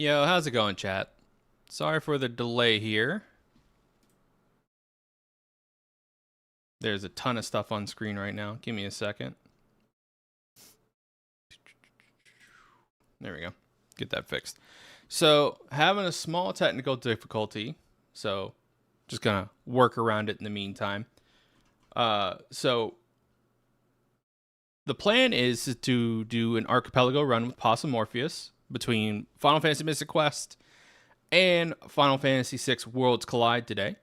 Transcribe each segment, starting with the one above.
Yo, how's it going, chat? Sorry for the delay here. There's a ton of stuff on screen right now. Give me a second. There we go. Get that fixed. So, having a small technical difficulty. So, just gonna work around it in the meantime. So the plan is to do an archipelago run with Possum Morpheus between Final Fantasy Mystic Quest and Final Fantasy VI Worlds Collide today.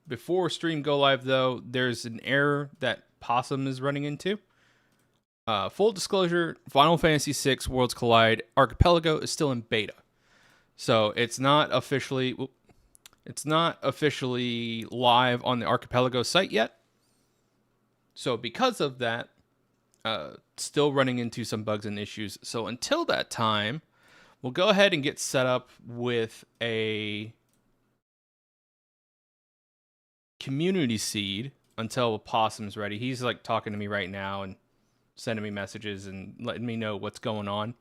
Before stream go live, though, there's an error that Possum is running into. Full disclosure, Final Fantasy VI Worlds Collide Archipelago is still in beta. So it's not officially live on the Archipelago site yet. So because of that, still running into some bugs and issues. So until that time, we'll go ahead and get set up with a community seed until Possum's ready. He's like talking to me right now and sending me messages and letting me know what's going on.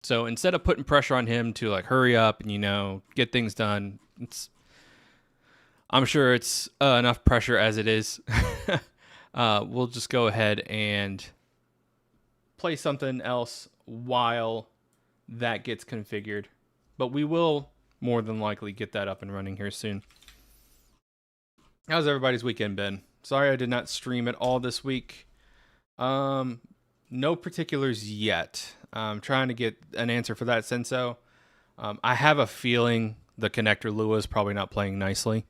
So instead of putting pressure on him to like hurry up and get things done, I'm sure it's enough pressure as it is. We'll just go ahead and play something else while that gets configured. But we will more than likely get that up and running here soon. How's everybody's weekend been? Sorry I did not stream at all this week. No particulars yet. I'm trying to get an answer for that, Senso. I have a feeling the connector Lua is probably not playing nicely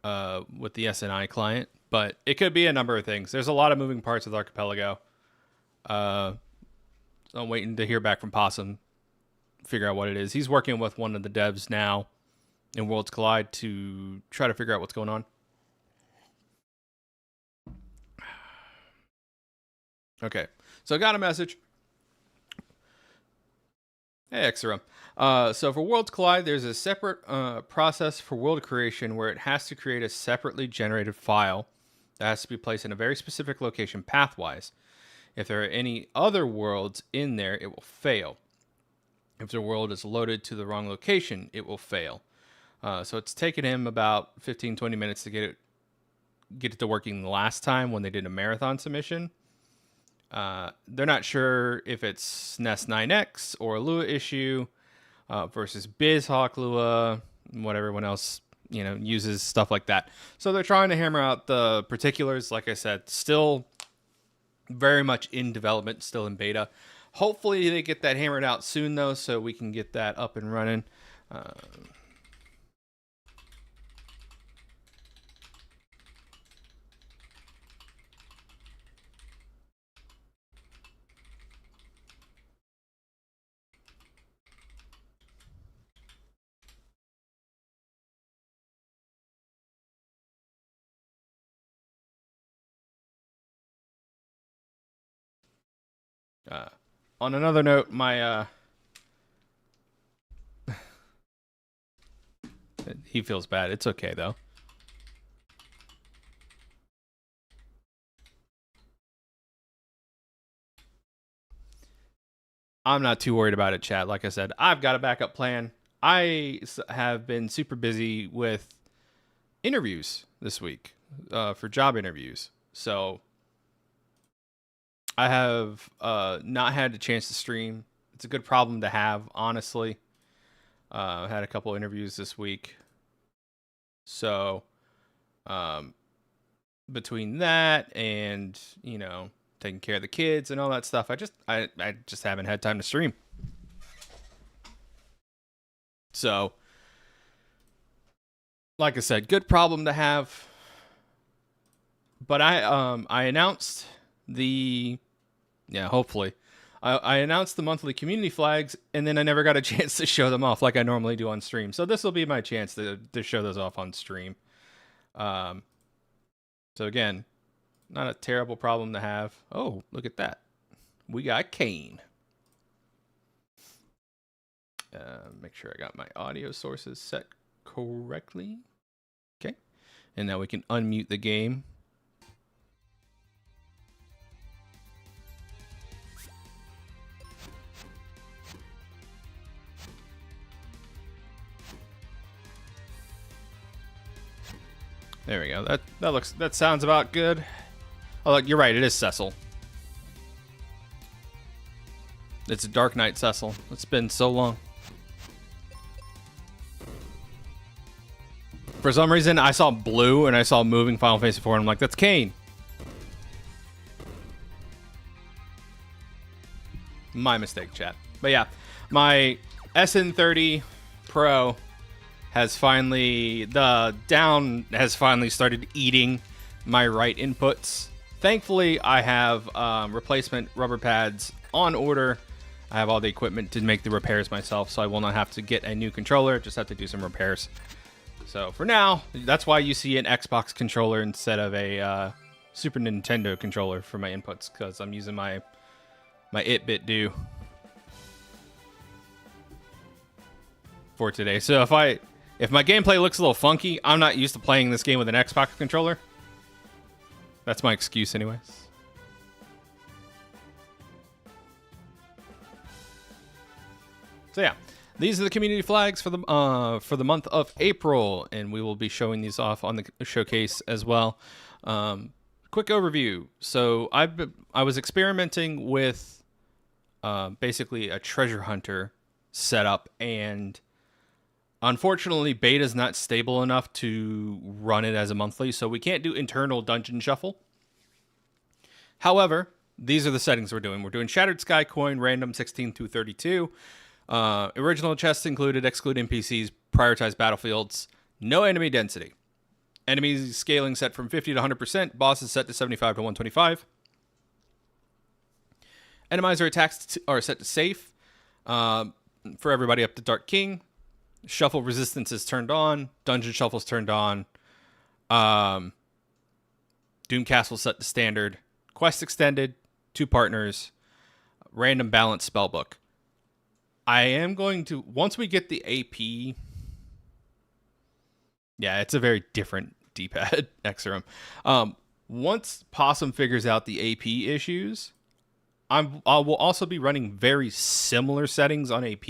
with the SNI client, but it could be a number of things. There's a lot of moving parts with Archipelago. So I'm waiting to hear back from Possum, figure out what it is. He's working with one of the devs now in Worlds Collide to try to figure out what's going on. Okay, so I got a message. Hey, Xerum. So for Worlds Collide, there's a separate process for world creation where it has to create a separately generated file that has to be placed in a very specific location pathwise. If there are any other worlds in there, it will fail. If the world is loaded to the wrong location, it will fail. So it's taken him about 15-20 minutes to get it to working the last time when they did a marathon submission. They're not sure if it's SNES 9X or a Lua issue versus BizHawk Lua, what everyone else uses, stuff like that. So they're trying to hammer out the particulars. Like I said, still very much in development, still in beta. Hopefully they get that hammered out soon, though, so we can get that up and running. On another note, my he feels bad. It's okay though. I'm not too worried about it, chat. Like I said, I've got a backup plan. I have been super busy with interviews this week for job interviews. So I have not had a chance to stream. It's a good problem to have, honestly. I had a couple interviews this week. So between that and, taking care of the kids and all that stuff, I just haven't had time to stream. So, like I said, good problem to have. But I announced hopefully. I announced the monthly community flags, and then I never got a chance to show them off like I normally do on stream. So this will be my chance to show those off on stream. So again, not a terrible problem to have. Oh, look at that. We got Kane. Make sure I got my audio sources set correctly. Okay. And now we can unmute the game. There we go. That sounds about good. Oh, look, you're right. It is Cecil. It's a Dark Knight Cecil. It's been so long. For some reason, I saw blue and I saw moving Final Fantasy IV, and I'm like, that's Kain. My mistake, chat. But yeah, my SN30 Pro has finally, has finally started eating my right inputs. Thankfully, I have replacement rubber pads on order. I have all the equipment to make the repairs myself, so I will not have to get a new controller, just have to do some repairs. So for now, that's why you see an Xbox controller instead of a Super Nintendo controller for my inputs, because I'm using my 8-bit do for today. So if my gameplay looks a little funky, I'm not used to playing this game with an Xbox controller. That's my excuse anyways. So yeah, these are the community flags for the month of April, and we will be showing these off on the showcase as well. Quick overview. So I was experimenting with basically a treasure hunter setup, and unfortunately beta is not stable enough to run it as a monthly, so we can't do internal dungeon shuffle. However, these are the settings we're doing. We're doing Shattered Sky Coin, random 16 through 32. Original chests included, exclude NPCs, prioritize battlefields, no enemy density. Enemies scaling set from 50 to 100%, bosses set to 75 to 125. Enemizer attacks are set to safe for everybody up to Dark King. Shuffle resistance is turned on. Dungeon shuffle is turned on. Doom Castle set to standard. Quest extended. 2 partners. Random balance spellbook. I am going to, once we get the AP, yeah, it's a very different D-pad, Exerum. Once Possum figures out the AP issues, I will also be running very similar settings on AP.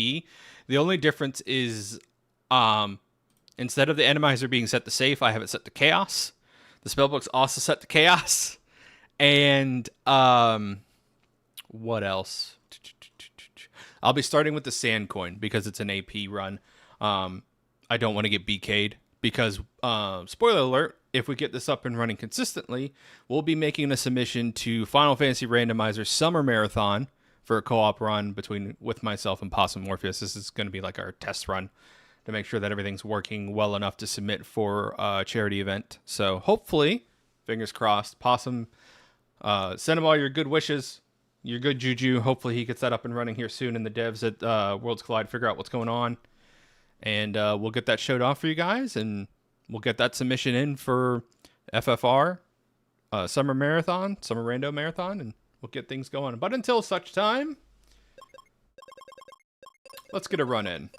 The only difference is, instead of the Enemizer being set to safe, I have it set to chaos. The spellbook's also set to chaos. And, what else? I'll be starting with the Sand Coin because it's an AP run. I don't want to get BK'd because, spoiler alert, if we get this up and running consistently, we'll be making a submission to Final Fantasy Randomizer Summer Marathon for a co-op run with myself and Possum Morpheus. This is going to be like our test run to make sure that everything's working well enough to submit for a charity event. So hopefully, fingers crossed, Possum, send him all your good wishes. Your good juju. Hopefully he gets that up and running here soon, and the devs at Worlds Collide figure out what's going on. And we'll get that showed off for you guys, and we'll get that submission in for FFR, Summer Rando Marathon, and we'll get things going. But until such time, let's get a run in.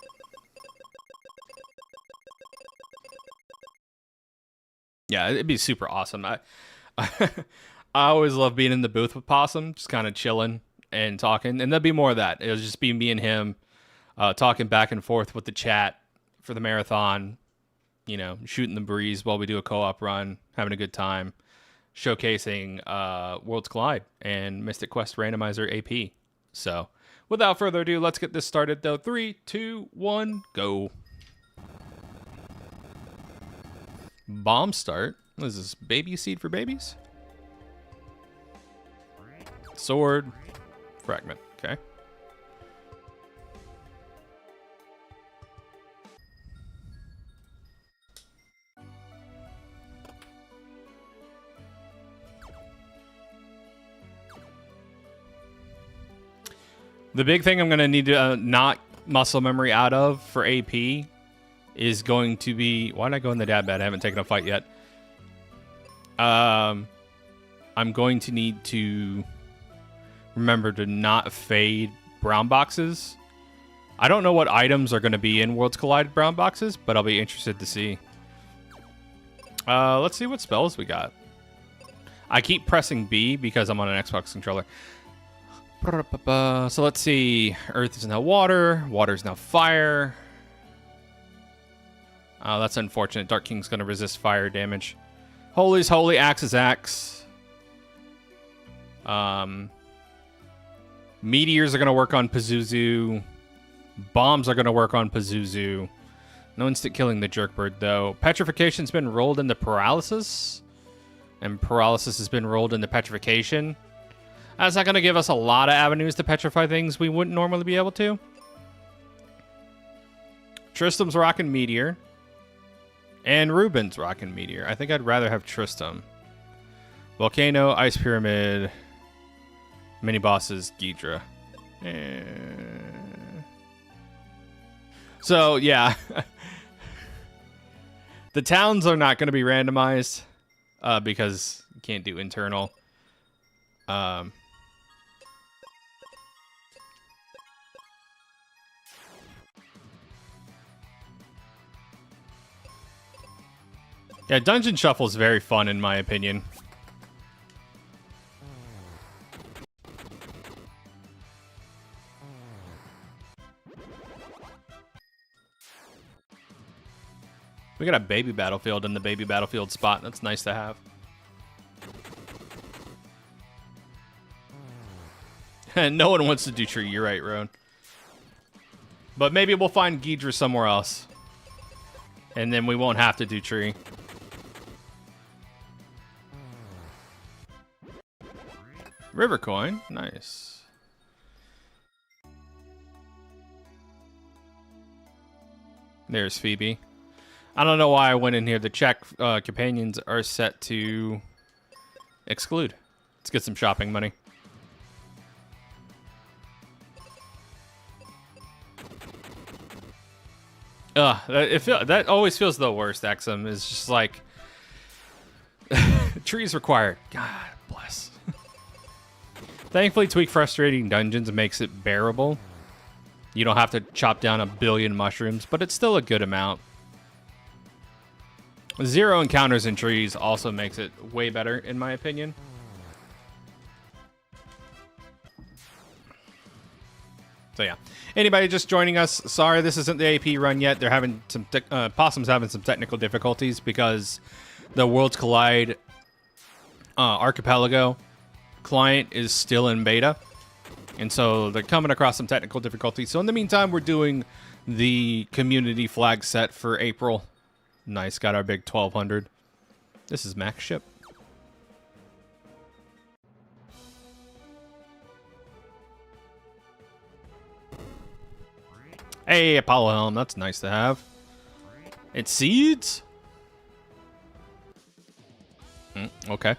Yeah, it'd be super awesome. I always love being in the booth with Possum, just kind of chilling and talking. And there'll be more of that. It'll just be me and him talking back and forth with the chat for the marathon, shooting the breeze while we do a co-op run, having a good time, showcasing Worlds Collide and Mystic Quest Randomizer AP. So without further ado, let's get this started, though. 3, 2, 1, go. Bomb start. What is this, baby seed for babies? Sword, fragment, okay. The big thing I'm going to need to knock muscle memory out of for AP is going to be... Why did I go in the dad bed? I haven't taken a fight yet. I'm going to need to remember to not fade brown boxes. I don't know what items are going to be in Worlds Collide brown boxes, but I'll be interested to see. Let's see what spells we got. I keep pressing B because I'm on an Xbox controller. So let's see. Earth is now water. Water is now fire. That's unfortunate. Dark King's going to resist fire damage. Holy's holy, axe is axe. Meteors are going to work on Pazuzu. Bombs are going to work on Pazuzu. No instant killing the Jerkbird, though. Petrification's been rolled into Paralysis. And Paralysis has been rolled into Petrification. That's not going to give us a lot of avenues to petrify things we wouldn't normally be able to. Tristram's rocking Meteor. And Ruben's rocking Meteor. I think I'd rather have Tristram. Volcano, Ice Pyramid, mini bosses, Ghidra. So, yeah. The towns are not going to be randomized because you can't do internal. Yeah, Dungeon Shuffle is very fun in my opinion. We got a baby battlefield in the baby battlefield spot. That's nice to have. And no one wants to do tree. You're right, Roan. But maybe we'll find Ghidra somewhere else. And then we won't have to do tree. River coin. Nice. There's Phoebe. I don't know why I went in here. The check companions are set to exclude. Let's get some shopping money. That always feels the worst, Exum. Is just like trees required. God bless. Thankfully, Tweak Frustrating Dungeons makes it bearable. You don't have to chop down 1 billion mushrooms, but it's still a good amount. 0 encounters in trees also makes it way better, in my opinion. So yeah, anybody just joining us, sorry this isn't the AP run yet. They're having some Possum's having some technical difficulties because the Worlds Collide Archipelago client is still in beta, and so they're coming across some technical difficulties. So in the meantime, we're doing the community flag set for April. Nice, got our big 1200. This is max ship. Hey, Apollo Helm, that's nice to have. It's seeds? Okay.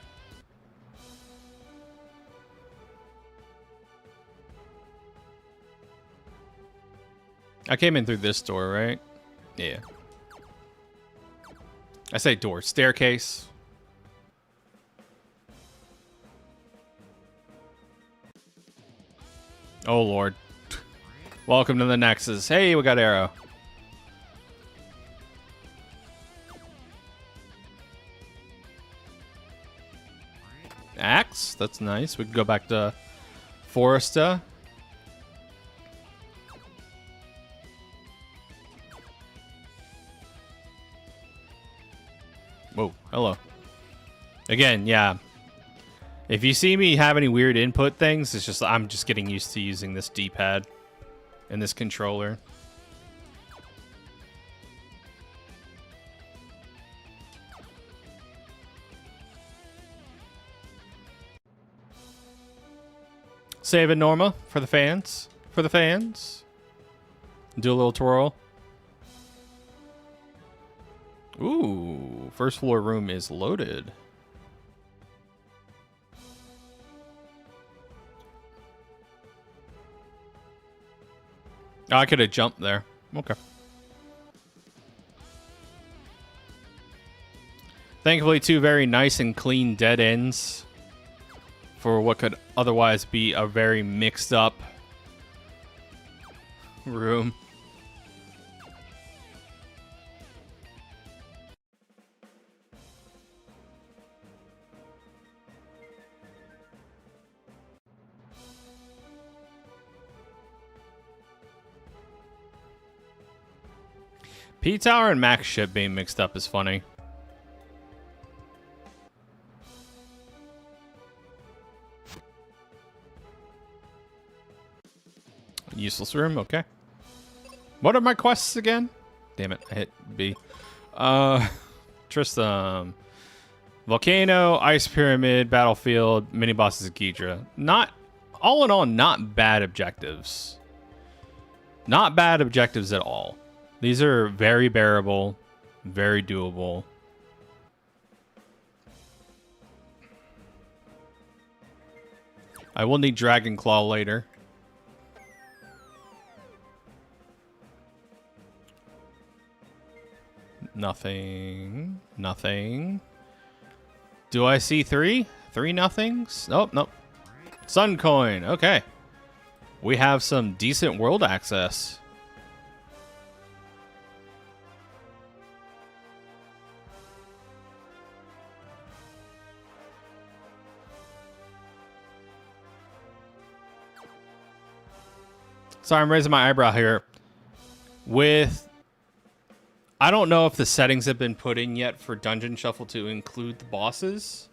I came in through this door, right? Yeah. I say door. Staircase. Oh, Lord. Welcome to the Nexus. Hey, we got arrow. Axe. That's nice. We can go back to Foresta. Whoa, hello. Again, yeah. If you see me have any weird input things, it's just I'm just getting used to using this D-pad and this controller. Save it, Norma, for the fans. For the fans. Do a little twirl. Ooh, first floor room is loaded. Oh, I could have jumped there. Okay. Thankfully, 2 very nice and clean dead ends for what could otherwise be a very mixed up room. P-Tower and Max Ship being mixed up is funny. Useless room, okay. What are my quests again? Damn it, I hit B. Tristram. Volcano, Ice Pyramid, Battlefield, mini bosses of Ghidra. Not, all in all, not bad objectives. Not bad objectives at all. These are very bearable, very doable. I will need Dragon Claw later. Nothing. Nothing. Do I see three? Three nothings? Nope, nope. Sun coin. Okay. We have some decent world access. Sorry, I'm raising my eyebrow here. I don't know if the settings have been put in yet for Dungeon Shuffle to include the bosses.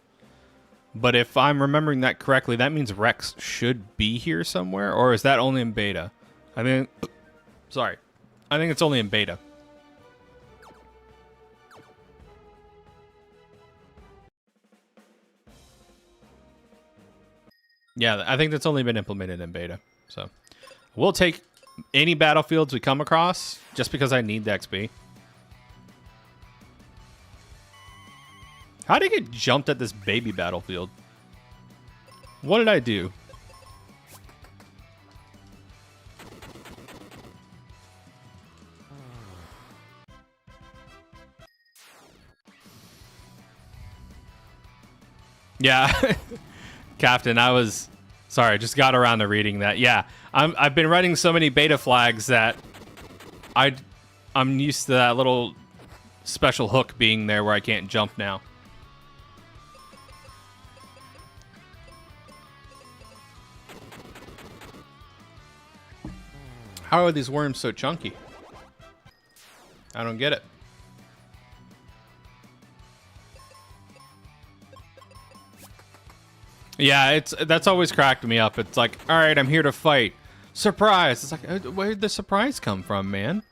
But if I'm remembering that correctly, that means Rex should be here somewhere. Or is that only in beta? I think it's only in beta. Yeah, I think that's only been implemented in beta. So we'll take any battlefields we come across just because I need the XP. How did I get jumped at this baby battlefield? What did I do? Yeah, Captain, sorry, I just got around to reading that. Yeah, I've been running so many beta flags that I'm used to that little special hook being there where I can't jump now. How are these worms so chunky? I don't get it. Yeah, that's always cracked me up. It's like, all right, I'm here to fight. Surprise! It's like, where did the surprise come from, man?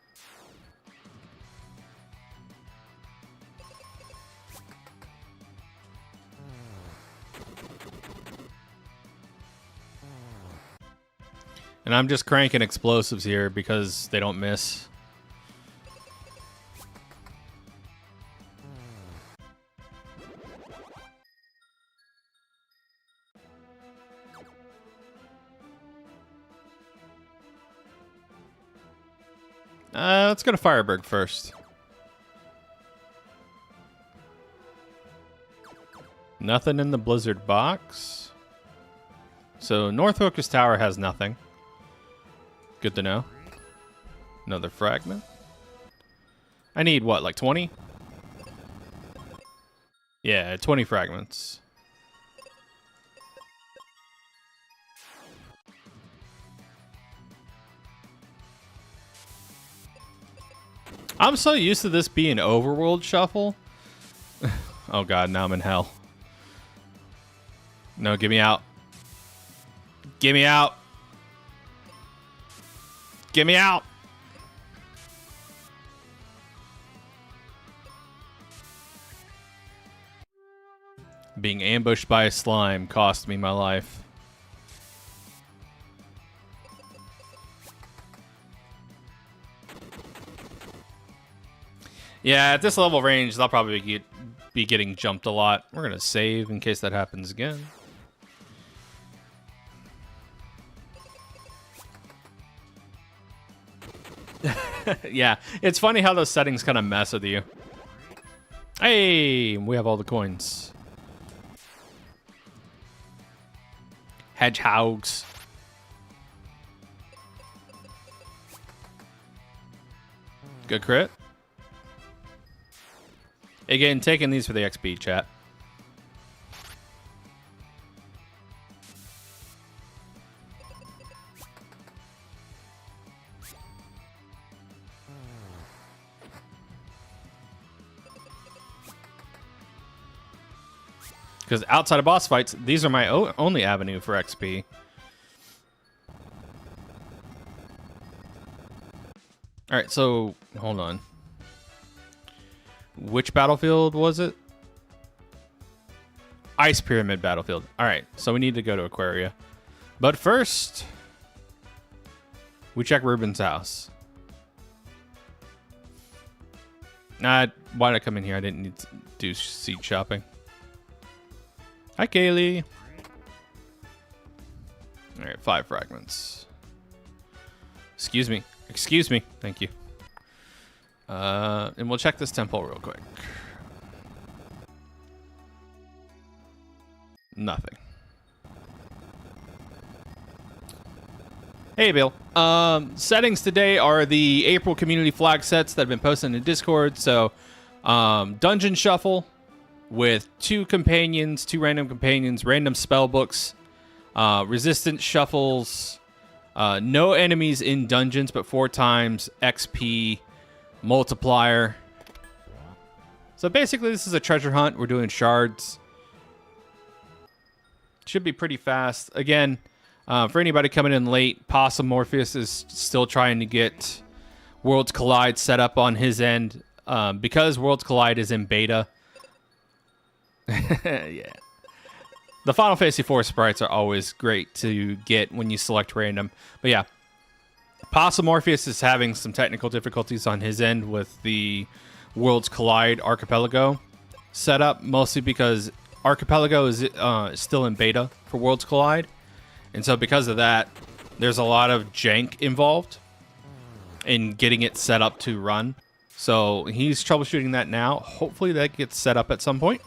And I'm just cranking explosives here because they don't miss. Let's go to Fireberg first. Nothing in the Blizzard box. So North Hooker's Tower has nothing. Good to know. Another fragment. I need what, like 20? Yeah, 20 fragments. I'm so used to this being overworld shuffle. Oh god, now I'm in hell. No, get me out. Get me out. Get me out. Being ambushed by a slime cost me my life. Yeah, at this level range, they'll probably be getting jumped a lot. We're going to save in case that happens again. Yeah, it's funny how those settings kind of mess with you. Hey, we have all the coins. Hedgehogs. Good crit. Again, taking these for the XP, chat. Because outside of boss fights, these are my only avenue for XP. All right, so hold on. Which battlefield was it? Ice Pyramid battlefield. All right, so we need to go to Aquaria. But first, we check Ruben's house. Why did I come in here? I didn't need to do seed shopping. Hi, Kaylee. All right, 5 fragments. Excuse me. Excuse me. Thank you. And we'll check this temple real quick. Nothing. Hey, Bill. Settings today are the April community flag sets that have been posted in Discord. So, Dungeon Shuffle with 2 companions, 2 random companions, random spell books, resistance shuffles, no enemies in dungeons, but 4 times XP multiplier. So basically, this is a treasure hunt. We're doing shards. Should be pretty fast. Again, for anybody coming in late, Possum Morpheus is still trying to get Worlds Collide set up on his end. Because Worlds Collide is in beta. Yeah. The Final Fantasy IV sprites are always great to get when you select random. But yeah, Possum Morpheus is having some technical difficulties on his end with the Worlds Collide Archipelago setup, mostly because Archipelago is still in beta for Worlds Collide. And so because of that, there's a lot of jank involved in getting it set up to run. So he's troubleshooting that now. Hopefully that gets set up at some point.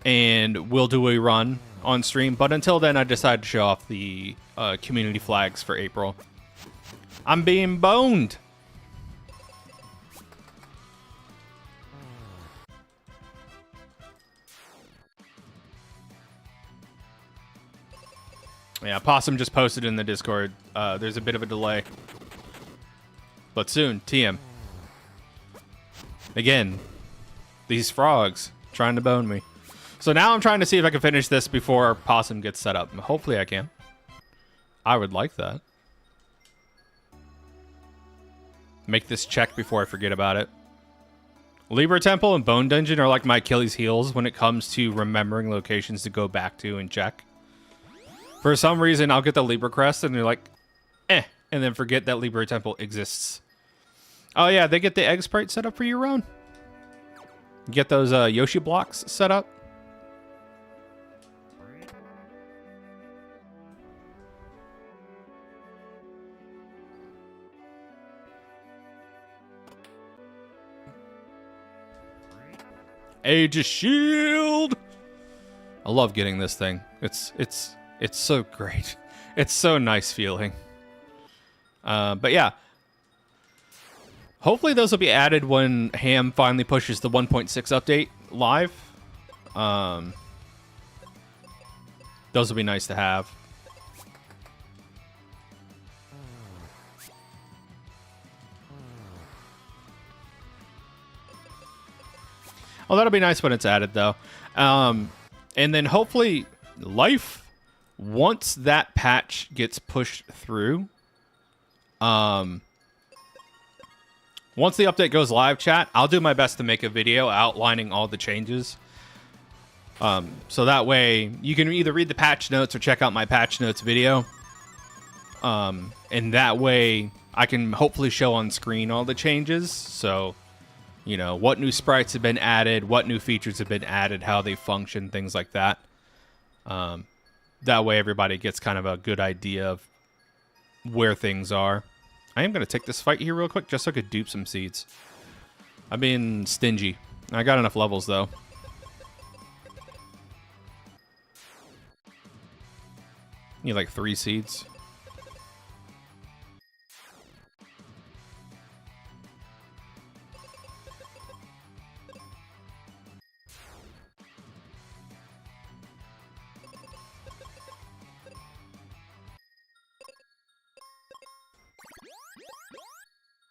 And we'll do a run on stream. But until then, I decided to show off the community flags for April. I'm being boned. Yeah, Possum just posted in the Discord. There's a bit of a delay. But soon, TM. Again, these frogs trying to bone me. So now I'm trying to see if I can finish this before Possum gets set up. Hopefully I can. I would like that. Make this check before I forget about it. Libra Temple and Bone Dungeon are like my Achilles heels when it comes to remembering locations to go back to and check. For some reason, I'll get the Libra Crest and they're like, and then forget that Libra Temple exists. Oh yeah, they get the egg sprite set up for your own. You get those Yoshi blocks set up. Aegis Shield. I love getting this thing. It's so great. It's so nice feeling. But yeah. Hopefully those will be added when Ham finally pushes the 1.6 update live. Those will be nice to have. Oh, that'll be nice when it's added, though. And then hopefully life, once that patch gets pushed through, once the update goes live, chat, I'll do my best to make a video outlining all the changes. So that way you can either read the patch notes or check out my patch notes video. And that way I can hopefully show on screen all the changes. So, you know, what new sprites have been added, what new features have been added, how they function, things like that. That way everybody gets kind of a good idea of where things are. I am going to take this fight here real quick just so I could dupe some seeds. I'm being stingy. I got enough levels, though. Need like 3 seeds.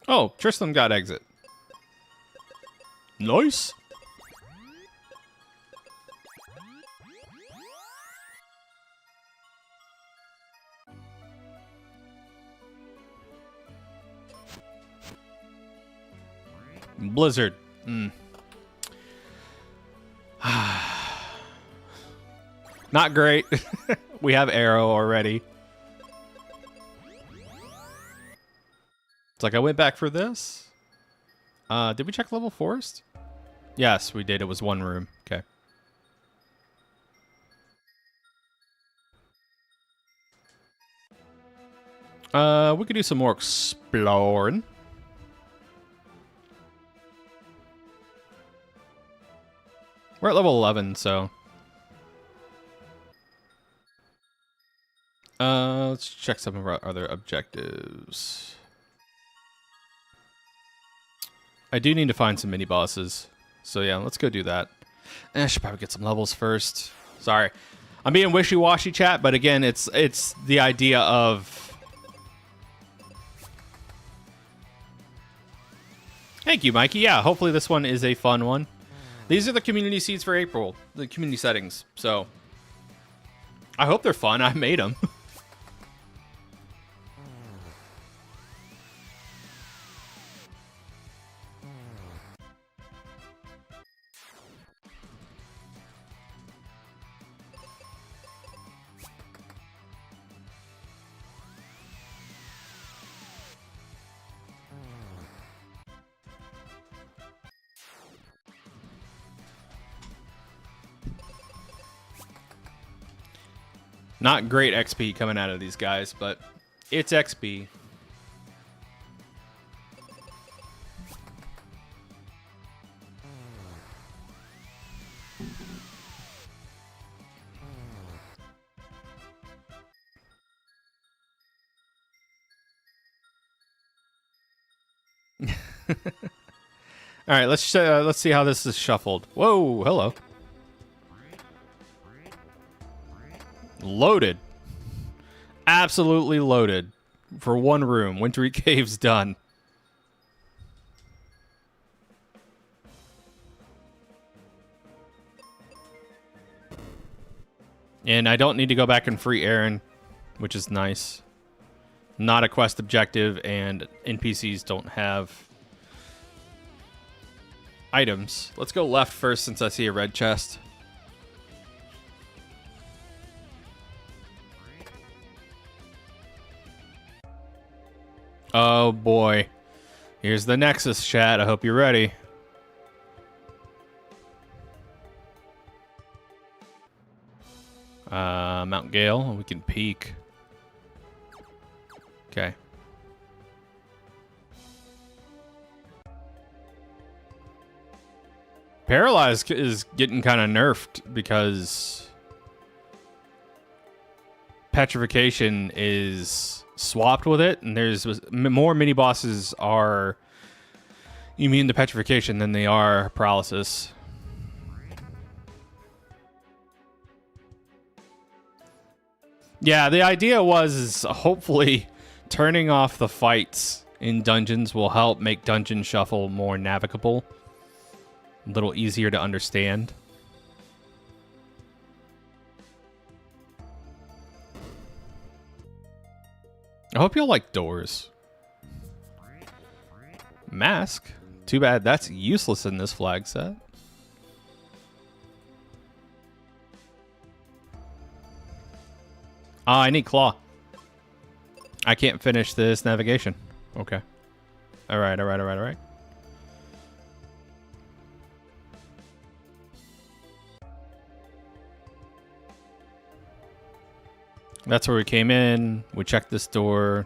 Oh, Tristan got exit. Nice. Blizzard. Not great. We have Arrow already. It's like I went back for this. Did we check level forest? Yes, we did. It was one room. Okay. We could do some more exploring. We're at level 11, so... let's check some of our other objectives. I do need to find some mini-bosses. So yeah, let's go do that. I should probably get some levels first. Sorry. I'm being wishy-washy, chat, but again, it's the idea of... Thank you, Mikey. Yeah, hopefully this one is a fun one. These are the community seeds for April, the community settings. So I hope they're fun. I made them. Not great XP coming out of these guys, but it's XP. All right, let's see how this is shuffled. Whoa, hello. Loaded. Absolutely loaded. For one room. Wintry Cave's done. And I don't need to go back and free Aaron, which is nice. Not a quest objective, and NPCs don't have items. Let's go left first since I see a red chest. Oh boy. Here's the Nexus, chat. I hope you're ready. Mount Gale. We can peek. Okay. Paralyzed is getting kind of nerfed because Petrification is swapped with it, and there's more mini bosses are immune to Petrification than they are Paralysis. Yeah, the idea was hopefully turning off the fights in dungeons will help make Dungeon Shuffle more navigable, a little easier to understand. I hope you'll like doors. Mask? Too bad that's useless in this flag set. Ah, I need claw. I can't finish this navigation. Okay. Alright, alright, alright, alright. That's where we came in. We checked this door.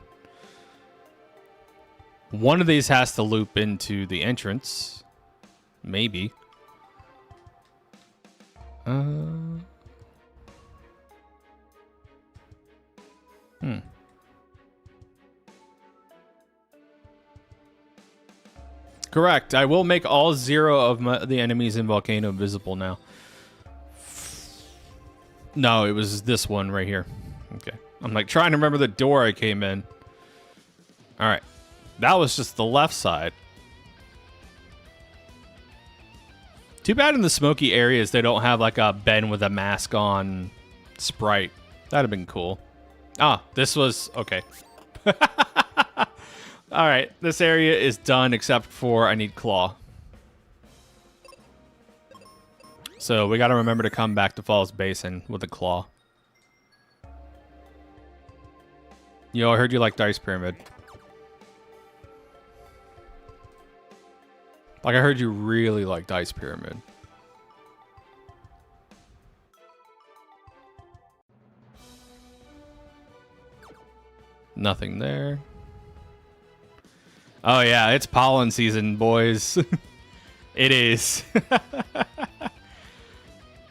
One of these has to loop into the entrance. Maybe. Correct. I will make all 0 of the enemies in Volcano visible now. No, it was this one right here. Okay. I'm like trying to remember the door I came in. All right. That was just the left side. Too bad in the smoky areas they don't have like a Ben with a mask on sprite. That'd have been cool. Ah, this was... Okay. All right. This area is done except for I need claw. So we got to remember to come back to Falls Basin with a claw. Yo, I heard you like Dice Pyramid. Like, I heard you really like Dice Pyramid. Nothing there. Oh, yeah, it's pollen season, boys. It is.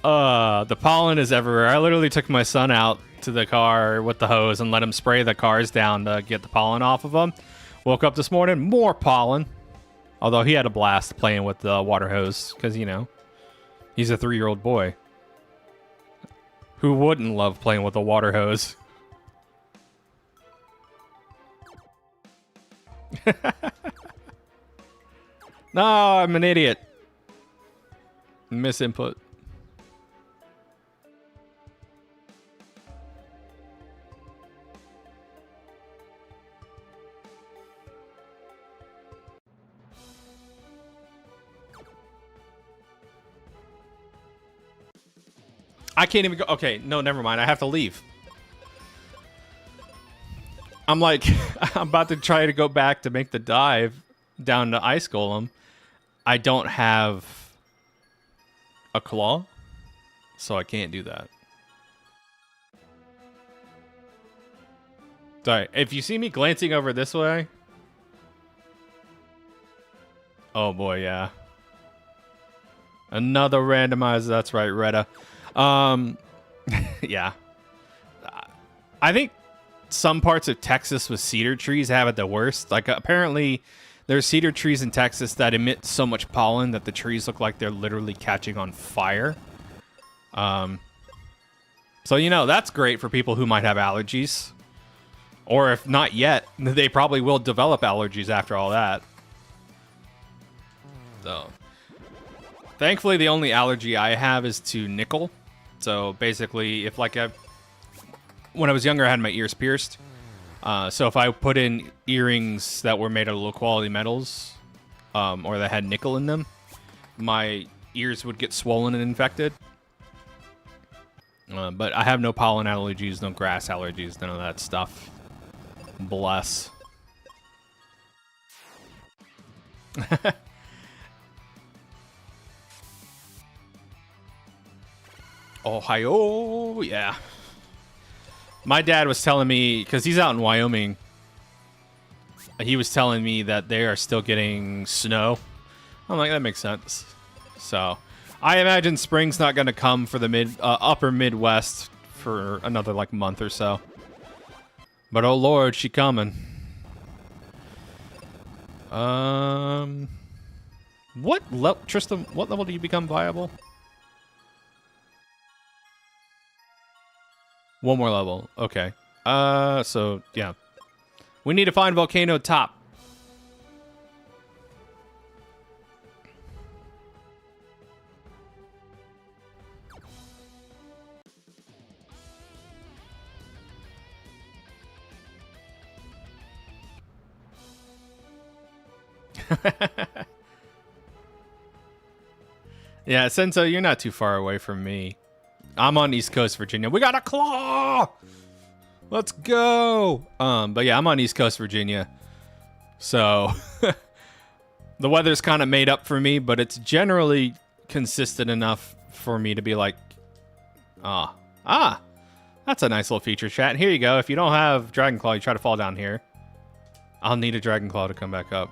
The pollen is everywhere. I literally took my son out to the car with the hose and let him spray the cars down to get the pollen off of them. Woke up this morning, more pollen. Although he had a blast playing with the water hose because, you know, he's a 3-year-old boy. Who wouldn't love playing with a water hose? No, I'm an idiot. Misinput. I can't even go. Okay, no, never mind. I have to leave. I'm like, I'm about to try to go back to make the dive down to Ice Golem. I don't have a claw, so I can't do that. Sorry, if you see me glancing over this way. Oh boy, yeah. Another randomizer. That's right, Retta. Yeah. I think some parts of Texas with cedar trees have it the worst. Like, apparently there's cedar trees in Texas that emit so much pollen that the trees look like they're literally catching on fire. So, you know, that's great for people who might have allergies. Or if not yet, they probably will develop allergies after all that. So, thankfully, the only allergy I have is to nickel. So basically, if like when I was younger, I had my ears pierced. So if I put in earrings that were made of low quality metals, or that had nickel in them, my ears would get swollen and infected. But I have no pollen allergies, no grass allergies, none of that stuff. Bless. Ohio, yeah. My dad was telling me, because he's out in Wyoming, he was telling me that they are still getting snow. I'm like, that makes sense. So, I imagine spring's not going to come for the upper Midwest for another like month or so. But oh Lord, she coming. Tristan, what level do you become viable? One more level. Okay. So, yeah. We need to find Volcano Top. Yeah, Senso, you're not too far away from me. I'm on East Coast Virginia. We got a claw! Let's go! But yeah, I'm on East Coast Virginia. So, the weather's kind of made up for me, but it's generally consistent enough for me to be like, that's a nice little feature, chat. Here you go. If you don't have Dragon Claw, you try to fall down here. I'll need a Dragon Claw to come back up.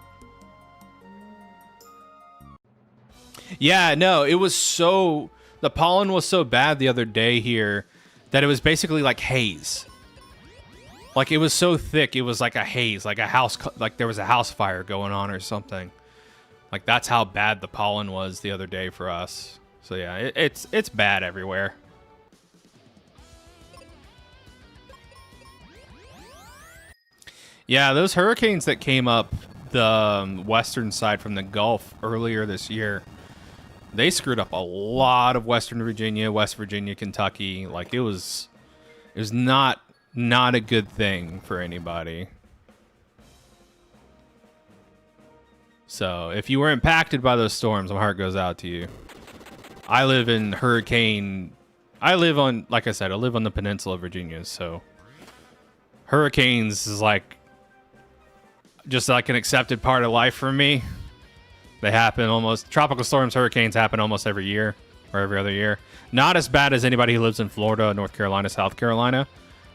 Yeah, no, it was so... The pollen was so bad the other day here that it was basically like haze. Like, it was so thick, it was like a haze, like a house, like there was a house fire going on or something. Like, that's how bad the pollen was the other day for us. So yeah, it's bad everywhere. Yeah, those hurricanes that came up the western side from the Gulf earlier this year, they screwed up a lot of Western Virginia, West Virginia, Kentucky. Like, it was not a good thing for anybody. So, if you were impacted by those storms, my heart goes out to you. I live in hurricane. I live on, like I said, I live on the peninsula of Virginia, so hurricanes is like just like an accepted part of life for me. They happen almost, tropical storms, hurricanes happen almost every year or every other year. Not as bad as anybody who lives in Florida, North Carolina, South Carolina.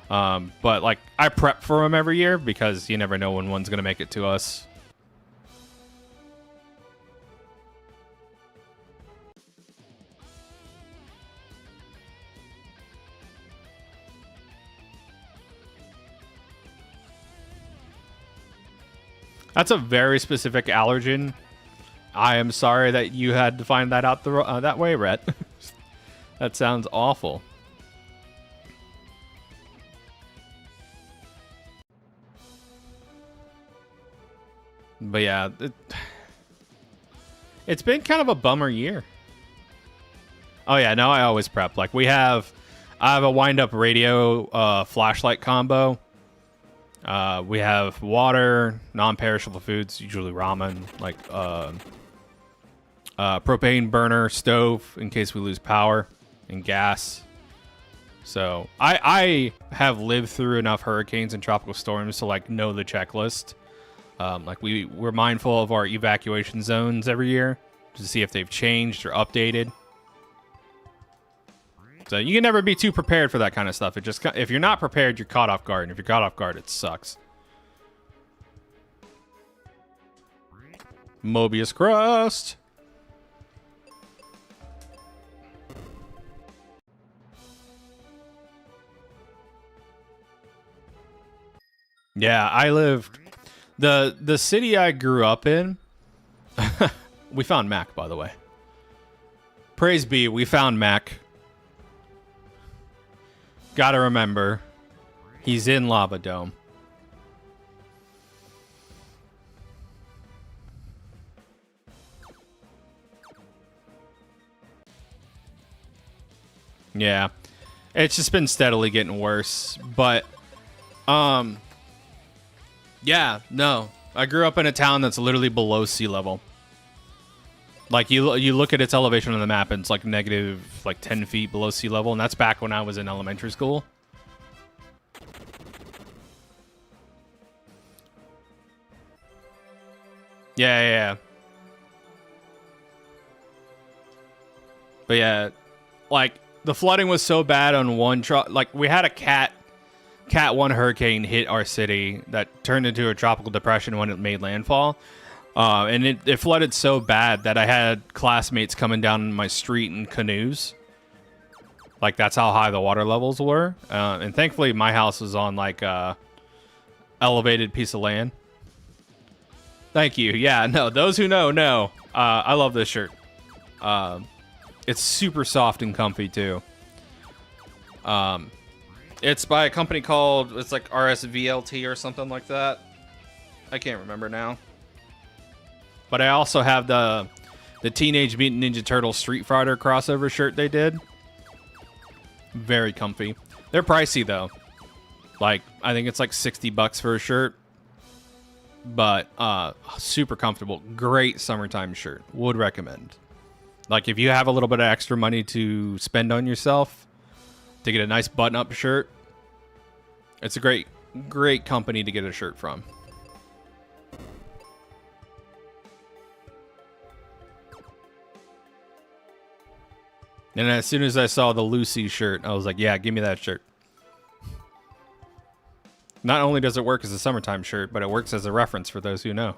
But like I prep for them every year because you never know when one's going to make it to us. That's a very specific allergen. I am sorry that you had to find that out that way, Rhett. That sounds awful. But yeah, it's been kind of a bummer year. Oh yeah, no, I always prep. Like I have a wind-up radio flashlight combo. We have water, non-perishable foods, usually ramen, like propane burner, stove in case we lose power, and gas. So I have lived through enough hurricanes and tropical storms to like know the checklist. Like we're mindful of our evacuation zones every year to see if they've changed or updated. So you can never be too prepared for that kind of stuff. It just, if you're not prepared, you're caught off guard. And if you're caught off guard, it sucks. Mobius crust. Yeah, I lived the city I grew up in. We found Mac, by the way. Praise be, we found Mac. Gotta remember, he's in Lava Dome. Yeah, it's just been steadily getting worse. But, yeah, no. I grew up in a town that's literally below sea level. Like, you look at its elevation on the map, and it's like negative, like 10 feet below sea level, and that's back when I was in elementary school. Yeah. But yeah, like, the flooding was so bad on one like, we had a Cat 1 hurricane hit our city that turned into a tropical depression when it made landfall. And it flooded so bad that I had classmates coming down my street in canoes. Like, that's how high the water levels were. And thankfully, my house was on, like, a elevated piece of land. Thank you. Yeah, no, those who know. I love this shirt. It's super soft and comfy, too. It's by a company called, it's like RSVLT or something like that. I can't remember now. But I also have the Teenage Mutant Ninja Turtles Street Fighter crossover shirt they did. Very comfy. They're pricey, though. Like, I think it's like $60 for a shirt. But super comfortable. Great summertime shirt. Would recommend. Like, if you have a little bit of extra money to spend on yourself to get a nice button-up shirt, it's a great company to get a shirt from. And as soon as I saw the Lucy shirt, I was like, yeah, give me that shirt. Not only does it work as a summertime shirt, but it works as a reference for those who know.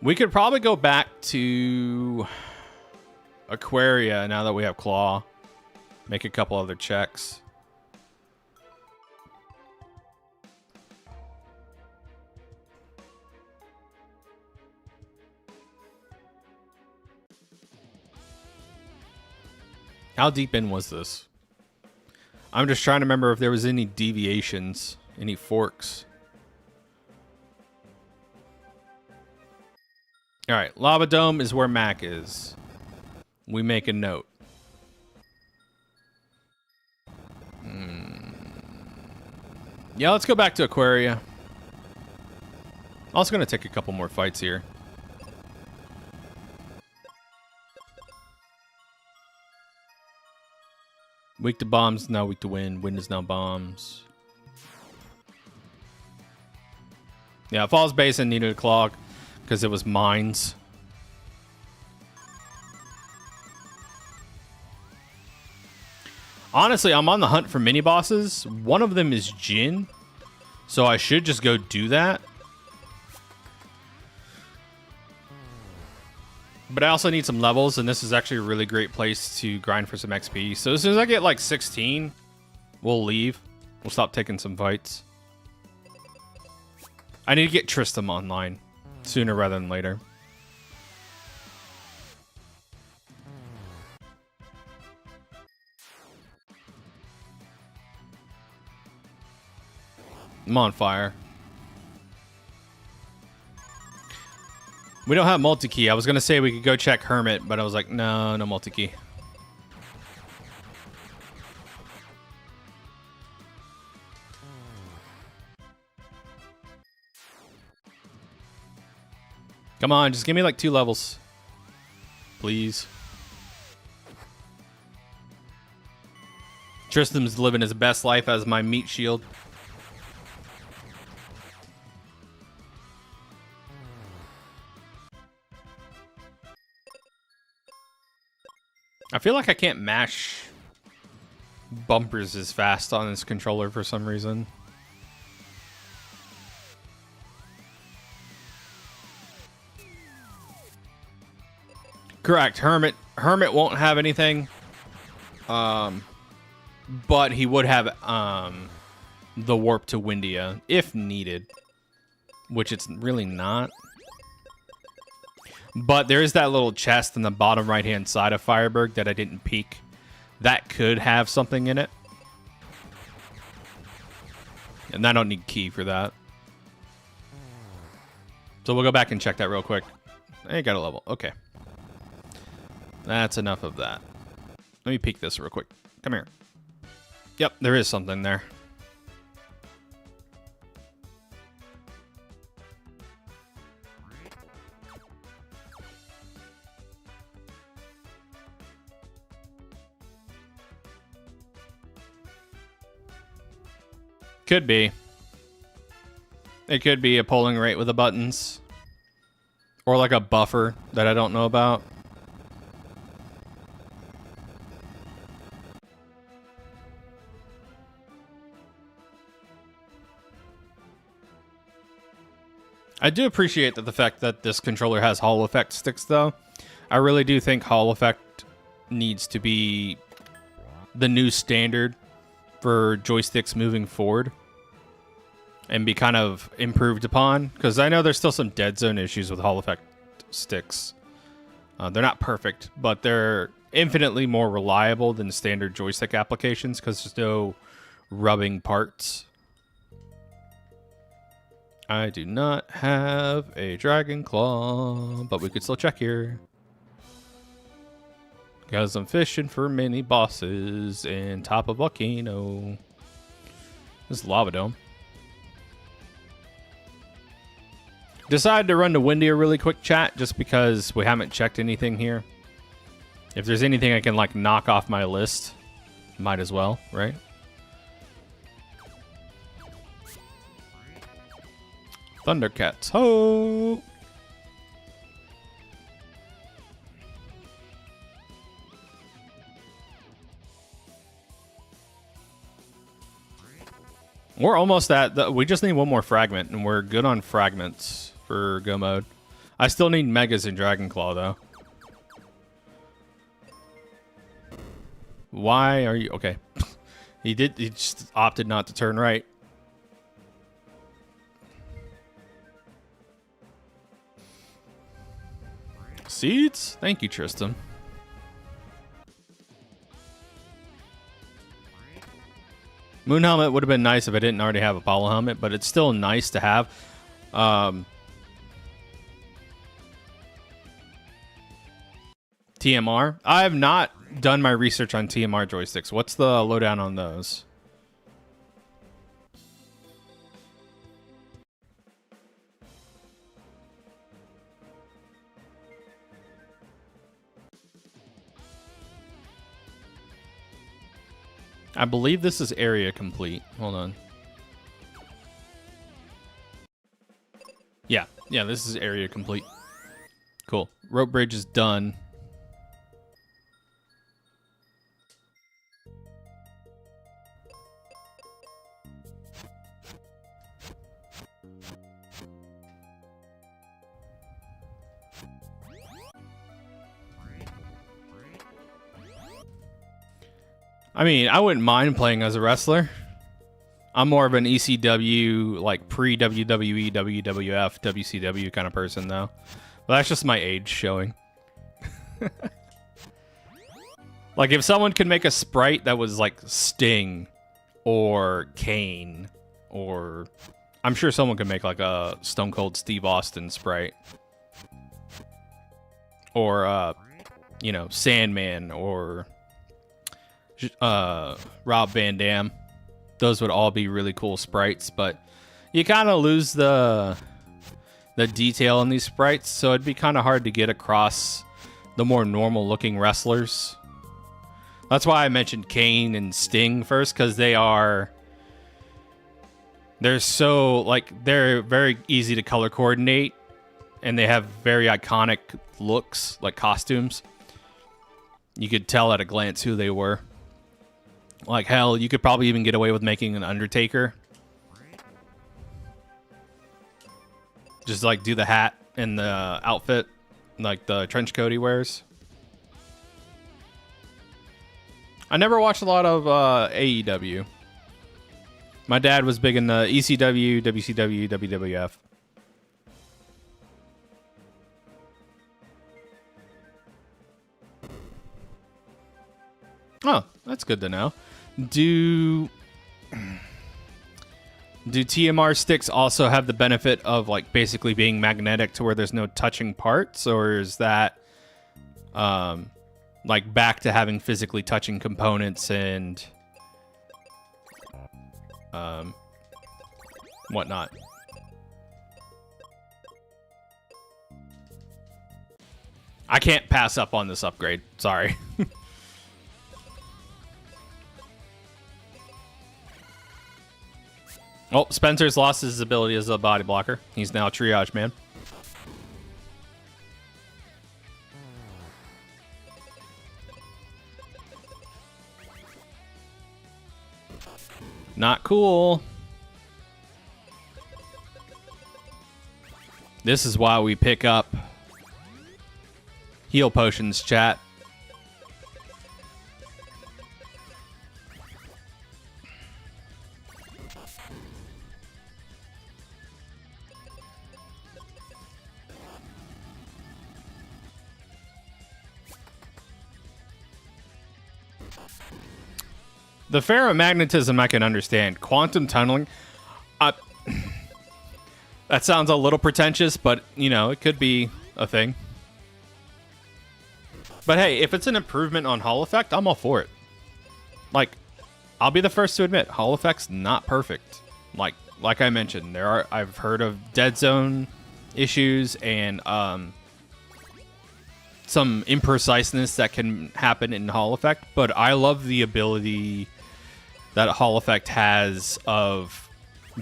We could probably go back to Aquaria now that we have Claw. Make a couple other checks. How deep in was this? I'm just trying to remember if there was any deviations, any forks. All right, Lava Dome is where Mac is. We make a note. Yeah, let's go back to Aquaria. Also gonna take a couple more fights here. Weak to bombs, now weak to wind. Wind is now bombs. Yeah, Falls Basin needed a clog because it was mines. Honestly, I'm on the hunt for mini bosses. One of them is Jin, so I should just go do that. But I also need some levels, and this is actually a really great place to grind for some XP. So as soon as I get like 16, we'll leave. We'll stop taking some fights. I need to get Tristram online sooner rather than later. I'm on fire. We don't have multi-key. I was going to say we could go check Hermit, but I was like, no, no multi-key. Come on, just give me like 2 levels. Please. Tristram's living his best life as my meat shield. I feel like I can't mash bumpers as fast on this controller for some reason. Correct. Hermit won't have anything. But he would have the warp to Windia if needed, which it's really not. But there is that little chest in the bottom right-hand side of Fireberg that I didn't peek. That could have something in it. And I don't need key for that. So we'll go back and check that real quick. I got a level. Okay. That's enough of that. Let me peek this real quick. Come here. Yep, there is something there. Could be. It could be a polling rate with the buttons. Or like a buffer that I don't know about. I do appreciate the fact that this controller has Hall Effect sticks, though. I really do think Hall Effect needs to be the new standard for joysticks moving forward and be kind of improved upon, because I know there's still some dead zone issues with Hall Effect sticks. They're not perfect, but they're infinitely more reliable than standard joystick applications because there's no rubbing parts. I do not have a Dragon Claw, but we could still check here. Because I'm fishing for mini bosses in top of volcano. This is Lava Dome. Decided to run to Windia really quick, chat, just because we haven't checked anything here. If there's anything I can like knock off my list, might as well, right? Thundercats, ho! We're almost at we just need one more fragment, and we're good on fragments for go mode. I still need Megas and Dragon Claw, though. Why are you... Okay. He just opted not to turn right. Seeds? Thank you, Tristram. Moon Helmet would have been nice if I didn't already have Apollo Helmet, but it's still nice to have. TMR. I have not done my research on TMR joysticks. What's the lowdown on those? I believe this is area complete. Hold on. Yeah, this is area complete. Cool. Rope bridge is done. I mean, I wouldn't mind playing as a wrestler. I'm more of an ECW, like pre-WWE, WWF, WCW kind of person, though. But that's just my age showing. Like, if someone could make a sprite that was like Sting or Kane, or I'm sure someone could make like a Stone Cold Steve Austin sprite. Or, you know, Sandman or Rob Van Dam. Those would all be really cool sprites, but you kind of lose the detail in these sprites, so it'd be kind of hard to get across the more normal looking wrestlers. That's why I mentioned Kane and Sting first, because they're so, like, they're very easy to color coordinate, and they have very iconic looks, like costumes. You could tell at a glance who they were. Like, hell, you could probably even get away with making an Undertaker. Just, like, do the hat and the outfit, like the trench coat he wears. I never watched a lot of AEW. My dad was big in the ECW, WCW, WWF. Oh, that's good to know. Do TMR sticks also have the benefit of, like, basically being magnetic to where there's no touching parts, or is that like back to having physically touching components and whatnot? I can't pass up on this upgrade. Sorry. Oh, Spencer's lost his ability as a body blocker. He's now a triage man. Not cool. This is why we pick up heal potions, chat. The ferromagnetism I can understand. Quantum tunneling, that sounds a little pretentious, but, you know, it could be a thing. But hey, if it's an improvement on Hall Effect, I'm all for it. Like, I'll be the first to admit, Hall Effect's not perfect. Like I mentioned, I've heard of dead zone issues and some impreciseness that can happen in Hall Effect, but I love the ability that Hall Effect has of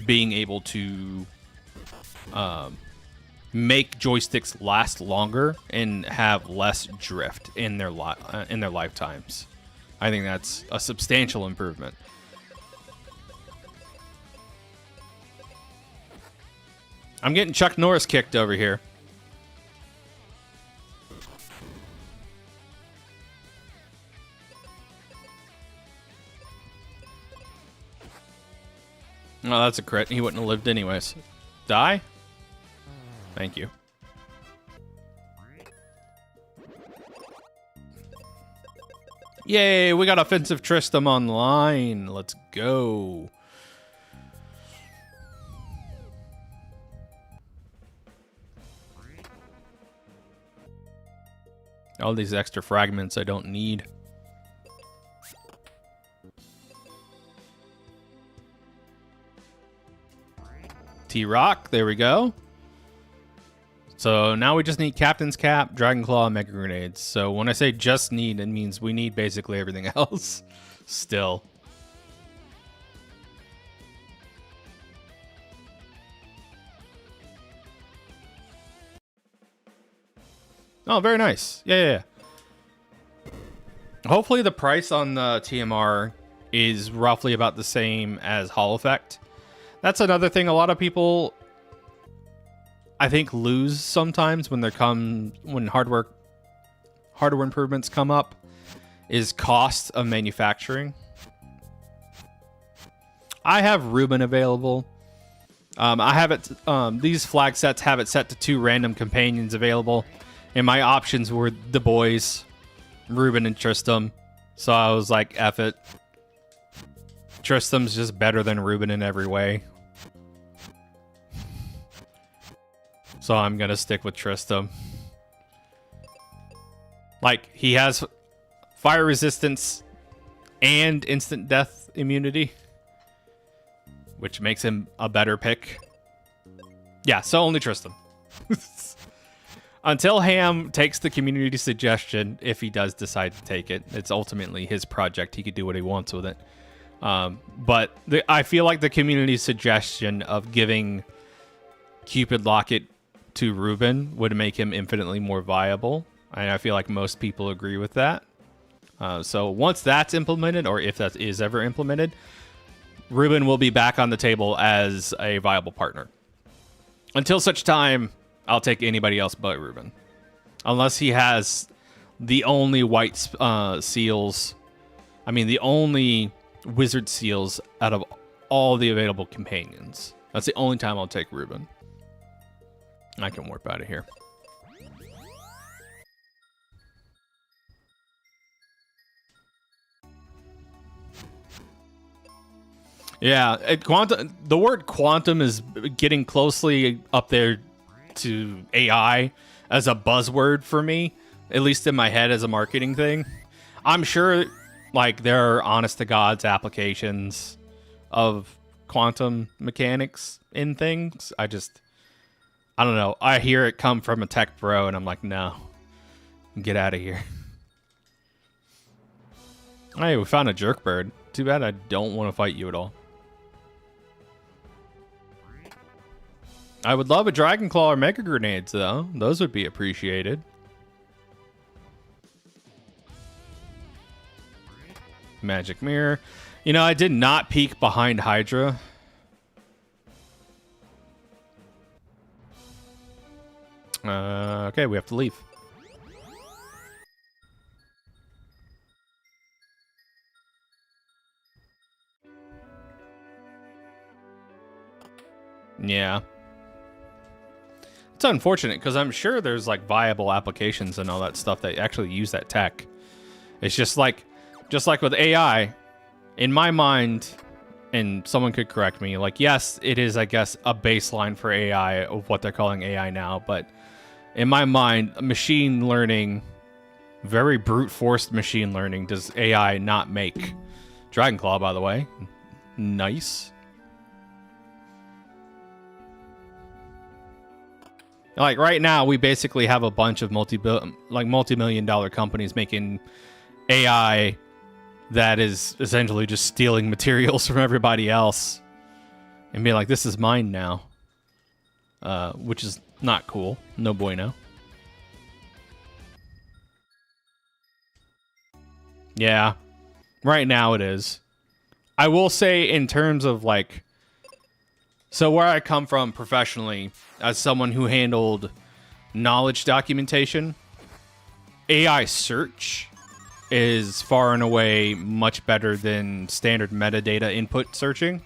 being able to make joysticks last longer and have less drift in their lifetimes. I think that's a substantial improvement. I'm getting Chuck Norris kicked over here. Oh, that's a crit. He wouldn't have lived anyways. Die? Thank you. Yay, we got Offensive Tristram online. Let's go. All these extra fragments I don't need. T-Rock, there we go. So now we just need Captain's Cap, Dragon Claw, and Mega Grenades. So when I say just need, it means we need basically everything else still. Oh, very nice. Yeah. Hopefully the price on the TMR is roughly about the same as Hall Effect. That's another thing a lot of people, I think, lose sometimes when hardware improvements come up, is cost of manufacturing. I have Reuben available. I have it. These flag sets have it set to 2 random companions available, and my options were the boys, Reuben and Tristram. So I was like, F it. Tristram's just better than Reuben in every way. So I'm gonna stick with Tristram. Like, he has fire resistance and instant death immunity, which makes him a better pick. Yeah, so only Tristram. Until Ham takes the community suggestion, if he does decide to take it. It's ultimately his project. He could do what he wants with it. But I feel like the community suggestion of giving Cupid Locket to Reuben would make him infinitely more viable. And I feel like most people agree with that. So once that's implemented, or if that is ever implemented, Reuben will be back on the table as a viable partner. Until such time, I'll take anybody else but Reuben. Unless he has the only white seals. I mean, the only wizard seals out of all the available companions. That's the only time I'll take Reuben. I can warp out of here. Yeah, the word quantum is getting closely up there to AI as a buzzword for me, at least in my head as a marketing thing. I'm sure, like, there are honest-to-God's applications of quantum mechanics in things. I don't know. I hear it come from a tech bro, and I'm like, no. Get out of here. Hey, we found a jerk bird. Too bad I don't want to fight you at all. I would love a Dragon Claw or Mega Grenades, though. Those would be appreciated. Magic Mirror. You know, I did not peek behind Hydra. Okay, we have to leave. Yeah. It's unfortunate because I'm sure there's like viable applications and all that stuff that actually use that tech. It's just like with AI, in my mind, and someone could correct me, like, yes, it is, I guess, a baseline for AI of what they're calling AI now, but in my mind, machine learning, very brute forced machine learning, does AI not make. Dragonclaw, by the way. Nice. Like, right now, we basically have a bunch of multi-million-dollar companies making AI that is essentially just stealing materials from everybody else and being like, this is mine now. Which is not cool. No bueno. Yeah. Right now it is. I will say, in terms of, like... So where I come from professionally, as someone who handled knowledge documentation, AI search is far and away much better than standard metadata input searching.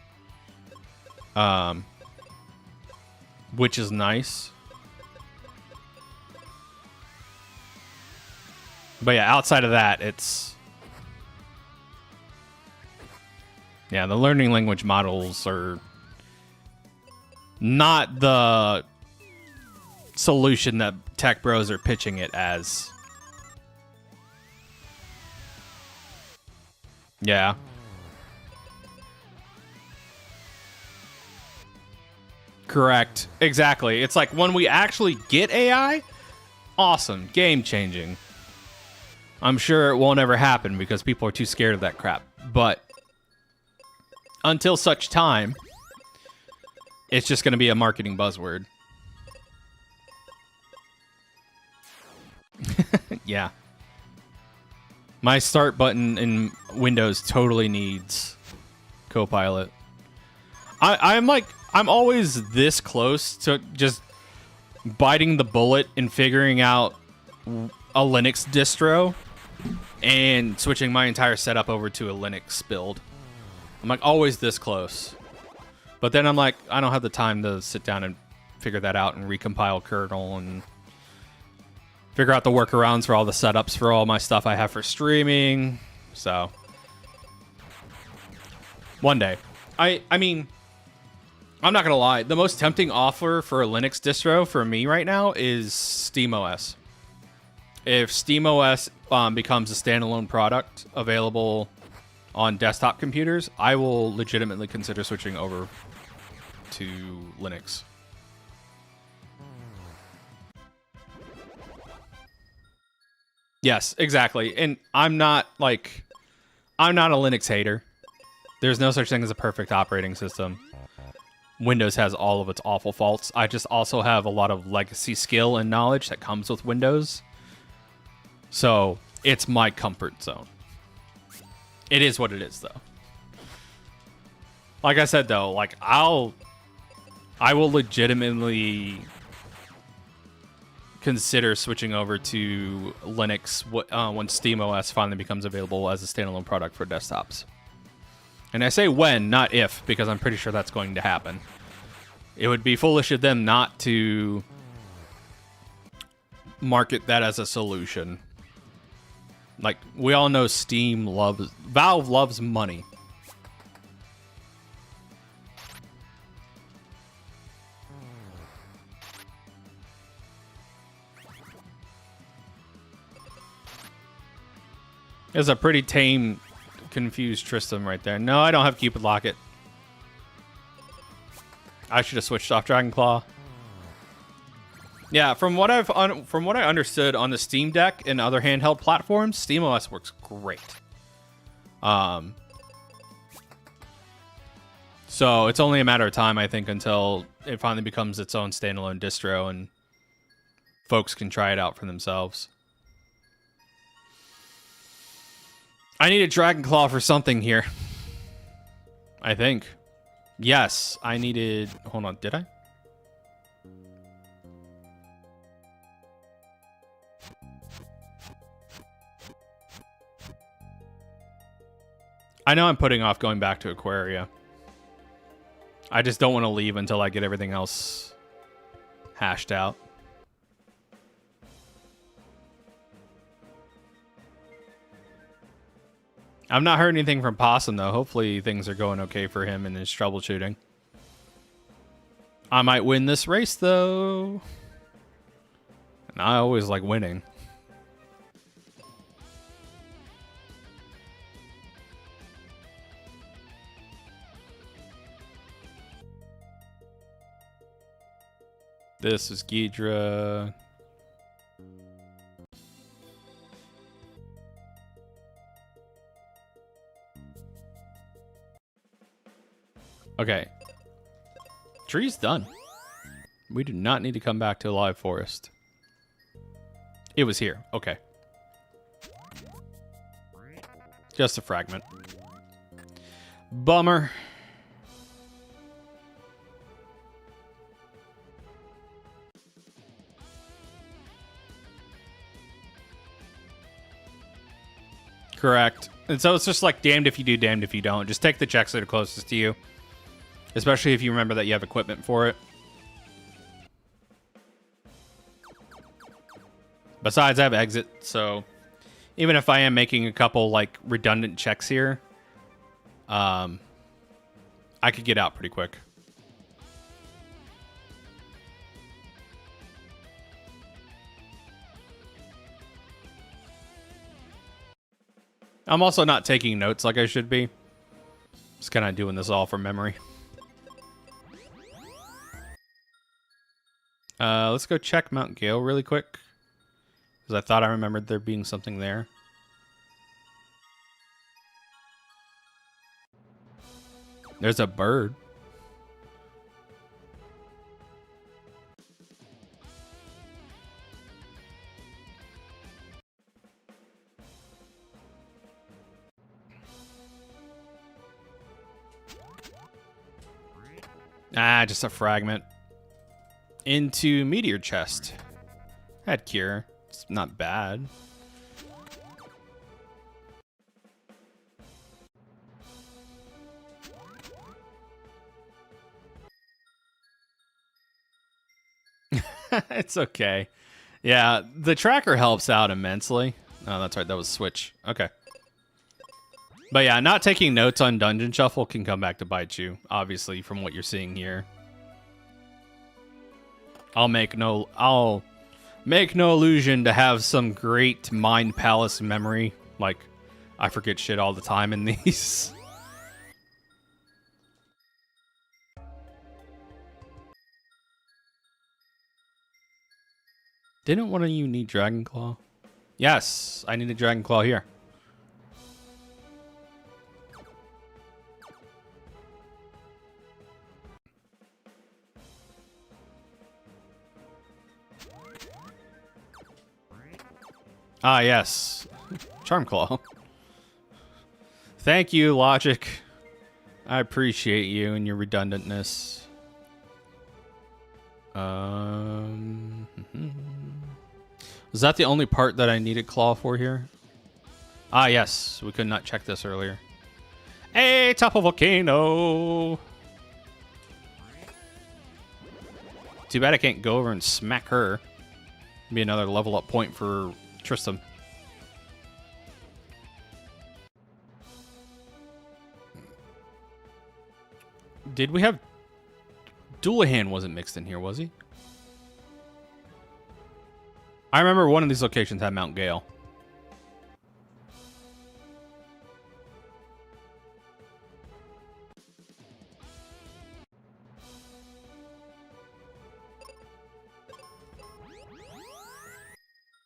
Which is nice. But yeah, outside of that, it's... Yeah, the learning language models are not the solution that tech bros are pitching it as. Yeah. Correct. Exactly. It's like when we actually get AI, awesome. Game changing. I'm sure it won't ever happen because people are too scared of that crap. But until such time, it's just going to be a marketing buzzword. Yeah. My start button in Windows totally needs Copilot. I'm always this close to just biting the bullet and figuring out a Linux distro and switching my entire setup over to a Linux build. I'm like always this close. But then I'm like, I don't have the time to sit down and figure that out and recompile kernel and figure out the workarounds for all the setups for all my stuff I have for streaming. So one day. I mean, I'm not gonna lie. The most tempting offer for a Linux distro for me right now is SteamOS. If SteamOS becomes a standalone product available on desktop computers, I will legitimately consider switching over to Linux. Yes, exactly. And I'm not a Linux hater. There's no such thing as a perfect operating system. Windows has all of its awful faults. I just also have a lot of legacy skill and knowledge that comes with Windows. So it's my comfort zone. It is what it is, though. Like I said, though, like I will legitimately consider switching over to Linux when SteamOS finally becomes available as a standalone product for desktops. And I say when, not if, because I'm pretty sure that's going to happen. It would be foolish of them not to market that as a solution. Like, we all know Valve loves money. It's a pretty tame, confused Tristram right there. No, I don't have Cupid Locket. I should have switched off Dragonclaw. Yeah, from what I understood on the Steam Deck and other handheld platforms, SteamOS works great. So it's only a matter of time, I think, until it finally becomes its own standalone distro and folks can try it out for themselves. I need a Dragonclaw for something here. I think. Yes, I needed... Hold on, did I? I know I'm putting off going back to Aquaria. I just don't want to leave until I get everything else hashed out. I've not heard anything from Possum, though. Hopefully things are going okay for him in his troubleshooting. I might win this race, though. And I always like winning. This is Ghidra. Okay. Tree's done. We do not need to come back to a live forest. It was here. Okay. Just a fragment. Bummer. Correct. And so it's just like damned if you do, damned if you don't. Just take the checks that are closest to you. Especially if you remember that you have equipment for it. Besides, I have exit, so even if I am making a couple like redundant checks here, I could get out pretty quick. I'm also not taking notes like I should be. Just kind of doing this all from memory. Let's go check Mount Gale really quick. Because I thought I remembered there being something there. There's a bird. Ah, just a fragment. Into meteor chest. Had cure. It's not bad. It's okay. Yeah, the tracker helps out immensely. Oh, that's right. That was Switch. Okay. But yeah, not taking notes on Dungeon Shuffle can come back to bite you, obviously, from what you're seeing here. I'll make no illusion to have some great Mind Palace memory. Like, I forget shit all the time in these. Didn't one of you need Dragon Claw? Yes, I need a Dragon Claw here. Ah, yes. Charm Claw. Thank you, Logic. I appreciate you and your redundantness. Was that the only part that I needed Claw for here? Ah, yes. We could not check this earlier. Hey, top of volcano! Too bad I can't go over and smack her. Be another level up point for Tristan. Did we have... Dullahan wasn't mixed in here, was he? I remember one of these locations had Mount Gale.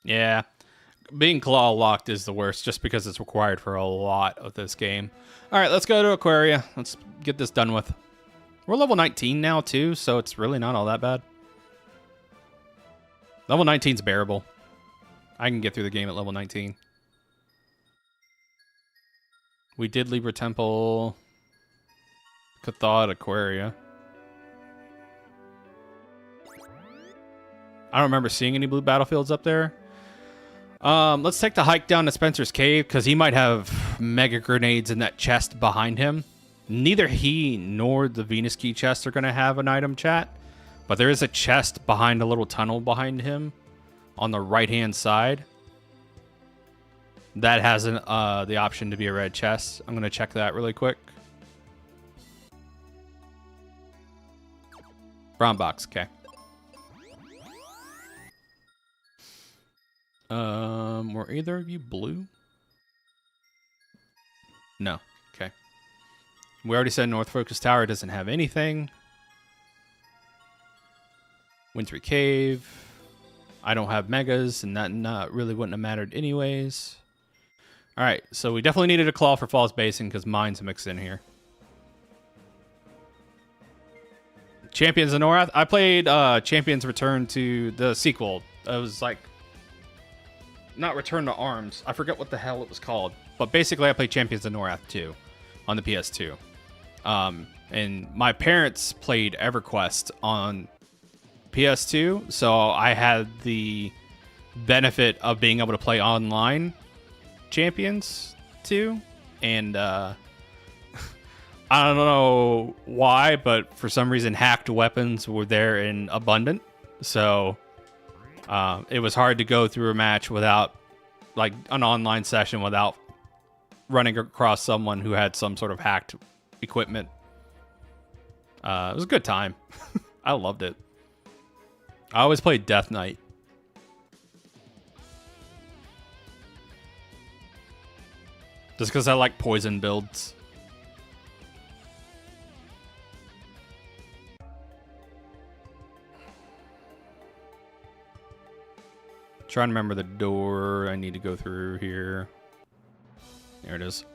Yeah. Being claw locked is the worst just because it's required for a lot of this game. All right, let's go to Aquaria. Let's get this done with. We're level 19 now, too, so it's really not all that bad. Level 19 is bearable. I can get through the game at level 19. We did Libra Temple, Cathod, Aquaria. I don't remember seeing any blue battlefields up there. Let's take the hike down to Spencer's Cave, because he might have mega grenades in that chest behind him. Neither he nor the Venus Key chest are going to have an item, chat. But there is a chest behind a little tunnel behind him on the right-hand side. That has the option to be a red chest. I'm going to check that really quick. Brown box, okay. Were either of you blue? No. Okay. We already said North Focus Tower doesn't have anything. Wintry Cave. I don't have megas, and that not really wouldn't have mattered anyways. All right, so we definitely needed a claw for Falls Basin because mine's mixed in here. Champions of Norath. I played Champions Return to the sequel. It was like not Return to Arms. I forget what the hell it was called. But basically, I played Champions of Norath 2 on the PS2. And my parents played EverQuest on PS2, so I had the benefit of being able to play online Champions 2. And I don't know why, but for some reason, hacked weapons were there in abundant. So it was hard to go through a match without, like, an online session without running across someone who had some sort of hacked equipment. It was a good time. I loved it. I always played Death Knight. Just because I like poison builds. Trying to remember the door I need to go through here. There it is.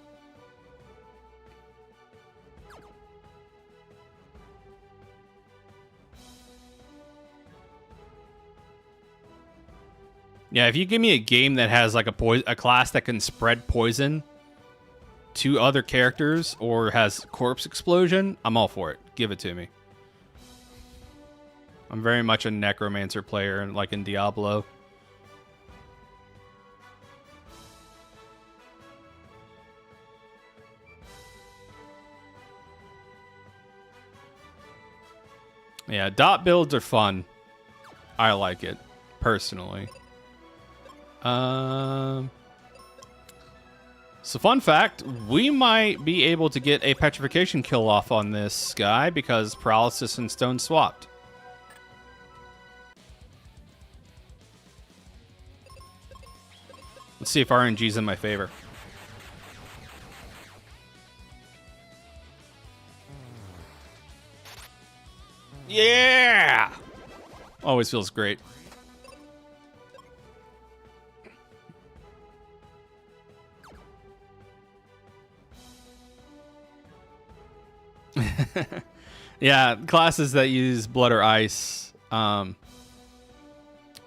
Yeah, if you give me a game that has like a class that can spread poison to other characters or has corpse explosion, I'm all for it. Give it to me. I'm very much a necromancer player, like in Diablo. Yeah, dot builds are fun. I like it, personally. So fun fact, we might be able to get a petrification kill off on this guy because paralysis and stone swapped. Let's see if RNG's in my favor. Yeah! Always feels great. Yeah, classes that use blood or ice,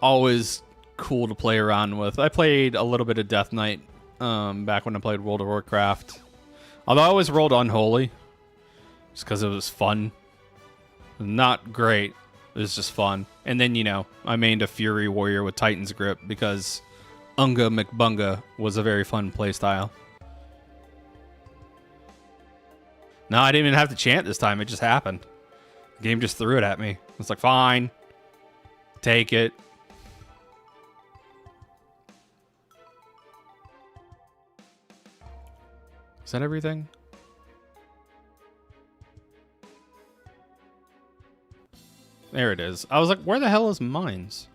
always cool to play around with. I played a little bit of Death Knight back when I played World of Warcraft. Although I always rolled Unholy, just because it was fun. Not great, it was just fun. And then, you know, I mained a Fury Warrior with Titan's Grip because Unga McBunga was a very fun playstyle. No, I didn't even have to chant this time. It just happened. The game just threw it at me. It's like, fine. Take it. Is that everything? There it is. I was like, where the hell is mines?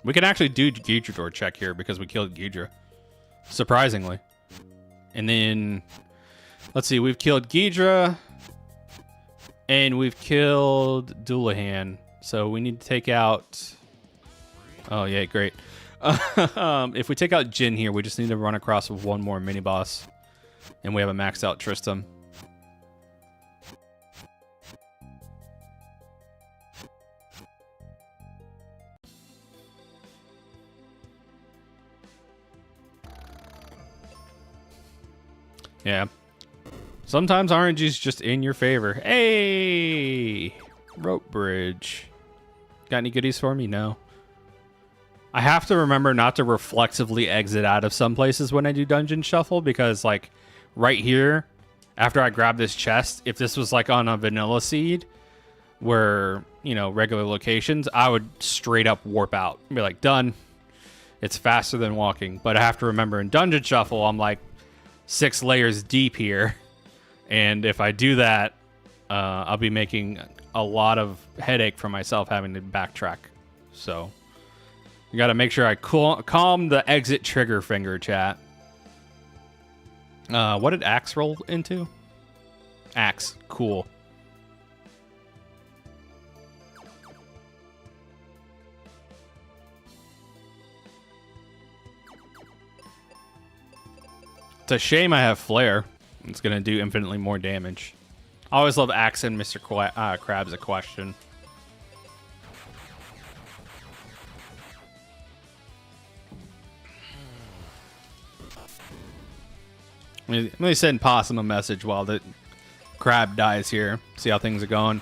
We can actually do Ghidra door check here because we killed Ghidra. Surprisingly. And then, let's see, we've killed Ghidra, and we've killed Dullahan. So we need to take out... Oh, yeah, great. If we take out Jin here, we just need to run across with one more mini-boss. And we have a maxed out Tristram. Yeah. Sometimes RNG's just in your favor. Hey! Rope bridge. Got any goodies for me? No. I have to remember not to reflexively exit out of some places when I do dungeon shuffle because, like, right here, after I grab this chest, if this was, like, on a vanilla seed where, you know, regular locations, I would straight up warp out and be like, done. It's faster than walking. But I have to remember in dungeon shuffle, I'm like 6 layers deep here. And if I do that, I'll be making a lot of headache for myself having to backtrack. So you got to make sure I calm the exit trigger finger, chat. What did Axe roll into? Axe. Cool. It's a shame I have Flare. It's going to do infinitely more damage. I always love asking Mr. Krabs a question. Let me send Possum a message while the crab dies here. See how things are going.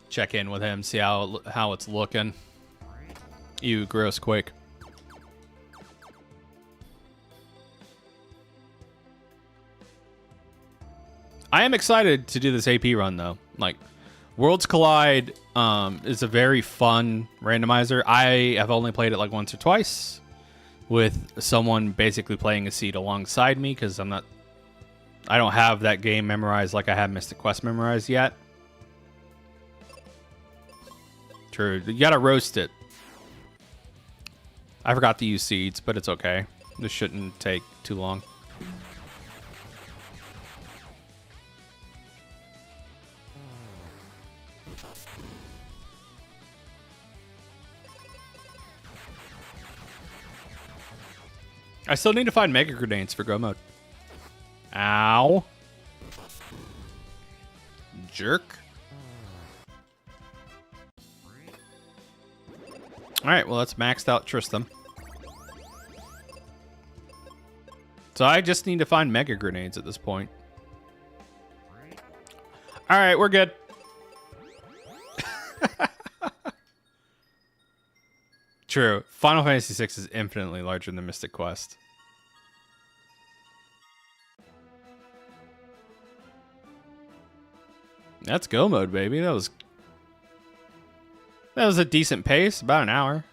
Check in with him, see how it's looking. You gross quake. I am excited to do this AP run though. Like, Worlds Collide is a very fun randomizer. I have only played it like once or twice with someone basically playing a seed alongside me because I don't have that game memorized like I have Mystic Quest memorized yet. True, you gotta roast it. I forgot to use seeds, but it's okay. This shouldn't take too long. I still need to find Mega Grenades for Go Mode. Ow. Jerk. Alright, well, that's maxed out Tristram. So I just need to find mega grenades at this point. All right, we're good. True. Final Fantasy VI is infinitely larger than Mystic Quest. That's go mode, baby. That was a decent pace, about an hour.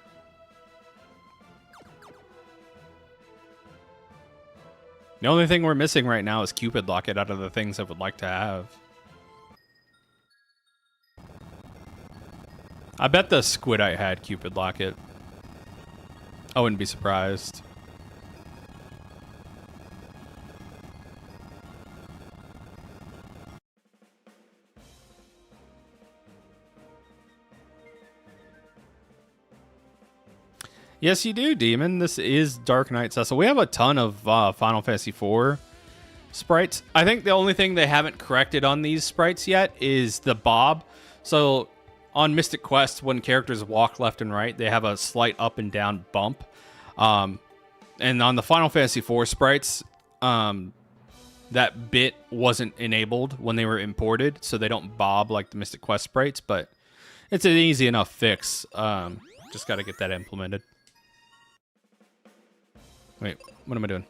The only thing we're missing right now is Cupid Locket out of the things I would like to have. I bet the Squidite had Cupid Locket. I wouldn't be surprised. Yes, you do, Demon. This is Dark Knight Cecil. We have a ton of Final Fantasy IV sprites. I think the only thing they haven't corrected on these sprites yet is the bob. So on Mystic Quest, when characters walk left and right, they have a slight up and down bump. And on the Final Fantasy IV sprites, that bit wasn't enabled when they were imported, so they don't bob like the Mystic Quest sprites, but it's an easy enough fix. Just got to get that implemented. Wait, what am I doing?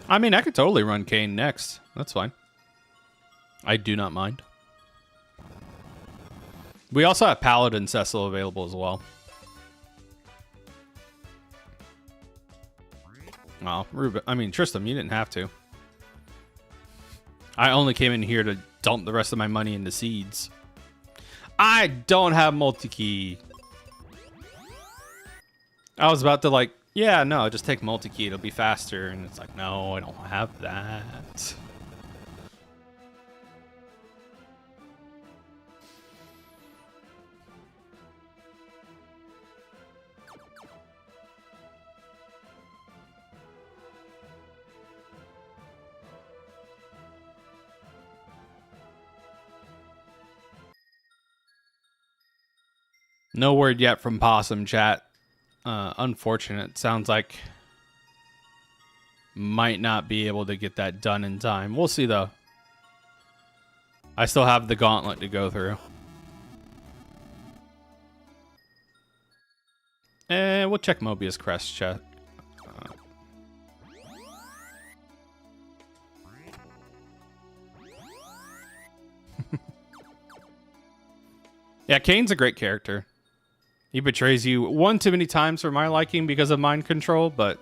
I mean, I could totally run Kane next. That's fine. I do not mind. We also have Paladin Cecil available as well. Oh, Ruben. I mean, Tristram, you didn't have to. I only came in here to dump the rest of my money into seeds. I don't have multi-key. I was about to like, yeah, no, just take multi-key. It'll be faster. And it's like, no, I don't have that. No word yet from Possum Chat. Unfortunate. Sounds like might not be able to get that done in time. We'll see, though. I still have the gauntlet to go through. And we'll check Mobius Crest chat. Yeah, Kane's a great character. He betrays you one too many times for my liking because of mind control, but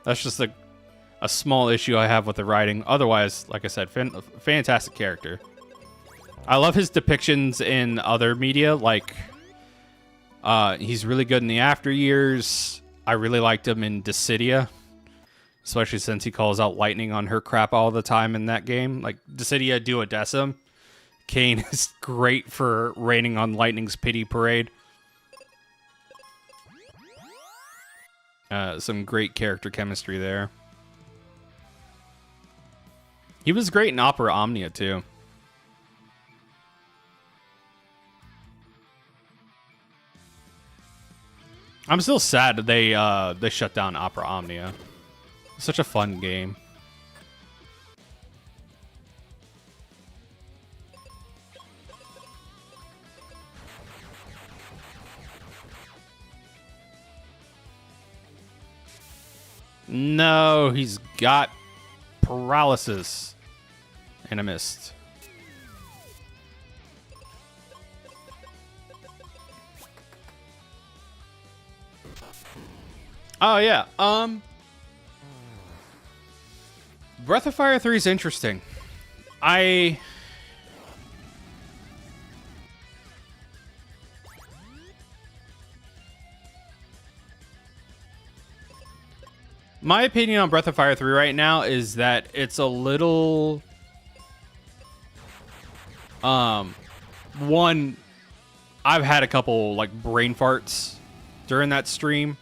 that's just a small issue I have with the writing. Otherwise, like I said, fantastic character. I love his depictions in other media, like he's really good in the After Years. I really liked him in Dissidia, especially since he calls out Lightning on her crap all the time in that game. Like Dissidia Duodecim. Kane is great for raining on Lightning's pity parade. Some great character chemistry there. He was great in Opera Omnia, too. I'm still sad that they shut down Opera Omnia. Such a fun game. No, he's got paralysis. And I missed. Oh, yeah. Breath of Fire 3 is interesting. My opinion on Breath of Fire 3 right now is that it's a little... One, I've had a couple, like, brain farts during that stream.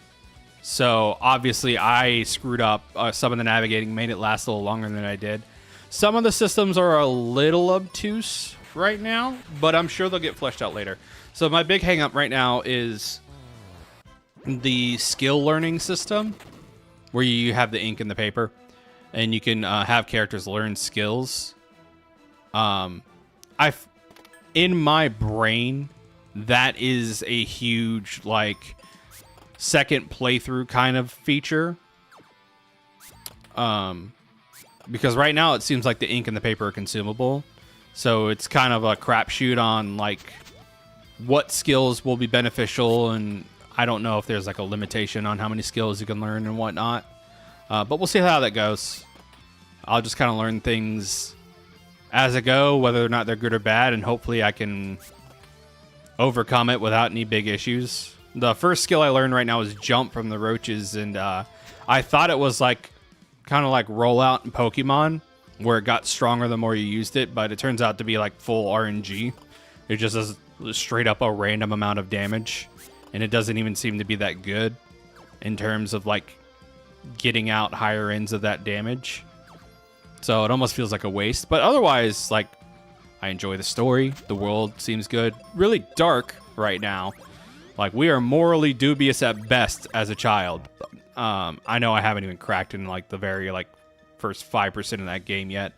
So, obviously, I screwed up some of the navigating, made it last a little longer than I did. Some of the systems are a little obtuse right now, but I'm sure they'll get fleshed out later. So my big hang up right now is the skill learning system, where you have the ink and the paper, and you can have characters learn skills. In my brain, that is a huge, like, second playthrough kind of feature. Because right now it seems like the ink and the paper are consumable. So it's kind of a crapshoot on, like, what skills will be beneficial, and I don't know if there's, like, a limitation on how many skills you can learn and whatnot. But we'll see how that goes. I'll just kind of learn things as I go, whether or not they're good or bad, and hopefully I can overcome it without any big issues. The first skill I learned right now is jump from the roaches, and I thought it was like kind of like rollout in Pokemon, where it got stronger the more you used it, but it turns out to be like full RNG. It just does straight up a random amount of damage, and it doesn't even seem to be that good in terms of like getting out higher ends of that damage. So it almost feels like a waste, but otherwise, like, I enjoy the story. The world seems good. Really dark right now. Like, we are morally dubious at best as a child. I know I haven't even cracked in, like, the very, like, first 5% of that game yet.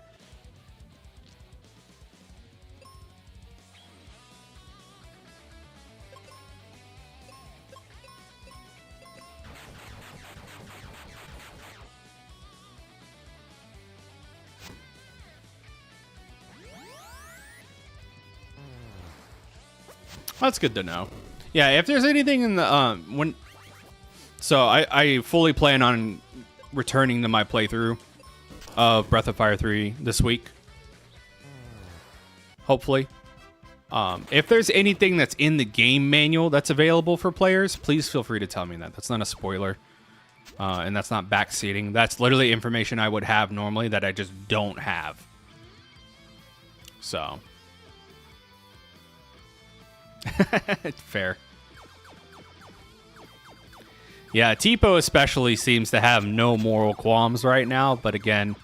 That's good to know. Yeah, if there's anything in the so I fully plan on returning to my playthrough of Breath of Fire 3 this week. Hopefully. If there's anything that's in the game manual that's available for players, please feel free to tell me that. That's not a spoiler. And that's not backseating. That's literally information I would have normally that I just don't have. So. Fair. Yeah, Tipo especially seems to have no moral qualms right now, but again,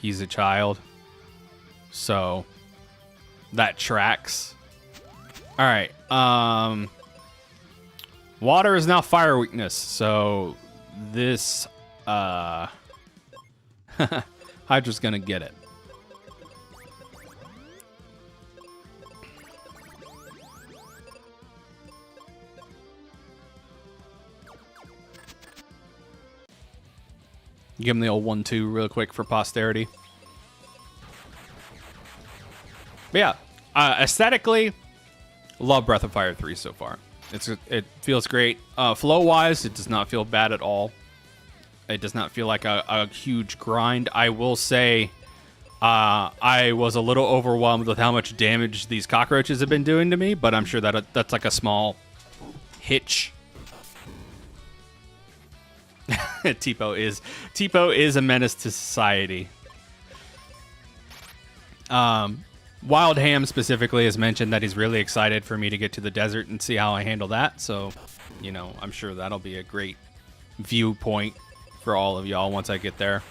he's a child. So that tracks. All right. Water is now fire weakness, so this Hydra's gonna get it. Give him the old 1-2 real quick for posterity. But yeah, aesthetically, love Breath of Fire 3 so far. It feels great. Flow-wise, it does not feel bad at all. It does not feel like a huge grind. I will say I was a little overwhelmed with how much damage these cockroaches have been doing to me, but I'm sure that that's like a small hitch. Tipo is a menace to society. Wild Ham specifically has mentioned that he's really excited for me to get to the desert and see how I handle that. So, you know, I'm sure that'll be a great viewpoint for all of y'all once I get there.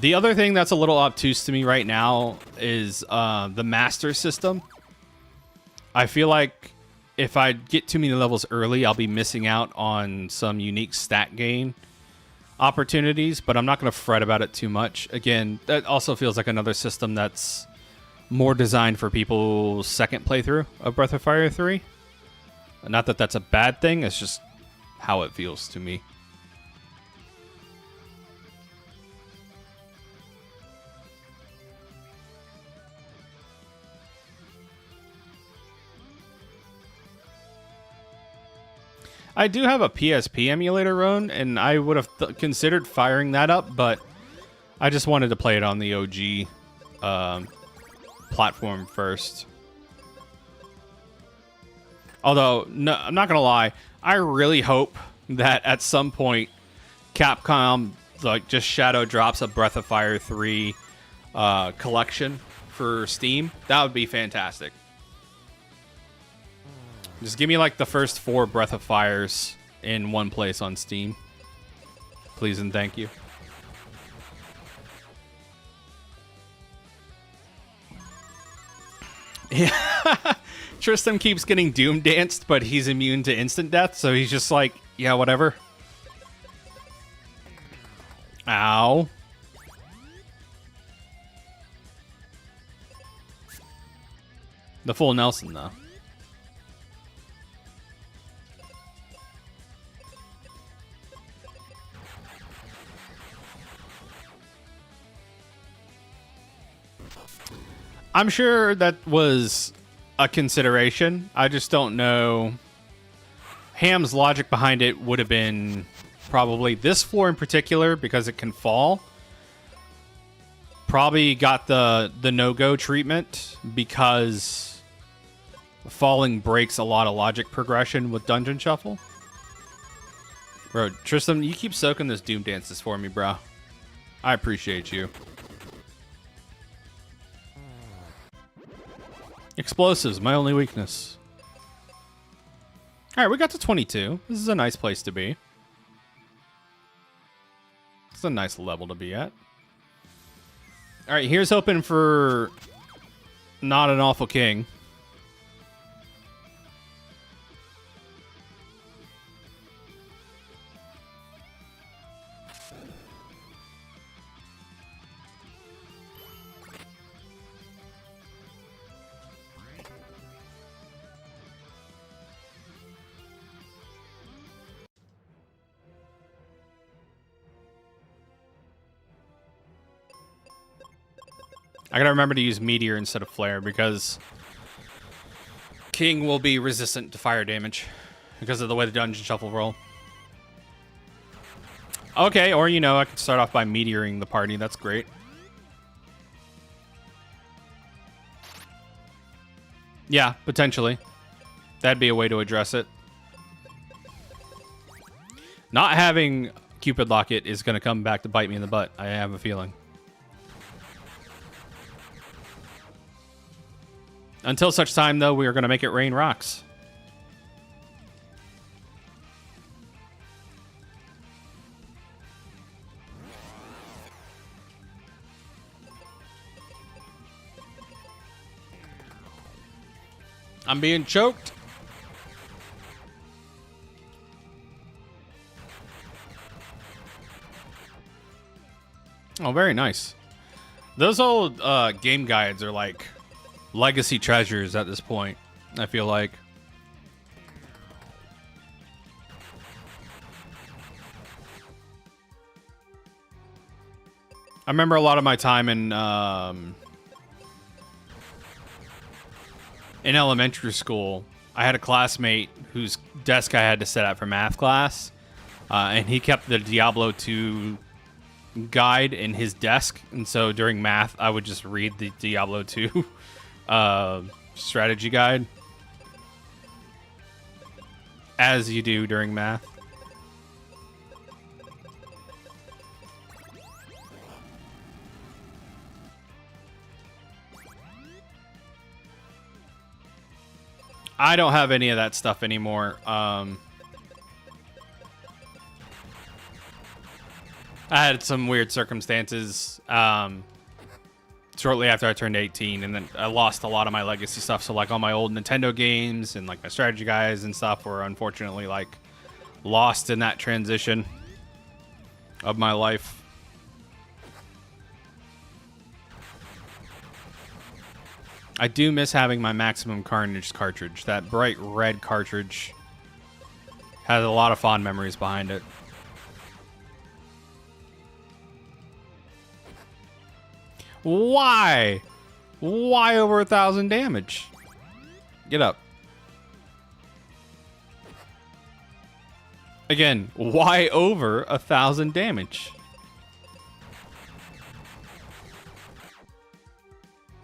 The other thing that's a little obtuse to me right now is the master system. I feel like if I get too many levels early, I'll be missing out on some unique stat gain opportunities, but I'm not going to fret about it too much. Again, that also feels like another system that's more designed for people's second playthrough of Breath of Fire 3. Not that that's a bad thing, it's just how it feels to me. I do have a PSP emulator run, and I would have considered firing that up, but I just wanted to play it on the OG platform first. Although, no, I'm not going to lie, I really hope that at some point Capcom like just shadow drops a Breath of Fire 3 collection for Steam. That would be fantastic. Just give me like the first 4 Breath of Fires in one place on Steam. please and thank you. Yeah. Tristan keeps getting doom danced, but he's immune to instant death, so he's just like, yeah, whatever. Ow. The full Nelson, though. I'm sure that was a consideration. I just don't know. Ham's logic behind it would have been probably this floor in particular, because it can fall. Probably got the no-go treatment because falling breaks a lot of logic progression with Dungeon Shuffle. Bro, Tristan, you keep soaking this Doom Dances for me, bro. I appreciate you. Explosives, my only weakness. All right, we got to 22. This is a nice place to be. It's a nice level to be at. All right, here's hoping for not an awful king. I gotta remember to use Meteor instead of Flare because King will be resistant to fire damage because of the way the Dungeon Shuffle roll. Okay, or, you know, I could start off by Meteoring the party. That's great. Yeah, potentially. That'd be a way to address it. Not having Cupid Locket is going to come back to bite me in the butt. I have a feeling. Until such time, though, we are going to make it rain rocks. I'm being choked. Oh, very nice. Those old game guides are like legacy treasures at this point, I feel like. I remember a lot of my time in elementary school. I had a classmate whose desk I had to set up for math class, and he kept the Diablo 2 guide in his desk, and so during math I would just read the Diablo 2 strategy guide, as you do during math. I don't have any of that stuff anymore. I had some weird circumstances shortly after I turned 18, and then I lost a lot of my legacy stuff. So like all my old Nintendo games and like my strategy guides and stuff were unfortunately like lost in that transition of my life. I do miss having my Maximum Carnage cartridge. That bright red cartridge has a lot of fond memories behind it. Why? Why over 1,000 damage? Get up. Again, why over 1,000 damage?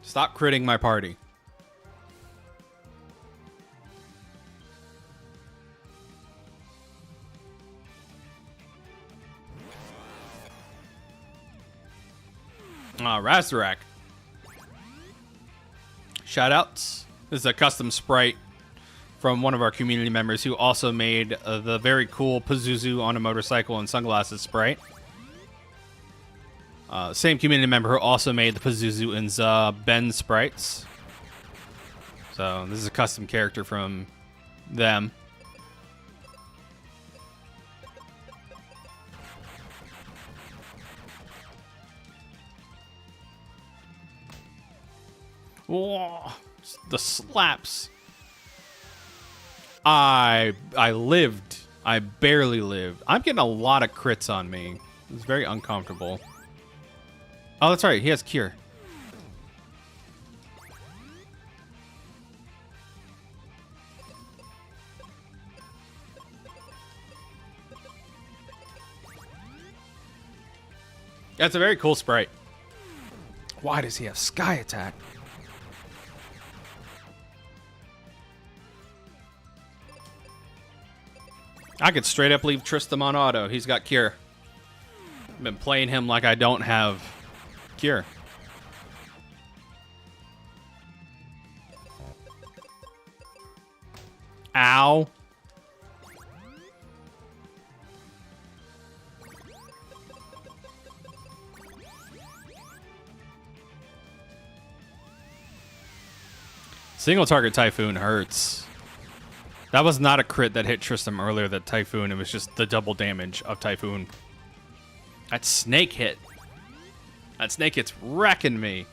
Stop critting my party. Razarak. Shoutouts. This is a custom sprite from one of our community members who also made the very cool Pazuzu on a motorcycle and sunglasses sprite. Same community member who also made the Pazuzu and Ben sprites. So this is a custom character from them. Whoa, the slaps. I lived. I barely lived. I'm getting a lot of crits on me. It's very uncomfortable. Oh, that's right. He has cure. That's a very cool sprite. Why does he have Sky Attack? I could straight up leave Tristram on auto. He's got cure. I've been playing him like I don't have cure. Ow. Single target Typhoon hurts. That was not a crit that hit Tristram earlier, that Typhoon. It was just the double damage of Typhoon. That snake hit. That snake hit's wrecking me.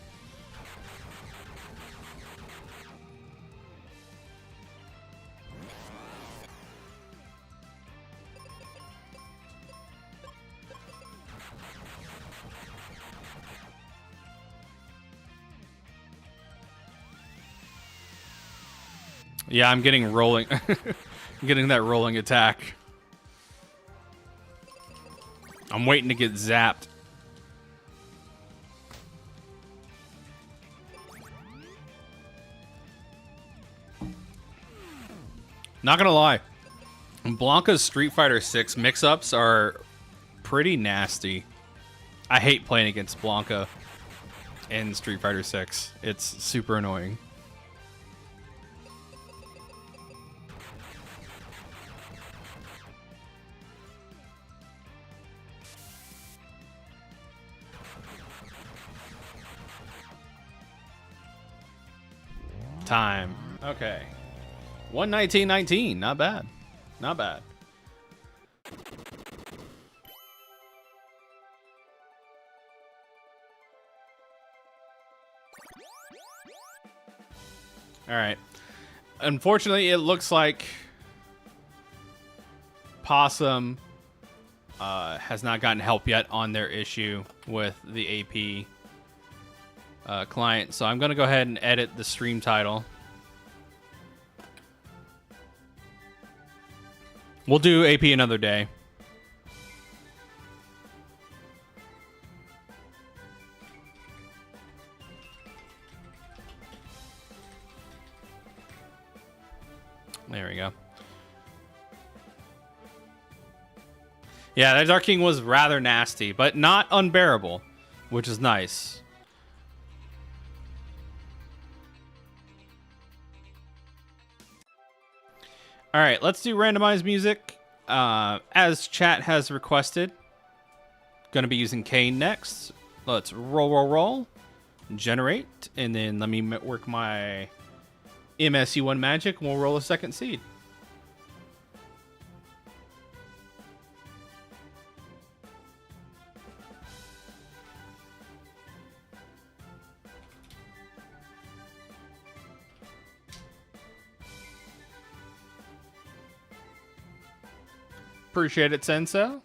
Yeah, I'm getting rolling. I'm getting that rolling attack. I'm waiting to get zapped. Not gonna lie, Blanca's Street Fighter 6 mix-ups are pretty nasty. I hate playing against Blanca in Street Fighter 6. It's super annoying. Time. Okay. 119.19. Not bad. Not bad. All right. Unfortunately, it looks like Possum has not gotten help yet on their issue with the AP client, so I'm going to go ahead and edit the stream title. We'll do AP another day. There we go. Yeah, that Dark King was rather nasty, but not unbearable, which is nice. All right, let's do randomized music. As chat has requested, gonna be using Kane next. Let's roll, generate, and then let me work my MSU1 magic, and we'll roll a second seed. Appreciate it, Senso.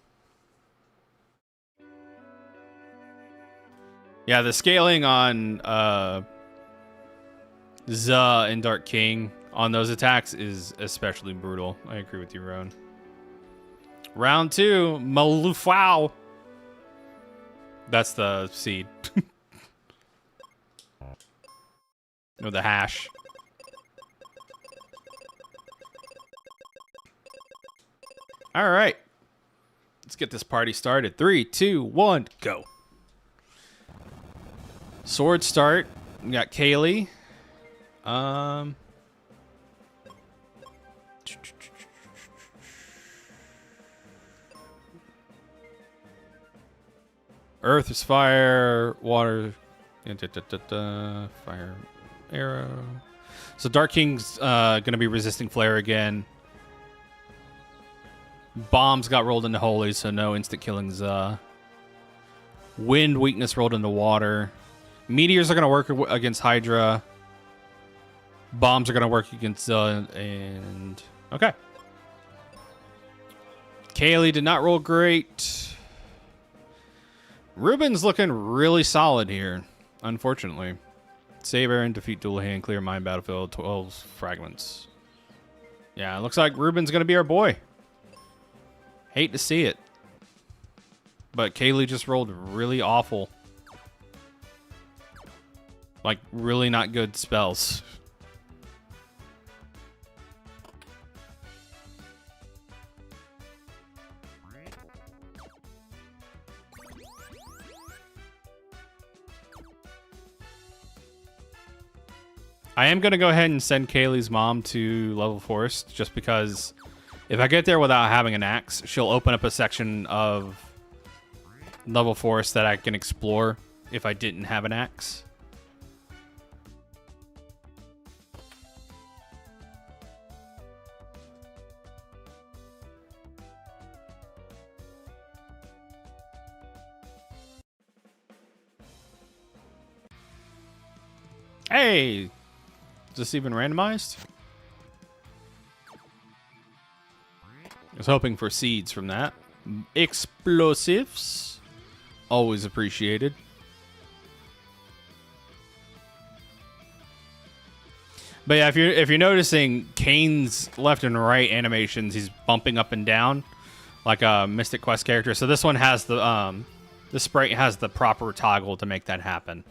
Yeah, the scaling on Za and Dark King on those attacks is especially brutal. I agree with you, Roan. Round 2, Malufau. That's the seed. Or the hash. All right. Let's get this party started. 3, 2, 1, go. Sword start. We got Kaylee. Earth is fire, water, fire, arrow. So Dark King's gonna be resisting flare again. Bombs got rolled into holy, so no instant killings. Wind weakness rolled into water. Meteors are gonna work against Hydra. Bombs are gonna work against and okay. Kaylee did not roll great. Ruben's looking really solid here, unfortunately. Save Aaron, defeat dual hand, clear mine battlefield, 12 fragments. Yeah, it looks like Ruben's going to be our boy. Hate to see it. But Kaylee just rolled really awful. Like, really not good spells. I am going to go ahead and send Kaylee's mom to level forest just because if I get there without having an axe, she'll open up a section of level forest that I can explore if I didn't have an axe. Hey! Is this even randomized? I was hoping for seeds from that. Explosives. Always appreciated. But yeah, if you're noticing Kane's left and right animations, he's bumping up and down like a Mystic Quest character. So this one has the sprite has the proper toggle to make that happen.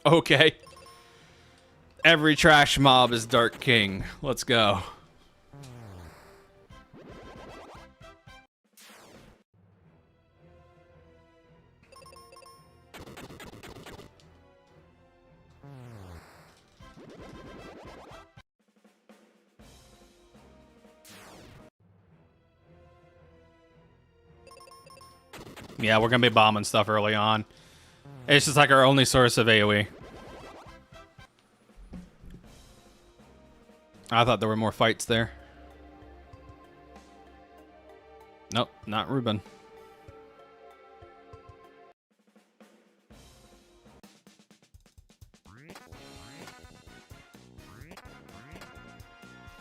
Okay. Every trash mob is Dark King. Let's go. Yeah, we're going to be bombing stuff early on. It's just like our only source of AoE. I thought there were more fights there. Nope, not Ruben.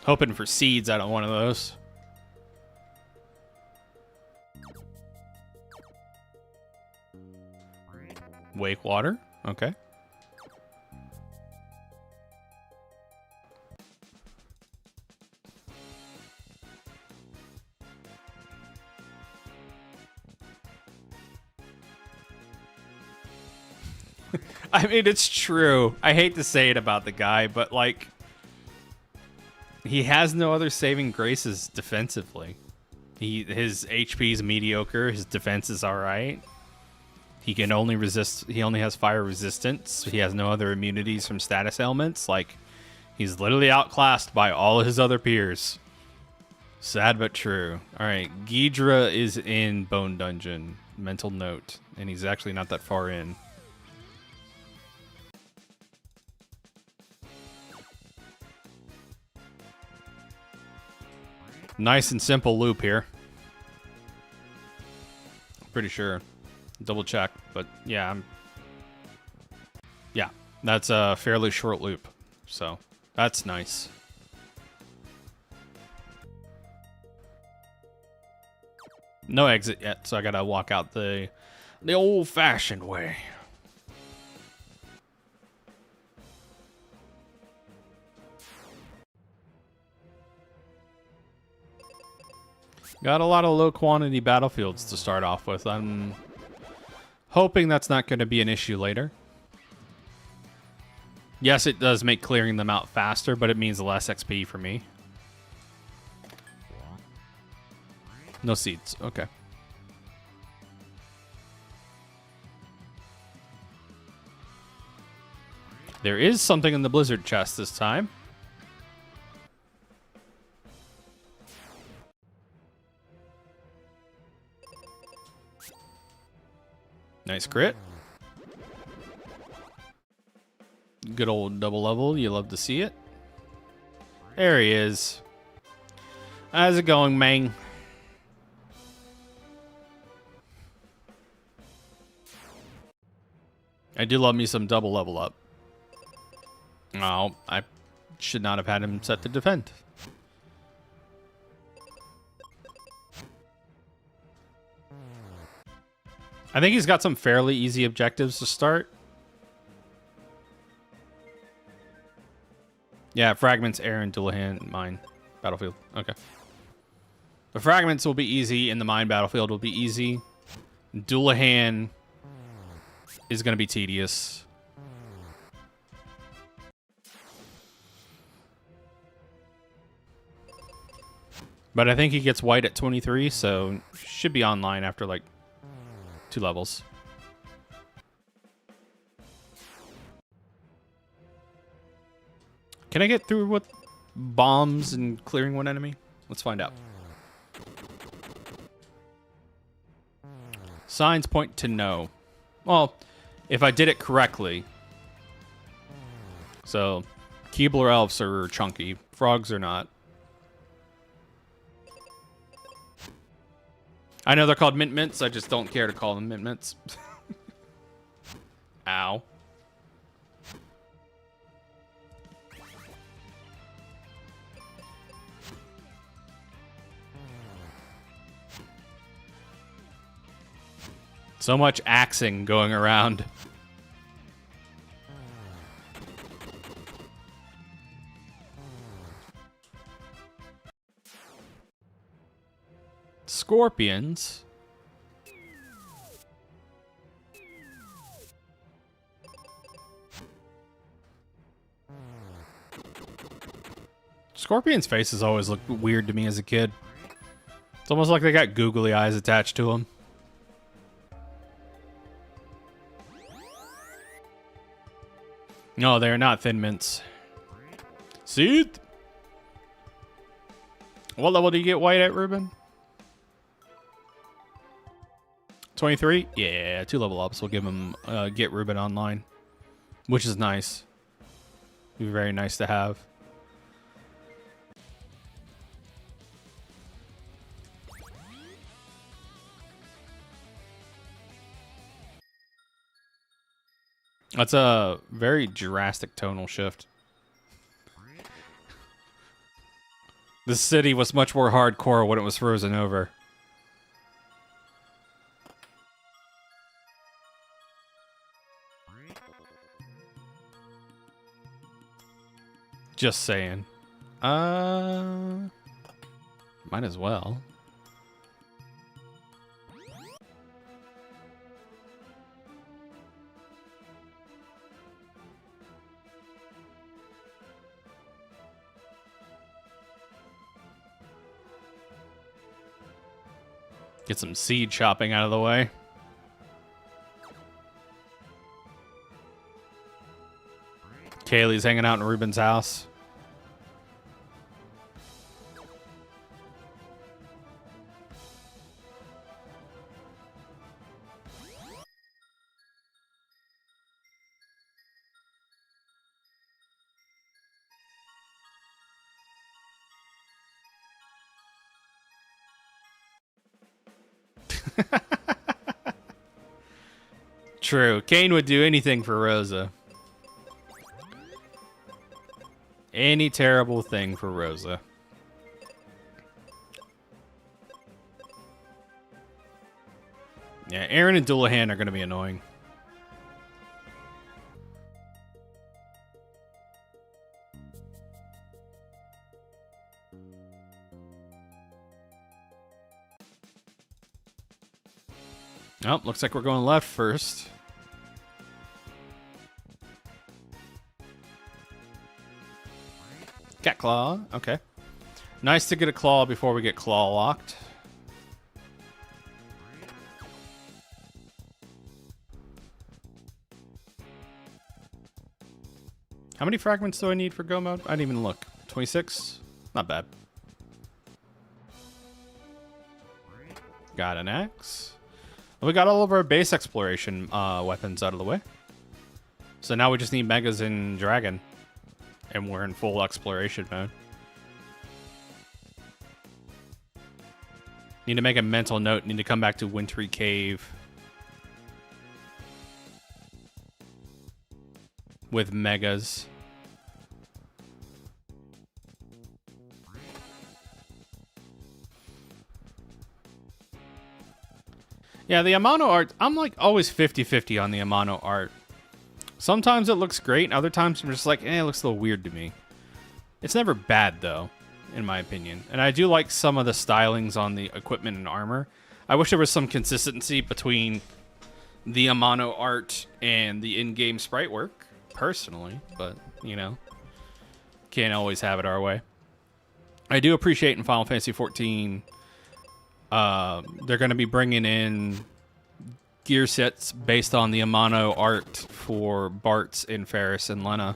Hoping for seeds out of one of those. Wake water, okay. I mean, it's true. I hate to say it about the guy, but like, he has no other saving graces defensively. His HP is mediocre. His defense is all right. He can only resist. He only has fire resistance. He has no other immunities from status ailments. Like, he's literally outclassed by all of his other peers. Sad but true. All right, Ghidra is in Bone Dungeon. Mental note, and he's actually not that far in. Nice and simple loop here. Pretty sure. Double check, but yeah, yeah, that's a fairly short loop, so that's nice. No exit yet, so I gotta walk out the old-fashioned way. Got a lot of low-quantity battlefields to start off with. I'm hoping that's not going to be an issue later. Yes, it does make clearing them out faster, but it means less XP for me. No seeds. Okay. There is something in the blizzard chest this time. Nice crit. Good old double level. You love to see it. There he is. How's it going, man? I do love me some double level up. Oh, I should not have had him set to defend. I think he's got some fairly easy objectives to start. Yeah, fragments, air, and Dullahan, mine, battlefield. Okay. The fragments will be easy, and the mine battlefield will be easy. Dullahan is going to be tedious. But I think he gets white at 23, so should be online after like 2 levels. Can I get through with bombs and clearing one enemy? Let's find out. Signs point to no. Well, if I did it correctly. So, Keebler elves are chunky. Frogs are not. I know they're called mint mints. I just don't care to call them mint mints. Ow. So much axing going around. Scorpions. Scorpion's faces always looked weird to me as a kid. It's almost like they got googly eyes attached to them. No, they're not thin mints. See? What level do you get white at, Ruben? 23? Yeah, 2 level ups will give him get Ruben online, which is nice. Be very nice to have. That's a very drastic tonal shift. The city was much more hardcore when it was frozen over. Just saying. Might as well. Get some seed chopping out of the way. Kaylee's hanging out in Ruben's house. True. Kane would do anything for Rosa. Any terrible thing for Rosa. Yeah, Aaron and Dullahan are going to be annoying. Oh, looks like we're going left first. Cat Claw, okay. Nice to get a claw before we get claw locked. How many fragments do I need for go mode? I didn't even look. 26? Not bad. Got an axe. We got all of our base exploration weapons out of the way. So now we just need Megas and Dragon. And we're in full exploration mode. Need to make a mental note. Need to come back to Wintry Cave. With Megas. Yeah, the Amano art, I'm like always 50-50 on the Amano art. Sometimes it looks great, other times I'm just like, it looks a little weird to me. It's never bad though, in my opinion. And I do like some of the stylings on the equipment and armor. I wish there was some consistency between the Amano art and the in-game sprite work, personally. But, you know, can't always have it our way. I do appreciate in Final Fantasy XIV... they're going to be bringing in gear sets based on the Amano art for Bart's and Ferris and Lena.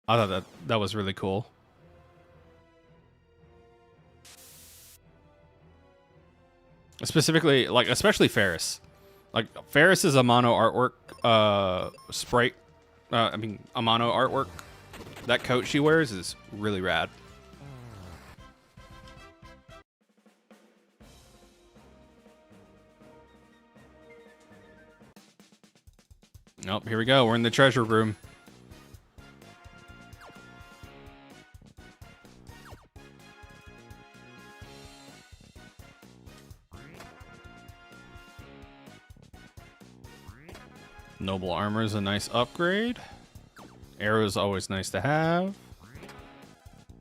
I thought that was really cool. Specifically, like, especially Ferris. Like, Ferris's Amano artwork, sprite, Amano artwork, that coat she wears is really rad. Nope, here we go. We're in the treasure room. Noble armor is a nice upgrade. Arrows always nice to have.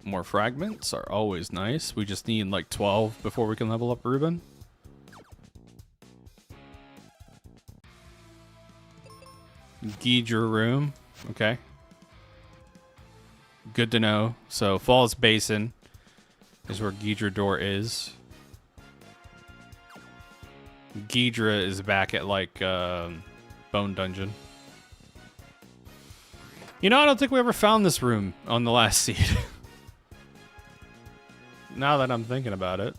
More fragments are always nice. We just need like 12 before we can level up Ruben. Ghidra room. Okay. Good to know. So Falls Basin is where Ghidra door is. Ghidra is back at like Bone Dungeon. You know, I don't think we ever found this room on the last seed. Now that I'm thinking about it.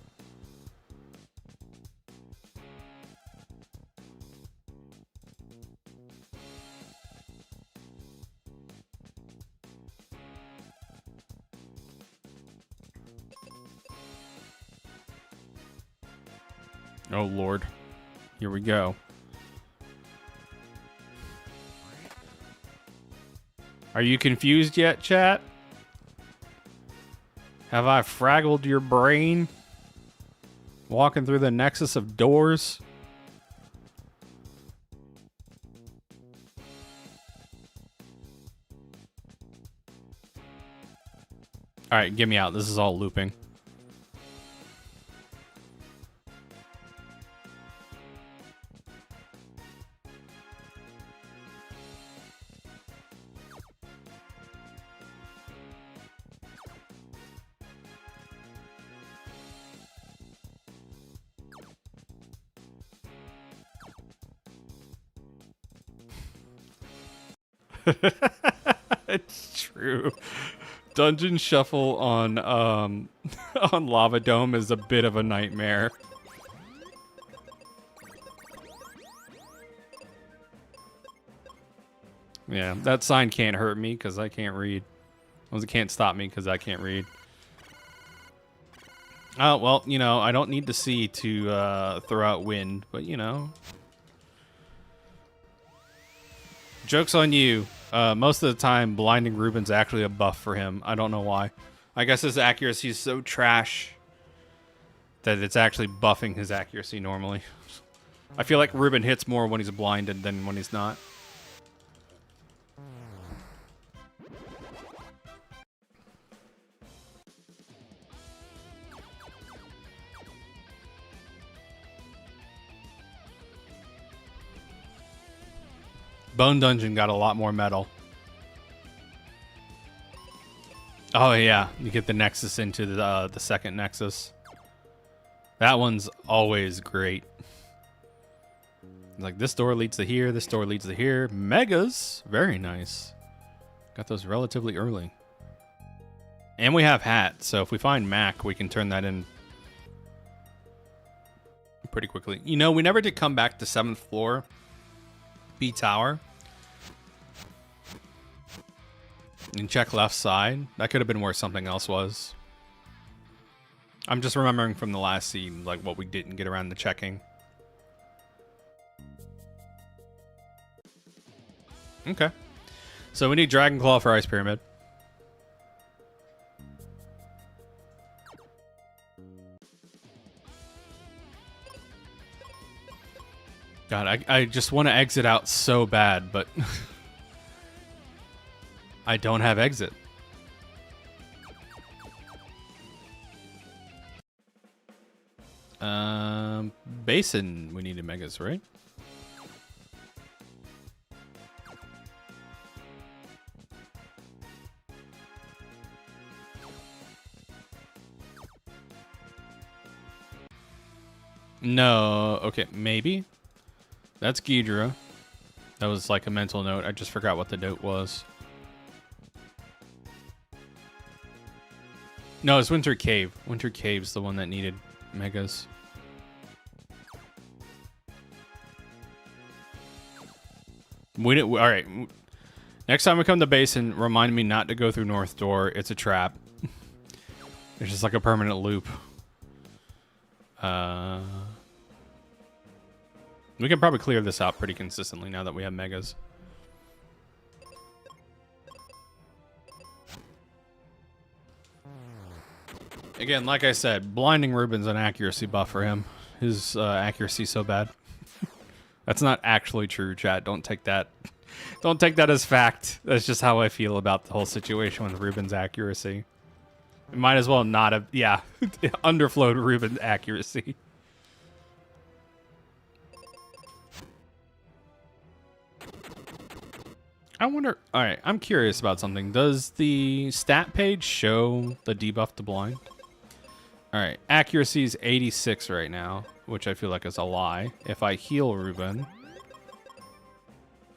Oh, Lord. Here we go. Are you confused yet, chat? Have I fraggled your brain? Walking through the nexus of doors? Alright, get me out. This is all looping. It's true. Dungeon shuffle on on Lava Dome is a bit of a nightmare. Yeah, that sign can't hurt me because I can't read. It can't stop me because I can't read. Oh, well, you know, I don't need to see to throw out wind, but you know. Joke's on you. Most of the time, Blinding Ruben's actually a buff for him. I don't know why. I guess his accuracy is so trash that it's actually buffing his accuracy normally. I feel like Ruben hits more when he's blinded than when he's not. Bone Dungeon got a lot more metal. Oh yeah, you get the Nexus into the second Nexus. That one's always great. Like this door leads to here, this door leads to here. Megas, very nice. Got those relatively early. And we have Hat, so if we find Mac, we can turn that in pretty quickly. You know, we never did come back to 7th floor B tower and check left side. That could have been where something else was. I'm just remembering from the last scene, like, what we didn't get around to checking. Okay. So we need Dragon Claw for Ice Pyramid. God, I just want to exit out so bad, but I don't have exit. Basin, we needed megas, right? No, okay, maybe. That's Ghidra. That was like a mental note. I just forgot what the note was. No, it's Winter Cave. Winter Cave's the one that needed megas. We didn't. All right. Next time we come to Basin, remind me not to go through North Door. It's a trap. It's just like a permanent loop. We can probably clear this out pretty consistently now that we have megas. Again, like I said, blinding Ruben's an accuracy buff for him. His accuracy so bad. That's not actually true, chat. Don't take that. Don't take that as fact. That's just how I feel about the whole situation with Ruben's accuracy. It might as well not have. Yeah, underflowed Ruben's accuracy. I wonder. All right, I'm curious about something. Does the stat page show the debuff to blind? All right, accuracy is 86 right now, which I feel like is a lie. If I heal Ruben,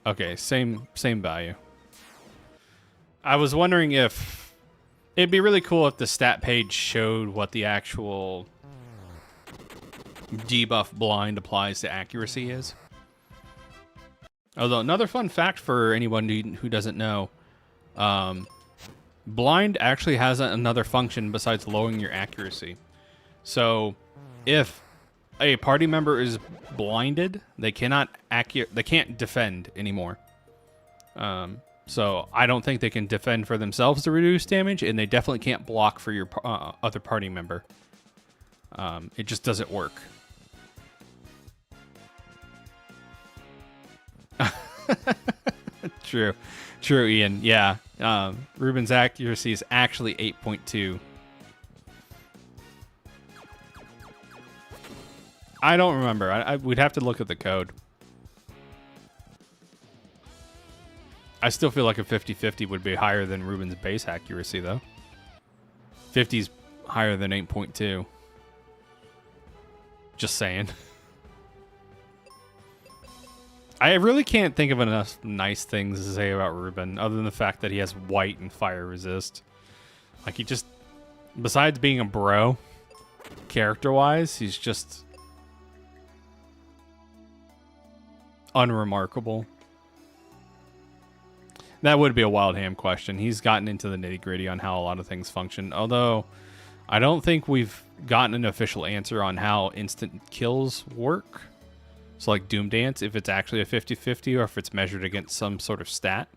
okay, same value. I was wondering if it'd be really cool if the stat page showed what the actual debuff blind applies to accuracy is. Although, another fun fact for anyone who doesn't know, blind actually has another function besides lowering your accuracy. So, if a party member is blinded, they can't defend anymore. So I don't think they can defend for themselves to reduce damage, and they definitely can't block for your other party member. It just doesn't work. True, Ian. Yeah, Ruben's accuracy is actually 8.2. I don't remember. We'd have to look at the code. I still feel like a 50-50 would be higher than Ruben's base accuracy, though. 50's higher than 8.2. Just saying. I really can't think of enough nice things to say about Ruben, other than the fact that he has white and fire resist. Like, he just, besides being a bro, character-wise, he's just unremarkable. That would be a wild ham question. He's gotten into the nitty-gritty on how a lot of things function, although I don't think we've gotten an official answer on how instant kills work. So like Doom Dance, if it's actually a 50-50 or if it's measured against some sort of stat.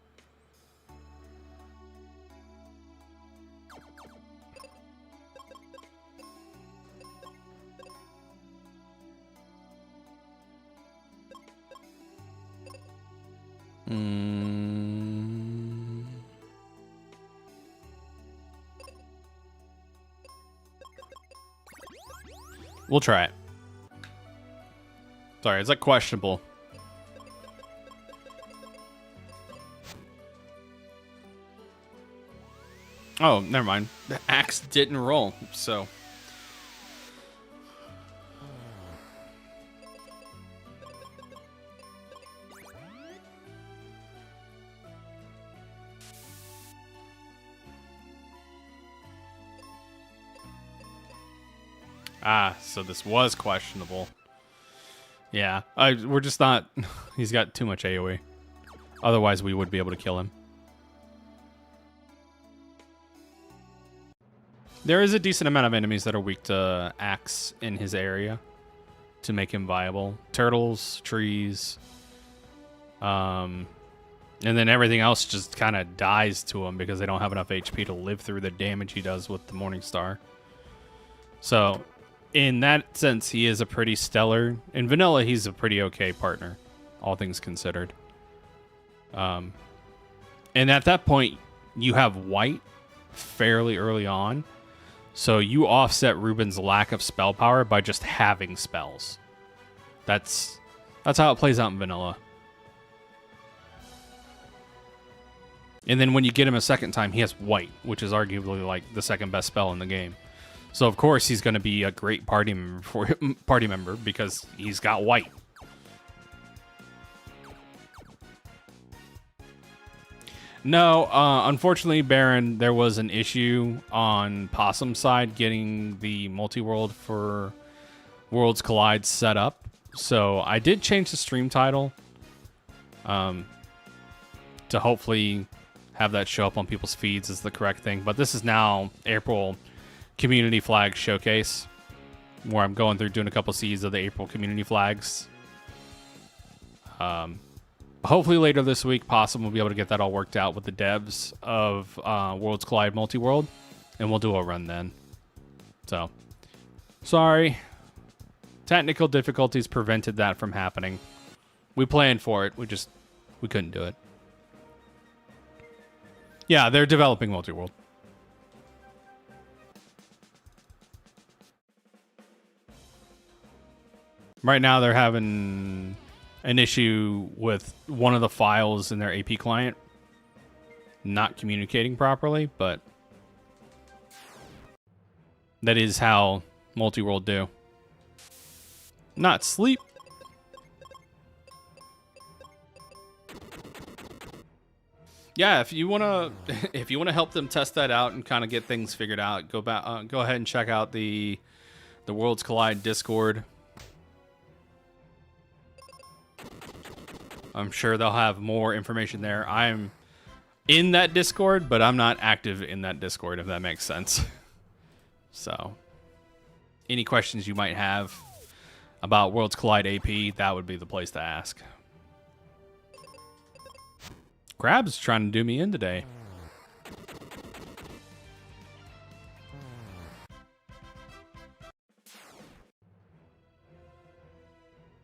We'll try it. Sorry, it's like questionable. Oh, never mind. The axe didn't roll, so. Ah, so this was questionable. Yeah, we're just not... He's got too much AoE. Otherwise, we would be able to kill him. There is a decent amount of enemies that are weak to axe in his area to make him viable. Turtles, trees, and then everything else just kind of dies to him because they don't have enough HP to live through the damage he does with the Morning Star. So, in that sense, he is a pretty stellar... In vanilla, he's a pretty okay partner, all things considered. And at that point, you have white fairly early on. So you offset Ruben's lack of spell power by just having spells. That's how it plays out in vanilla. And then when you get him a second time, he has white, which is arguably like the second best spell in the game. So of course he's going to be a great party member because he's got white. No, unfortunately, Baron, there was an issue on Possum's side getting the multi-world for Worlds Collide set up. So I did change the stream title to hopefully have that show up on people's feeds is the correct thing. But this is now April Community Flag Showcase, where I'm going through doing a couple seeds of the April Community Flags. Hopefully later this week, Possum will be able to get that all worked out with the devs of Worlds Collide Multi-World, and we'll do a run then. So, sorry. Technical difficulties prevented that from happening. We planned for it. We couldn't do it. Yeah, they're developing Multi-World. Right now, they're having an issue with one of the files in their AP client not communicating properly, but that is how Multi-World do. Not sleep. Yeah, if you wanna help them test that out and kind of get things figured out, go ahead and check out the Worlds Collide Discord. I'm sure they'll have more information there. I'm in that Discord, but I'm not active in that Discord, if that makes sense. So, any questions you might have about Worlds Collide AP, that would be the place to ask. Crab's trying to do me in today.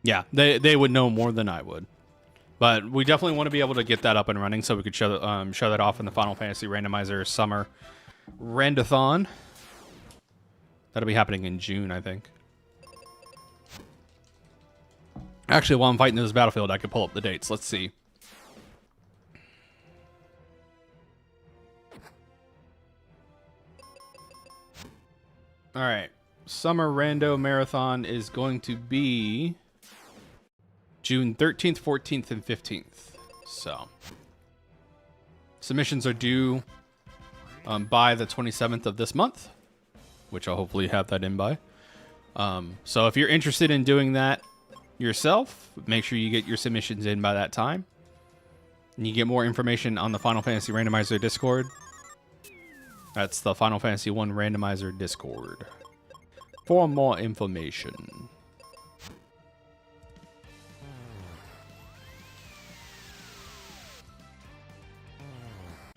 Yeah, they would know more than I would. But we definitely want to be able to get that up and running so we could show that off in the Final Fantasy Randomizer Summer Randathon. That'll be happening in June, I think. Actually, while I'm fighting this battlefield, I could pull up the dates. Let's see. All right. Summer Rando Marathon is going to be June 13th, 14th, and 15th. So, submissions are due by the 27th of this month, which I'll hopefully have that in by. So if you're interested in doing that yourself, make sure you get your submissions in by that time. And you get more information on the Final Fantasy Randomizer Discord. That's the Final Fantasy 1 Randomizer Discord for more information.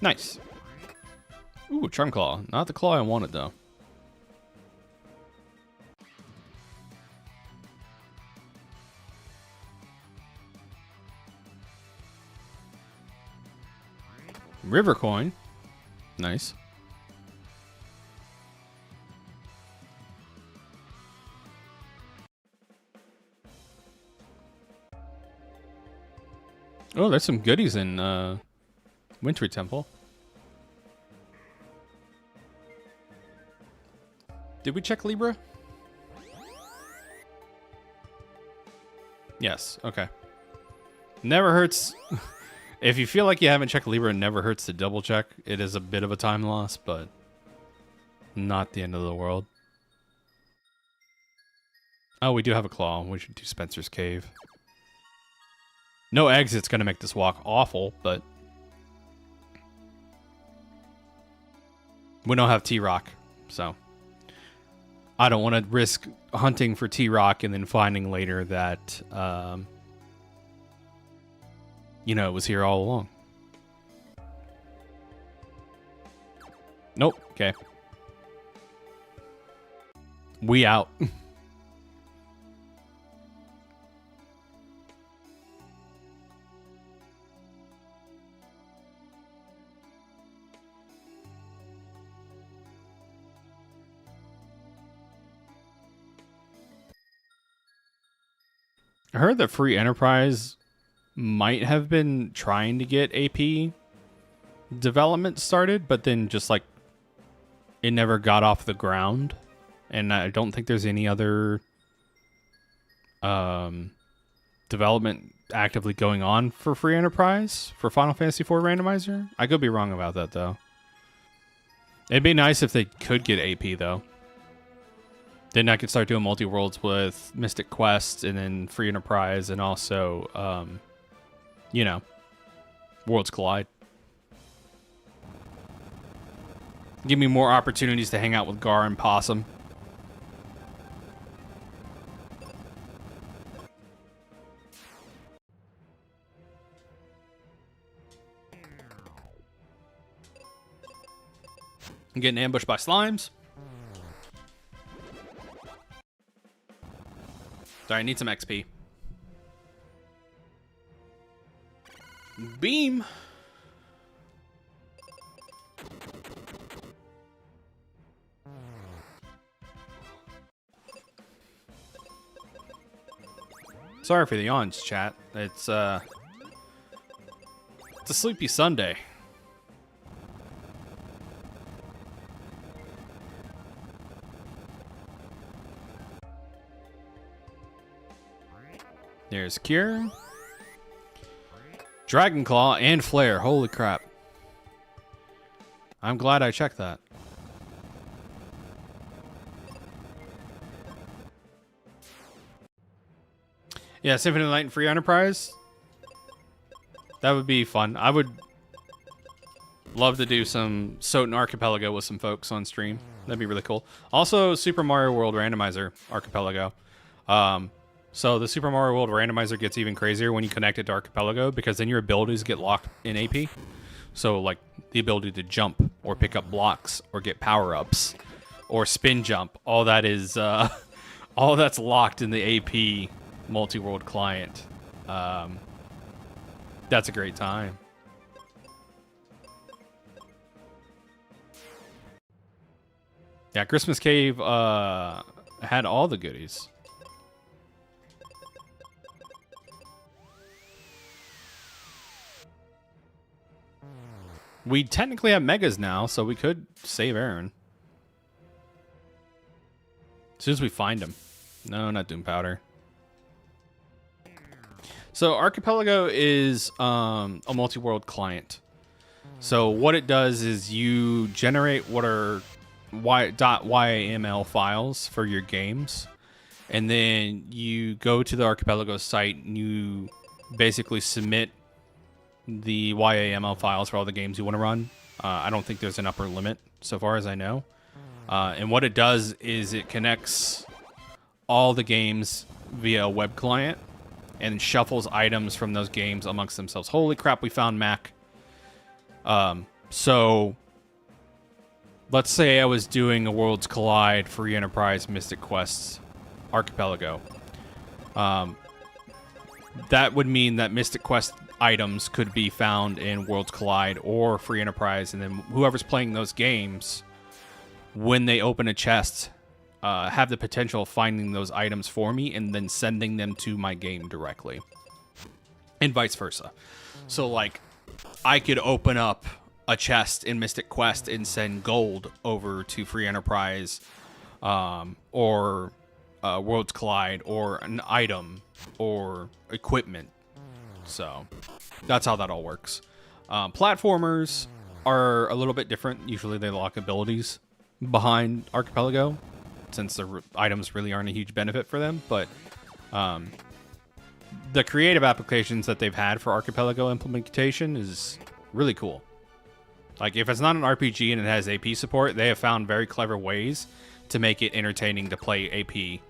Nice. Ooh, Charm Claw. Not the claw I wanted, though. River Coin. Nice. Oh, there's some goodies in Wintry Temple. Did we check Libra? Yes, okay. Never hurts. If you feel like you haven't checked Libra, it never hurts to double check. It is a bit of a time loss, but not the end of the world. Oh, we do have a claw. We should do Spencer's Cave. No exit's gonna make this walk awful, but we don't have T-Rock, so I don't want to risk hunting for T-Rock and then finding later that, you know, it was here all along. Nope. Okay. We out. I heard that Free Enterprise might have been trying to get AP development started, but then just like it never got off the ground. And I don't think there's any other development actively going on for Free Enterprise for Final Fantasy IV Randomizer. I could be wrong about that, though. It'd be nice if they could get AP, though. Then I could start doing multi-worlds with Mystic Quest and then Free Enterprise and also, you know, Worlds Collide. Give me more opportunities to hang out with Gar and Possum. I'm getting ambushed by slimes. Sorry, I need some XP. Beam. Sorry for the yawns, chat. It's a sleepy Sunday. There's Cure, Dragon Claw, and Flare. Holy crap. I'm glad I checked that. Yeah, Symphony of the Night and Free Enterprise. That would be fun. I would love to do some Soten Archipelago with some folks on stream. That'd be really cool. Also, Super Mario World Randomizer Archipelago. So the Super Mario World Randomizer gets even crazier when you connect it to Archipelago, because then your abilities get locked in AP. So like the ability to jump or pick up blocks or get power-ups or spin jump, all that is all that's locked in the AP multi-world client. That's a great time. Yeah, Christmas Cave had all the goodies. We technically have megas now, so we could save Aaron. As soon as we find him. No, not Doom Powder. So Archipelago is a multi-world client. So what it does is you generate what are .yaml files for your games, and then you go to the Archipelago site and you basically submit the YAML files for all the games you want to run. I don't think there's an upper limit so far as I know. And what it does is it connects all the games via a web client and shuffles items from those games amongst themselves. Holy crap, we found Mac. So let's say I was doing a Worlds Collide, Free Enterprise, Mystic Quest, Archipelago. That would mean that Mystic Quest items could be found in Worlds Collide or Free Enterprise, and then whoever's playing those games, when they open a chest, have the potential of finding those items for me and then sending them to my game directly, and vice versa. So like I could open up a chest in Mystic Quest and send gold over to Free Enterprise, or Worlds Collide, or an item or equipment. So that's how that all works. Platformers are a little bit different. Usually they lock abilities behind Archipelago. since the items really aren't a huge benefit for them. But the creative applications that they've had for Archipelago implementation is really cool. Like, if it's not an RPG and it has AP support, they have found very clever ways to make it entertaining to play AP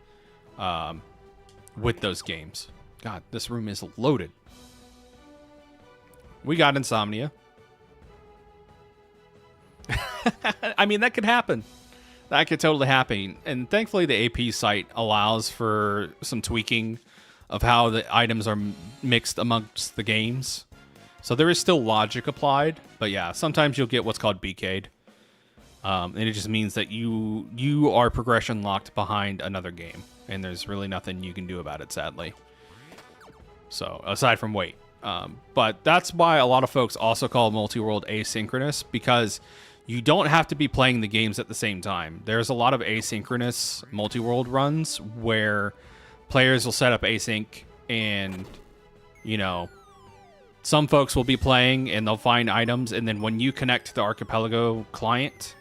with those games. God, this room is loaded. We got Insomnia. I mean, that could happen. That could totally happen. And thankfully, the AP site allows for some tweaking of how the items are mixed amongst the games. So there is still logic applied. But yeah, sometimes you'll get what's called BK'd. And it just means that you are progression locked behind another game. And there's really nothing you can do about it, sadly. So, aside from wait. But that's why a lot of folks also call multi-world asynchronous, because you don't have to be playing the games at the same time. There's a lot of asynchronous multi-world runs where players will set up async and, you know, some folks will be playing and they'll find items, and then when you connect to the Archipelago client,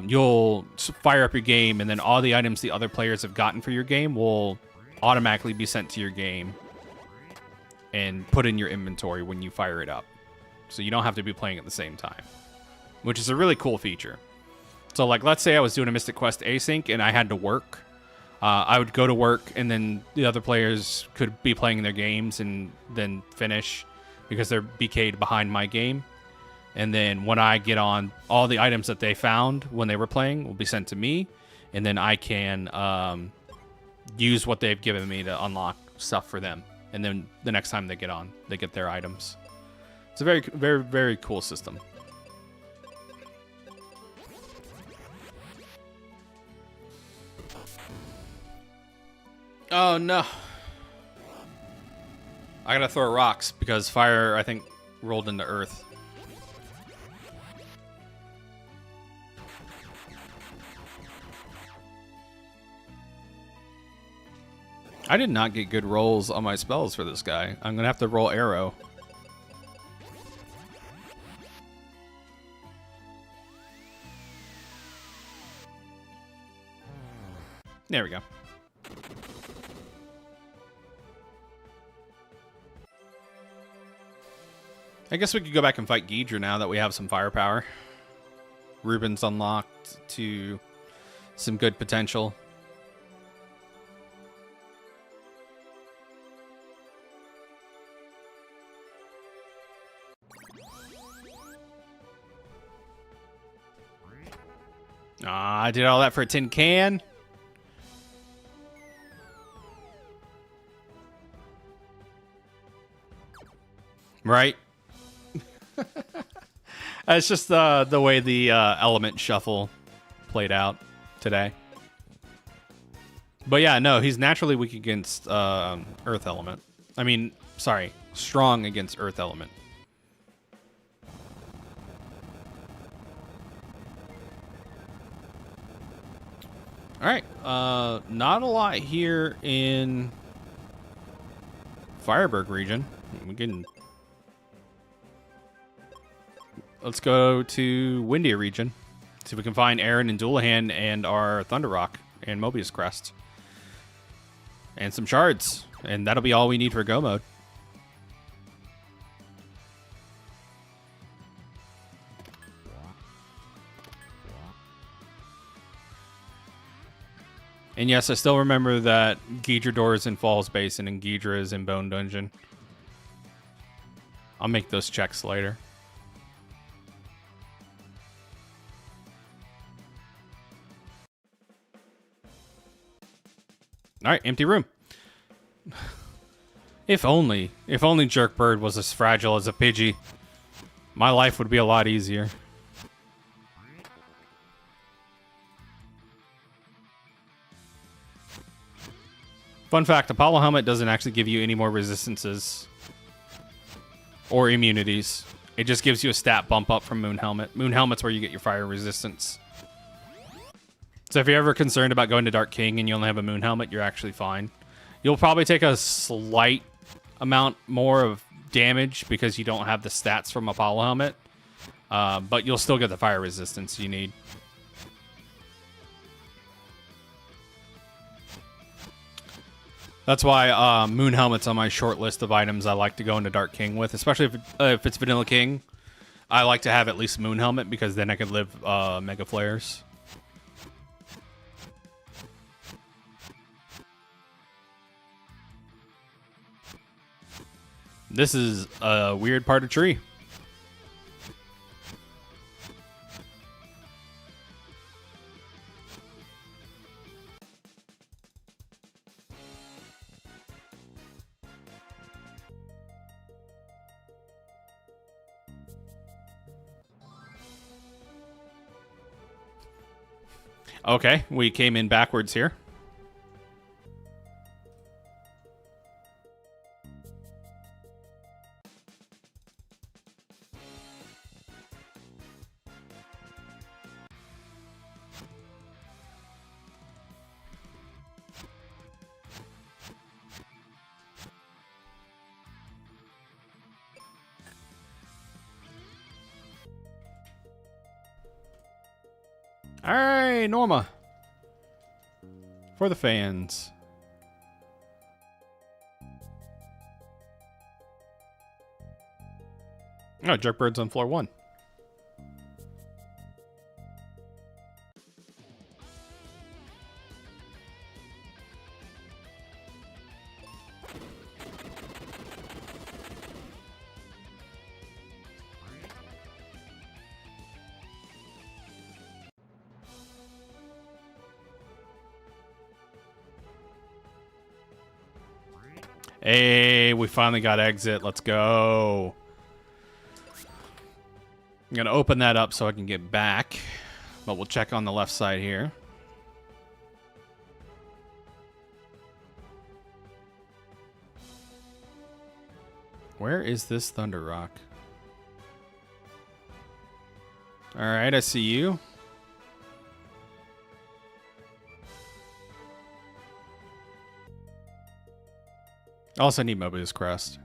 you'll fire up your game, and then all the items the other players have gotten for your game will automatically be sent to your game and put in your inventory when you fire it up. So you don't have to be playing at the same time, which is a really cool feature. So, like, let's say I was doing a Mystic Quest async and I had to work. I would go to work, and then the other players could be playing their games and then finish because they're BK'd behind my game. And then when I get on, all the items that they found when they were playing will be sent to me, and then I can use what they've given me to unlock stuff for them. And then the next time they get on, they get their items. It's a very, very, very cool system. Oh, no. I gotta throw rocks because fire, I think, rolled into earth. I did not get good rolls on my spells for this guy. I'm gonna have to roll arrow. There we go. I guess we could go back and fight Ghidra now that we have some firepower. Ruben's unlocked to some good potential. Ah, I did all that for a tin can. Right? It's just the way the element shuffle played out today. But yeah, no, he's naturally weak against Earth element. I mean, sorry, strong against Earth element. All right, not a lot here in Fireberg region. We can. Let's go to Windia region. See if we can find Aaron and Doulahan and our Thunder Rock and Mobius Crest. And some shards. And that'll be all we need for go mode. And yes, I still remember that Ghidra door is in Falls Basin and Ghidra is in Bone Dungeon. I'll make those checks later. All right, empty room. If only Jerkbird was as fragile as a Pidgey, my life would be a lot easier. Fun fact, Apollo Helmet doesn't actually give you any more resistances or immunities. It just gives you a stat bump up from Moon Helmet. Moon Helmet's where you get your fire resistance. So if you're ever concerned about going to Dark King and you only have a Moon Helmet, you're actually fine. You'll probably take a slight amount more of damage because you don't have the stats from Apollo Helmet. But you'll still get the fire resistance you need. That's why Moon Helmet's on my short list of items I like to go into Dark King with, especially if it's Vanilla King. I like to have at least Moon Helmet because then I can live Mega Flares. This is a weird part of tree. Okay, we came in backwards here. All right, Norma. For the fans. Oh, Jerkbird's on floor 1. Hey, we finally got exit. Let's go. I'm going to open that up so I can get back. But we'll check on the left side here. Where is this Thunder Rock? All right, I see you. Also need Mobius Crest.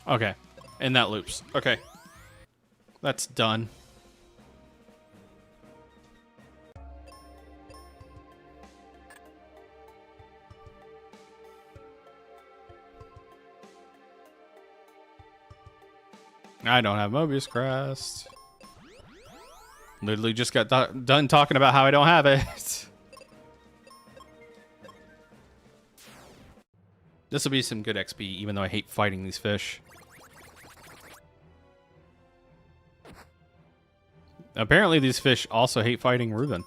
Okay. And that loops. Okay. That's done. I don't have Mobius Crest. Literally just got done talking about how I don't have it. This will be some good XP, even though I hate fighting these fish. Apparently these fish also hate fighting Reuben.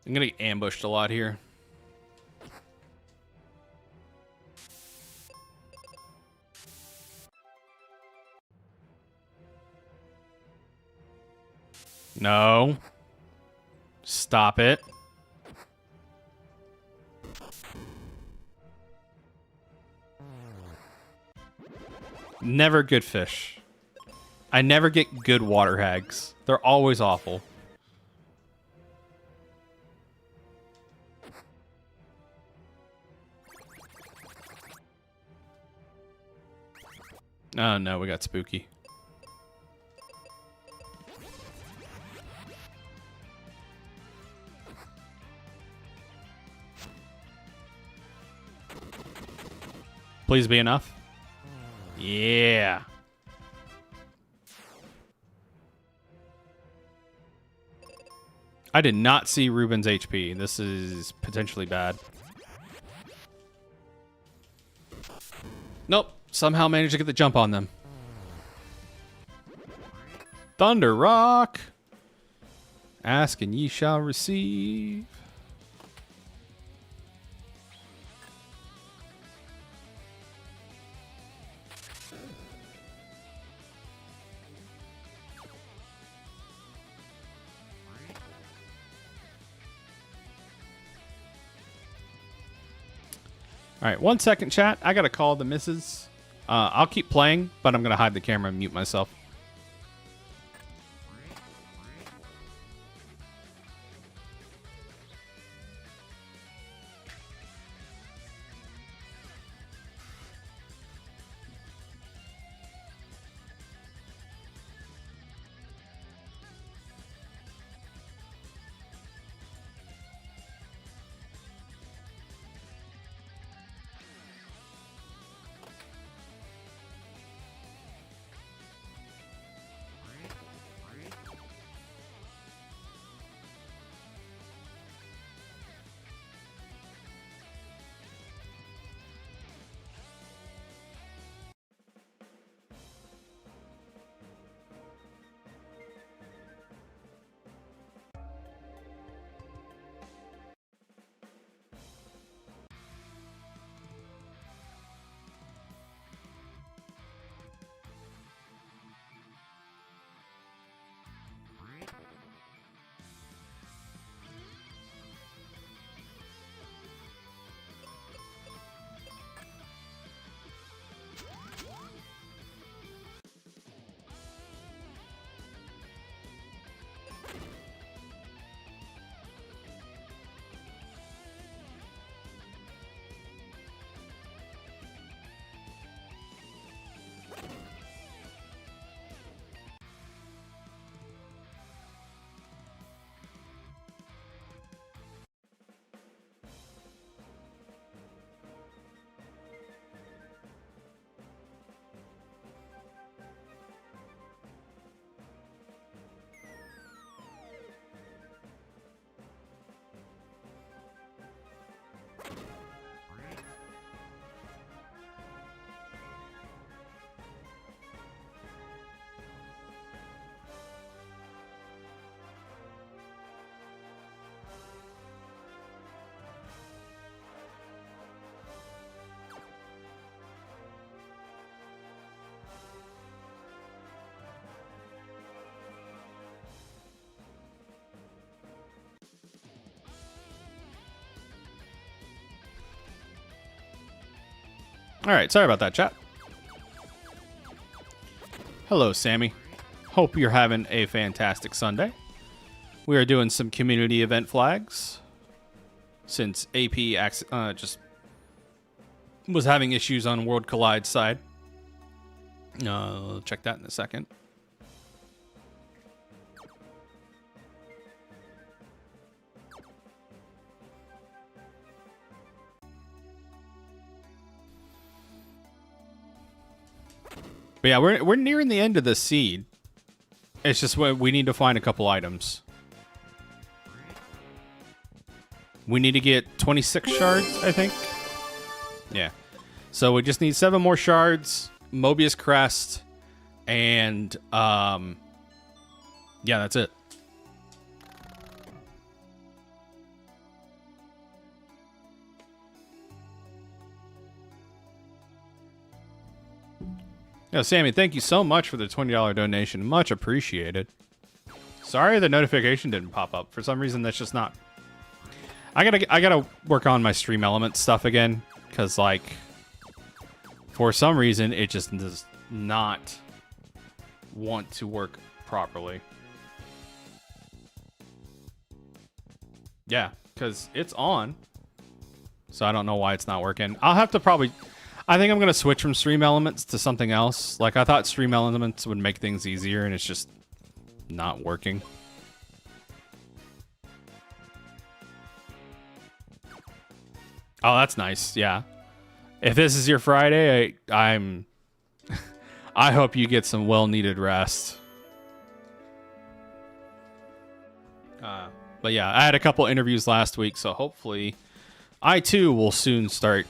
I'm gonna get ambushed a lot here. No. Stop it. Never good fish. I never get good water hags. They're always awful. Oh no, we got spooky. Please be enough. Yeah. I did not see Reuben's HP. This is potentially bad. Nope. Somehow managed to get the jump on them. Thunder Rock. Ask and ye shall receive. All right, 1 second, chat. I got to call the missus. I'll keep playing, but I'm going to hide the camera and mute myself. All right, sorry about that, chat. Hello, Sammy. Hope you're having a fantastic Sunday. We are doing some community event flags since AP just was having issues on World Collide side. Check that in a second. But yeah, we're nearing the end of the seed. It's just we need to find a couple items. We need to get 26 shards, I think. Yeah. So we just need 7 more shards, Mobius Crest, and yeah, that's it. Yeah, Sammy, thank you so much for the $20 donation. Much appreciated. Sorry the notification didn't pop up. For some reason, that's just not... I gotta work on my stream element stuff again, because, like, for some reason, it just does not want to work properly. Yeah, because it's on, so I don't know why it's not working. I'll have to probably... I think I'm going to switch from Stream Elements to something else. Like, I thought Stream Elements would make things easier, and it's just not working. Oh, that's nice. Yeah. If this is your Friday, I hope you get some well-needed rest. But yeah, I had a couple interviews last week, so hopefully I, too, will soon start...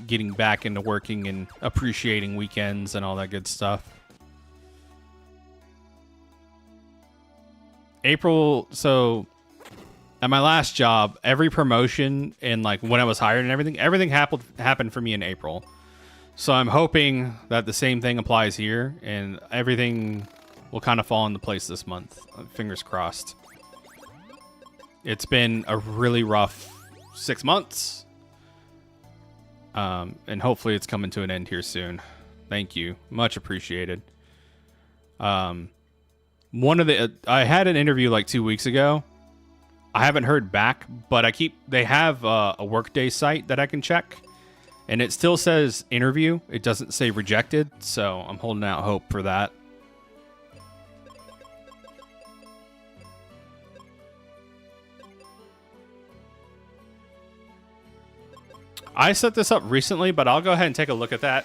getting back into working and appreciating weekends and all that good stuff. April, so at my last job, every promotion and like when I was hired and everything happened for me in April. So I'm hoping that the same thing applies here and everything will kind of fall into place this month. Fingers crossed. It's been a really rough 6 months. And hopefully it's coming to an end here soon. Thank you. Much appreciated. I had an interview like 2 weeks ago. I haven't heard back, but they have a Workday site that I can check. And it still says interview. It doesn't say rejected. So I'm holding out hope for that. I set this up recently, but I'll go ahead and take a look at that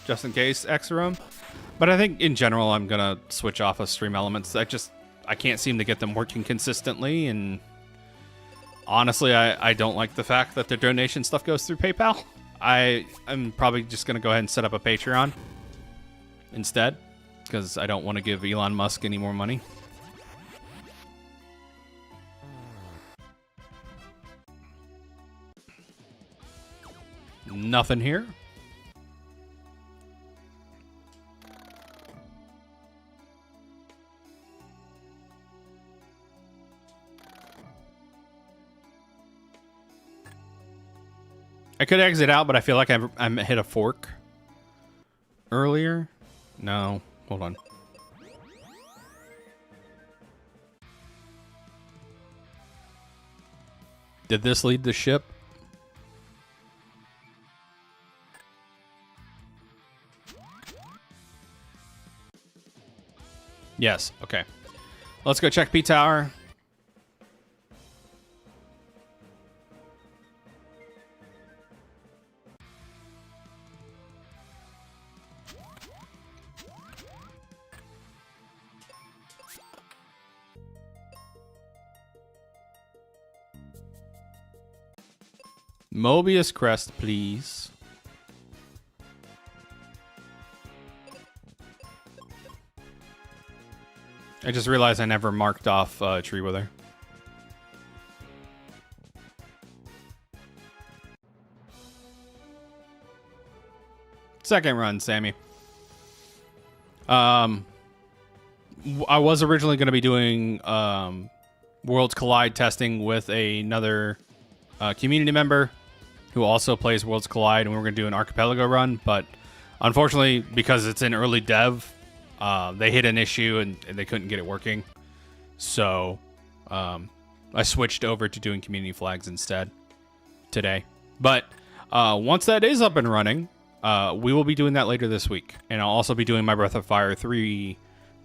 just in case, X-Room. But I think in general, I'm going to switch off of Stream Elements. I can't seem to get them working consistently. And honestly, I don't like the fact that their donation stuff goes through PayPal. I'm probably just going to go ahead and set up a Patreon instead because I don't want to give Elon Musk any more money. Nothing here. I could exit out, but I feel like I hit a fork earlier. No, hold on. Did this lead the ship? Yes, okay. Let's go check P-Tower. Mobius Crest, please. I just realized I never marked off Tree Wither. Second run, Sammy. I was originally going to be doing Worlds Collide testing with another community member who also plays Worlds Collide, and we're going to do an Archipelago run. But unfortunately, because it's in early dev, they hit an issue and they couldn't get it working. So I switched over to doing community flags instead today. But once that is up and running, we will be doing that later this week. And I'll also be doing my Breath of Fire 3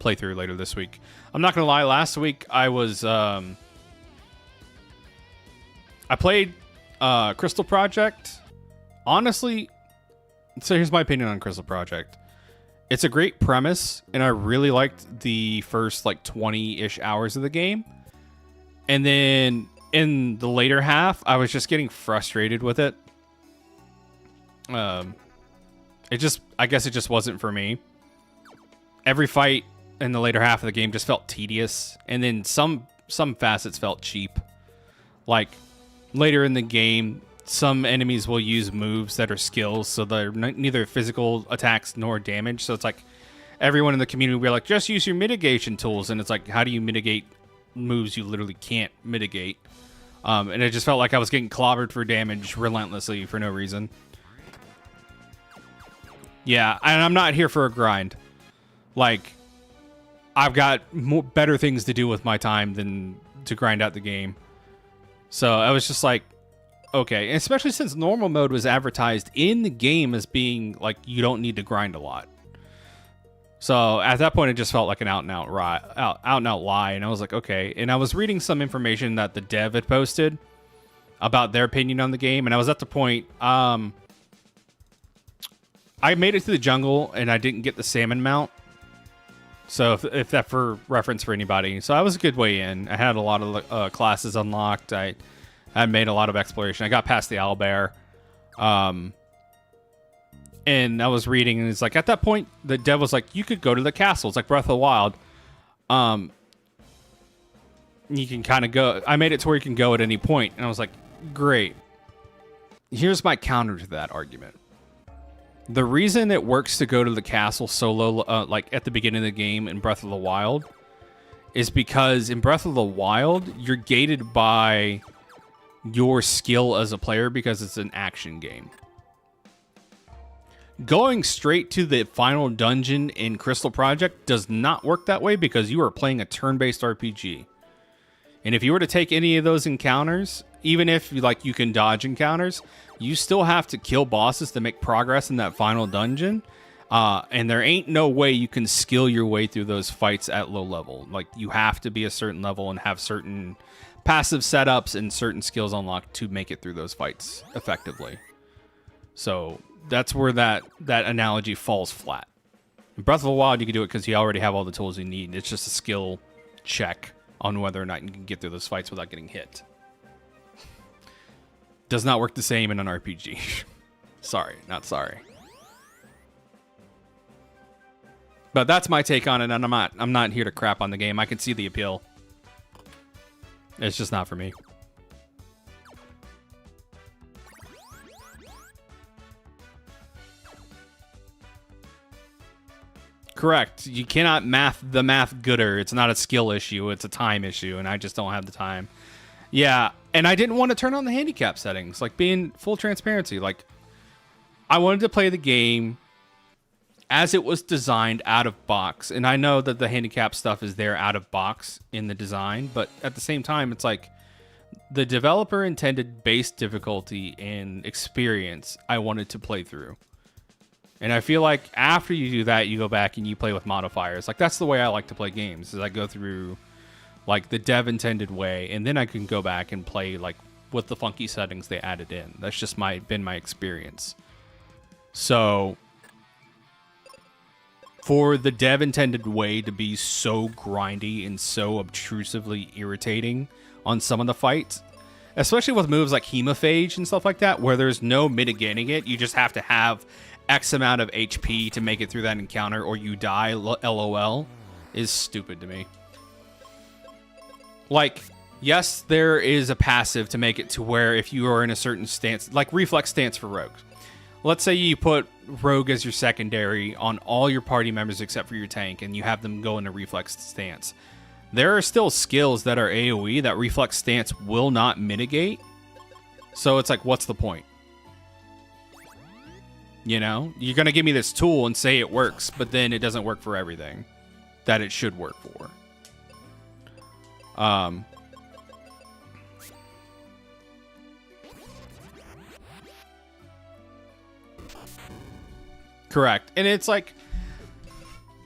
playthrough later this week. I'm not going to lie, last week I was... I played Crystal Project. Honestly, so here's my opinion on Crystal Project. It's a great premise, and I really liked the first like 20-ish hours of the game. And then in the later half, I was just getting frustrated with it. I guess it just wasn't for me. Every fight in the later half of the game just felt tedious, and then some facets felt cheap. Like later in the game, some enemies will use moves that are skills, so they're neither physical attacks nor damage. So it's like everyone in the community will be like, just use your mitigation tools, and it's like, how do you mitigate moves you literally can't mitigate? And it just felt like I was getting clobbered for damage relentlessly for no reason. Yeah, and I'm not here for a grind. Like, I've got better things to do with my time than to grind out the game. So I was just like, okay, and especially since normal mode was advertised in the game as being like, you don't need to grind a lot. So at that point, it just felt like an out and out lie, and I was like, okay. And I was reading some information that the dev had posted about their opinion on the game, and I was at the point, I made it to the jungle, and I didn't get the salmon mount. So if that for reference for anybody. So I was a good way in. I had a lot of classes unlocked. I had made a lot of exploration. I got past the owlbear. And I was reading, and it's like, at that point, the dev was like, you could go to the castle. It's like Breath of the Wild. You can kind of go. I made it to where you can go at any point. And I was like, great. Here's my counter to that argument. The reason it works to go to the castle solo, like at the beginning of the game in Breath of the Wild, is because in Breath of the Wild, you're gated by your skill as a player because it's an action game. Going straight to the final dungeon in Crystal Project does not work that way because you are playing a turn-based RPG. And if you were to take any of those encounters, even if you can dodge encounters, you still have to kill bosses to make progress in that final dungeon. And there ain't no way you can skill your way through those fights at low level. Like, you have to be a certain level and have certain passive setups and certain skills unlocked to make it through those fights effectively. So that's where that analogy falls flat. In Breath of the Wild, you can do it because you already have all the tools you need. It's just a skill check on whether or not you can get through those fights without getting hit. Does not work the same in an RPG. Sorry, not sorry. But that's my take on it, and I'm not here to crap on the game. I can see the appeal. It's just not for me. Correct. You cannot math the math gooder. It's not a skill issue. It's a time issue, and I just don't have the time. Yeah, and I didn't want to turn on the handicap settings. Like, being full transparency. Like, I wanted to play the game as it was designed out of box. And I know that the handicap stuff is there out of box in the design, but at the same time, it's like the developer intended base difficulty and experience I wanted to play through. And I feel like after you do that, you go back and you play with modifiers. Like, that's the way I like to play games, is I go through like the dev intended way, and then I can go back and play like with the funky settings they added in. That's just been my experience. So for the dev intended way to be so grindy and so obtrusively irritating on some of the fights, especially with moves like Hemophage and stuff like that, where there's no mitigating it, you just have to have X amount of HP to make it through that encounter or you die, LOL, is stupid to me. Like, yes, there is a passive to make it to where if you are in a certain stance, like reflex stance for rogues. Let's say you put rogue as your secondary on all your party members except for your tank, and you have them go into reflex stance. There are still skills that are AoE that reflex stance will not mitigate. So it's like, what's the point? You know, you're going to give me this tool and say it works, but then it doesn't work for everything that it should work for. Correct. And it's like,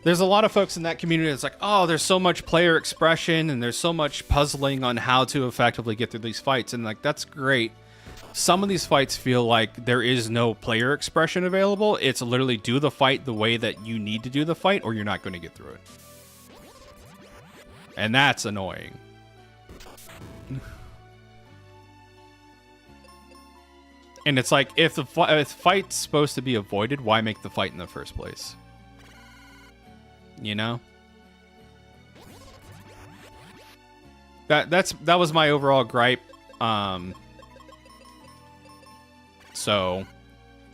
there's a lot of folks in that community that's like, oh, there's so much player expression and there's so much puzzling on how to effectively get through these fights. And like, that's great. Some of these fights feel like there is no player expression available. It's literally do the fight the way that you need to do the fight or you're not going to get through it. And that's annoying. And it's like, if the fight's supposed to be avoided, why make the fight in the first place? You know? That was my overall gripe. So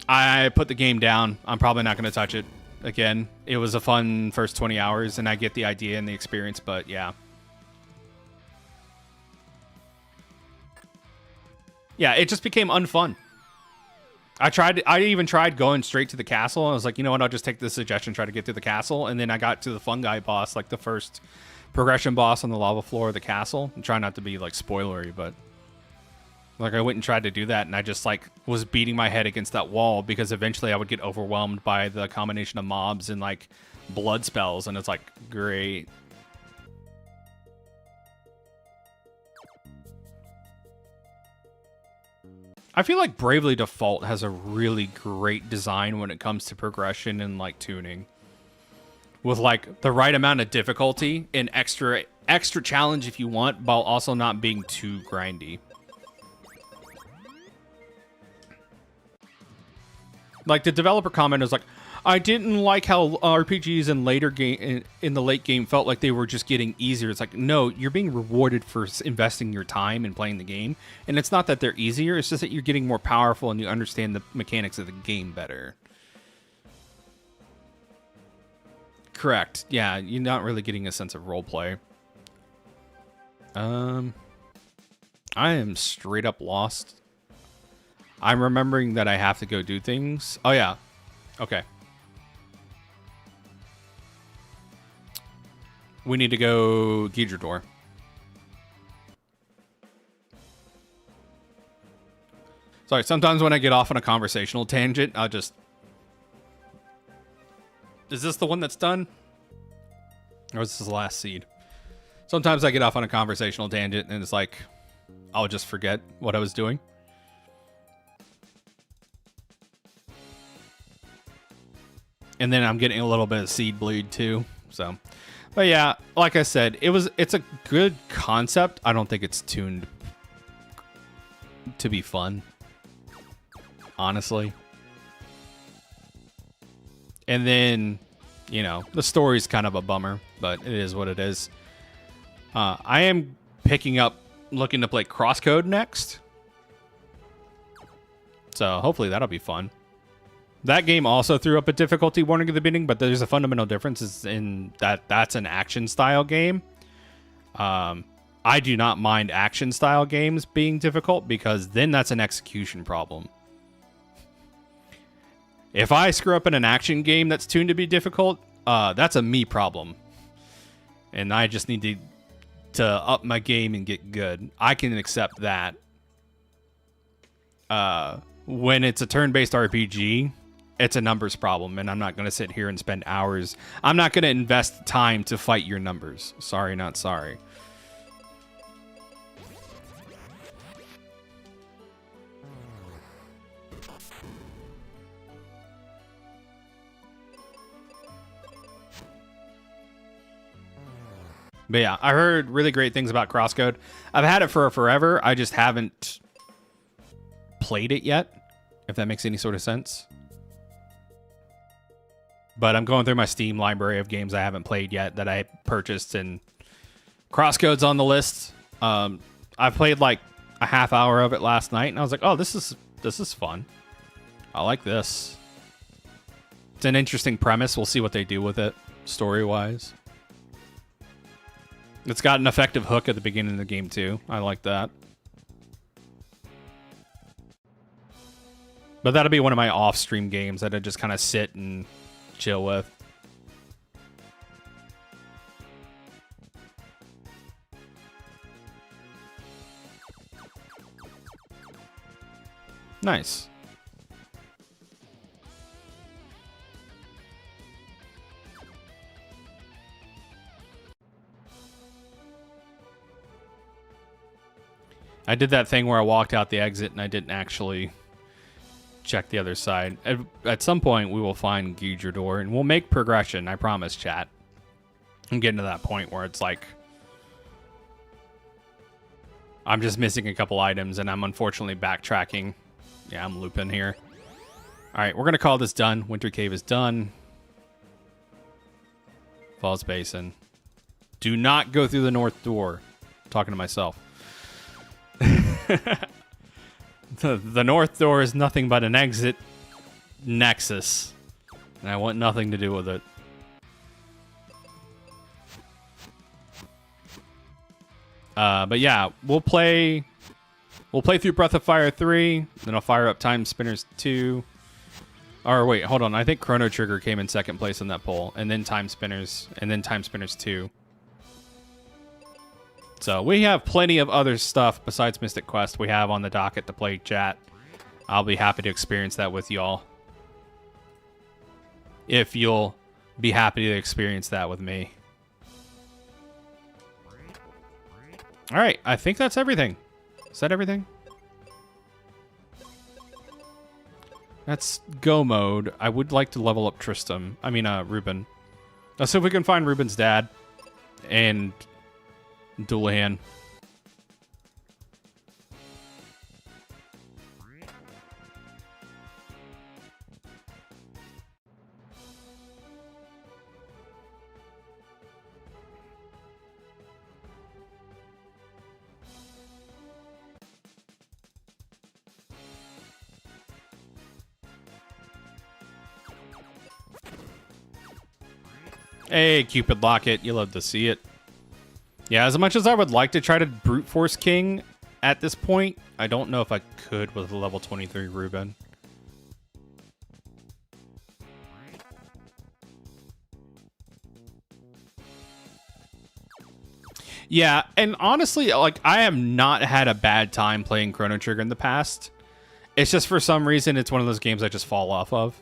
I put the game down. I'm probably not going to touch it again. It was a fun first 20 hours, and I get the idea and the experience, but yeah. Yeah, it just became unfun. I even tried going straight to the castle. I was like, you know what, I'll just take this suggestion, try to get to the castle. And then I got to the fungi boss, like the first progression boss on the lava floor of the castle. I'm trying not to be like spoilery, but like I went and tried to do that, and I just like was beating my head against that wall because eventually I would get overwhelmed by the combination of mobs and like blood spells, and it's like, great. I feel like Bravely Default has a really great design when it comes to progression and like tuning. With like the right amount of difficulty and extra challenge if you want, while also not being too grindy. Like the developer comment is like, I didn't like how RPGs in the late game felt like they were just getting easier. It's like, no, you're being rewarded for investing your time in playing the game. And it's not that they're easier. It's just that you're getting more powerful and you understand the mechanics of the game better. Correct. Yeah, you're not really getting a sense of roleplay. I am straight up lost. I'm remembering that I have to go do things. Oh, yeah. Okay. We need to go Ghidra door. Sorry, sometimes when I get off on a conversational tangent, I'll just... Is this the one that's done? Or is this the last seed? Sometimes I get off on a conversational tangent and it's like, I'll just forget what I was doing. And then I'm getting a little bit of seed bleed too, so... But yeah, like I said, it's a good concept. I don't think it's tuned to be fun, honestly. And then, you know, the story's kind of a bummer, but it is what it is. I am looking to play Crosscode next. So hopefully that'll be fun. That game also threw up a difficulty warning at the beginning, but there's a fundamental difference in that that's an action style game. I do not mind action style games being difficult because then that's an execution problem. If I screw up in an action game that's tuned to be difficult, that's a me problem. And I just need to up my game and get good. I can accept that. When it's a turn-based RPG, it's a numbers problem, and I'm not going to sit here and spend hours. I'm not going to invest time to fight your numbers. Sorry, not sorry. But yeah, I heard really great things about Crosscode. I've had it for forever. I just haven't played it yet, if that makes any sort of sense. But I'm going through my Steam library of games I haven't played yet that I purchased, and Crosscode's on the list. I played like a half hour of it last night, and I was like, oh, this is fun. I like this. It's an interesting premise. We'll see what they do with it, story-wise. It's got an effective hook at the beginning of the game, too. I like that. But that'll be one of my off-stream games that I just kind of sit and chill with. Nice. I did that thing where I walked out the exit and I didn't actually check the other side. At some point, we will find Guidra Door and we'll make progression. I promise, chat. I'm getting to that point where it's like I'm just missing a couple items and I'm unfortunately backtracking. Yeah, I'm looping here. All right, we're going to call this done. Winter Cave is done. Falls Basin. Do not go through the north door. I'm talking to myself. The north door is nothing but an exit nexus. And I want nothing to do with it. But yeah, we'll play through Breath of Fire 3, then I'll fire up Time Spinners 2. Or wait, hold on. I think Chrono Trigger came in second place in that poll, and then Time Spinners, and then Time Spinners 2. So we have plenty of other stuff besides Mystic Quest we have on the docket to play, chat. I'll be happy to experience that with y'all. If you'll be happy to experience that with me. All right, I think that's everything. Is that everything? That's go mode. I would like to level up Tristram. I mean, Ruben. Let's see if we can find Ruben's dad and Dullahan. Hey, Cupid Locket, you love to see it. Yeah, as much as I would like to try to brute force King at this point, I don't know if I could with a level 23 Ruben. Yeah, and honestly, like, I have not had a bad time playing Chrono Trigger in the past. It's just for some reason, it's one of those games I just fall off of.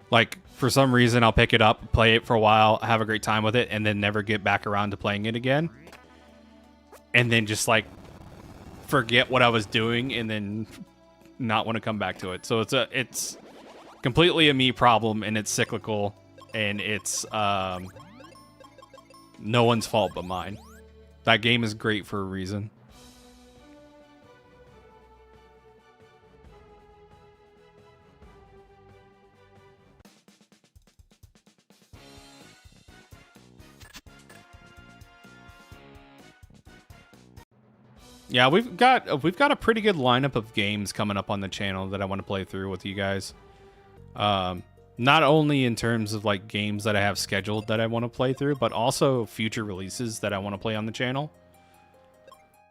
Like, for some reason, I'll pick it up, play it for a while, have a great time with it, and then never get back around to playing it again. And then just, like, forget what I was doing and then not want to come back to it. So it's completely a me problem, and it's cyclical, and it's no one's fault but mine. That game is great for a reason. Yeah, we've got a pretty good lineup of games coming up on the channel that I want to play through with you guys. Not only in terms of like games that I have scheduled that I want to play through, but also future releases that I want to play on the channel.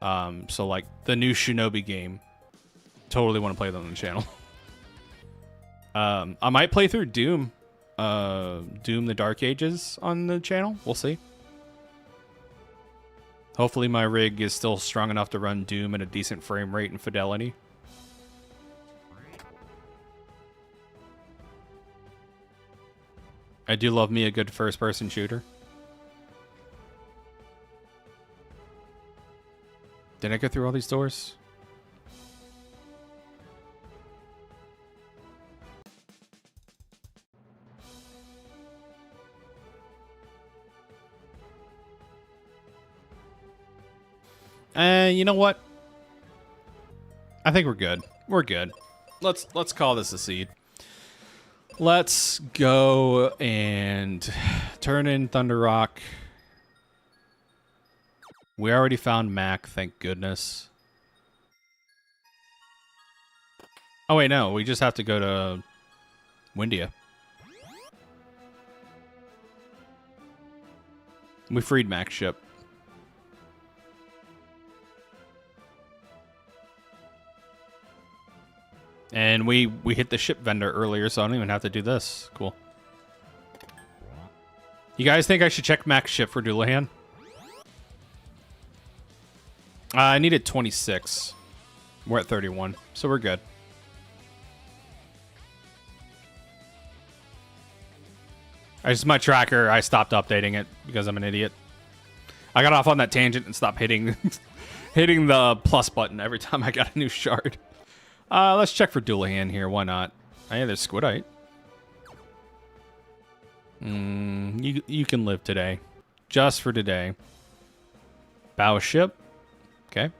So like the new Shinobi game, totally want to play that on the channel. I might play through Doom, Doom: The Dark Ages on the channel. We'll see. Hopefully my rig is still strong enough to run Doom at a decent frame rate and fidelity. I do love me a good first-person shooter. Did I go through all these doors? You know what? I think we're good. We're good. Let's call this a seed. Let's go and turn in Thunder Rock. We already found Mac, thank goodness. Oh wait, no, we just have to go to Windia. We freed Mac's ship. And we hit the ship vendor earlier, so I don't even have to do this. Cool. You guys think I should check max ship for Doulahan? I needed 26. We're at 31, so we're good. I just my tracker, I stopped updating it because I'm an idiot. I got off on that tangent and stopped hitting hitting the plus button every time I got a new shard. Let's check for Doulahan here. Why not? Oh, yeah, there's Squidite. You can live today. Just for today. Bow ship. Okay.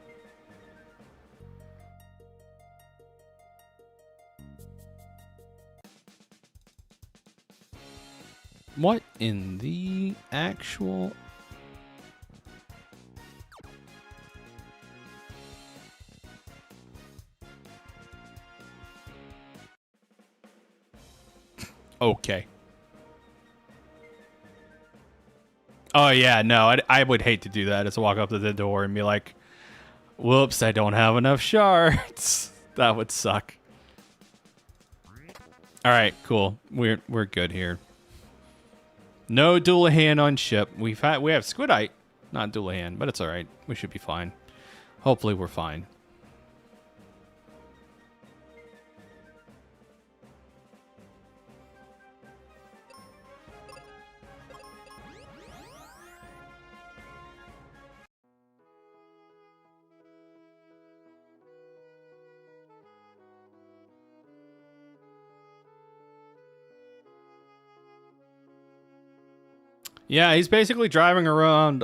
What in the actual... Okay. Oh, yeah, no, I would hate to do that. Is walk up to the door and be like, whoops, I don't have enough shards. That would suck. All right, cool. We're good here. No Doulahan on ship. We have Squidite, not Doulahan, but it's all right. We should be fine. Hopefully we're fine. Yeah, he's basically driving around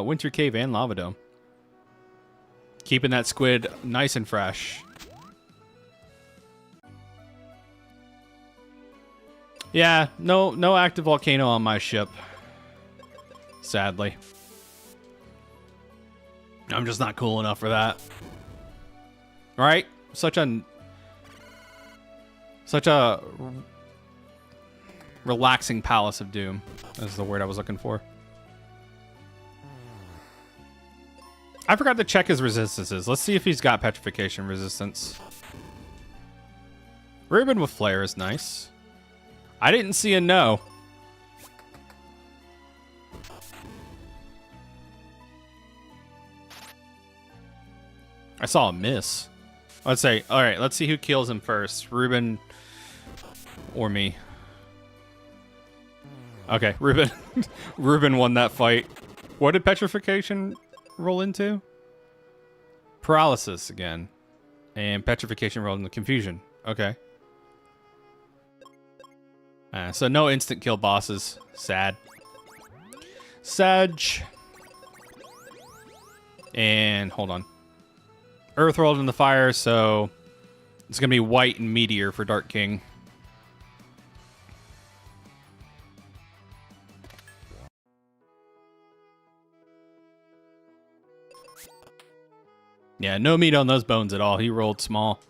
Winter Cave and Lava Dome. Keeping that squid nice and fresh. Yeah, no active volcano on my ship. Sadly. I'm just not cool enough for that. Right? Such a relaxing Palace of Doom. That's the word I was looking for. I forgot to check his resistances. Let's see if he's got petrification resistance. Ribbon with flare is nice. I didn't see a no. I saw a miss. Let's say, all right, let's see who kills him first. Ruben or me. Okay, Ruben. Ruben won that fight. What did petrification roll into? Paralysis again. And petrification rolled into confusion. Okay. So no instant kill bosses. Sad. Sag. And hold on. Earth rolled in the fire, so it's going to be white and meteor for Dark King. Yeah, no meat on those bones at all. He rolled small.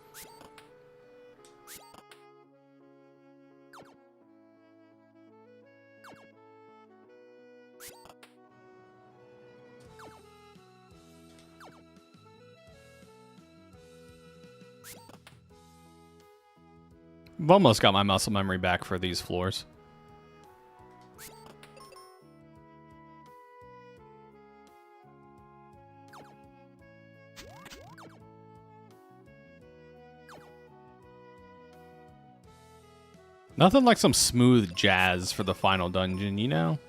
I've almost got my muscle memory back for these floors. Nothing like some smooth jazz for the final dungeon, you know?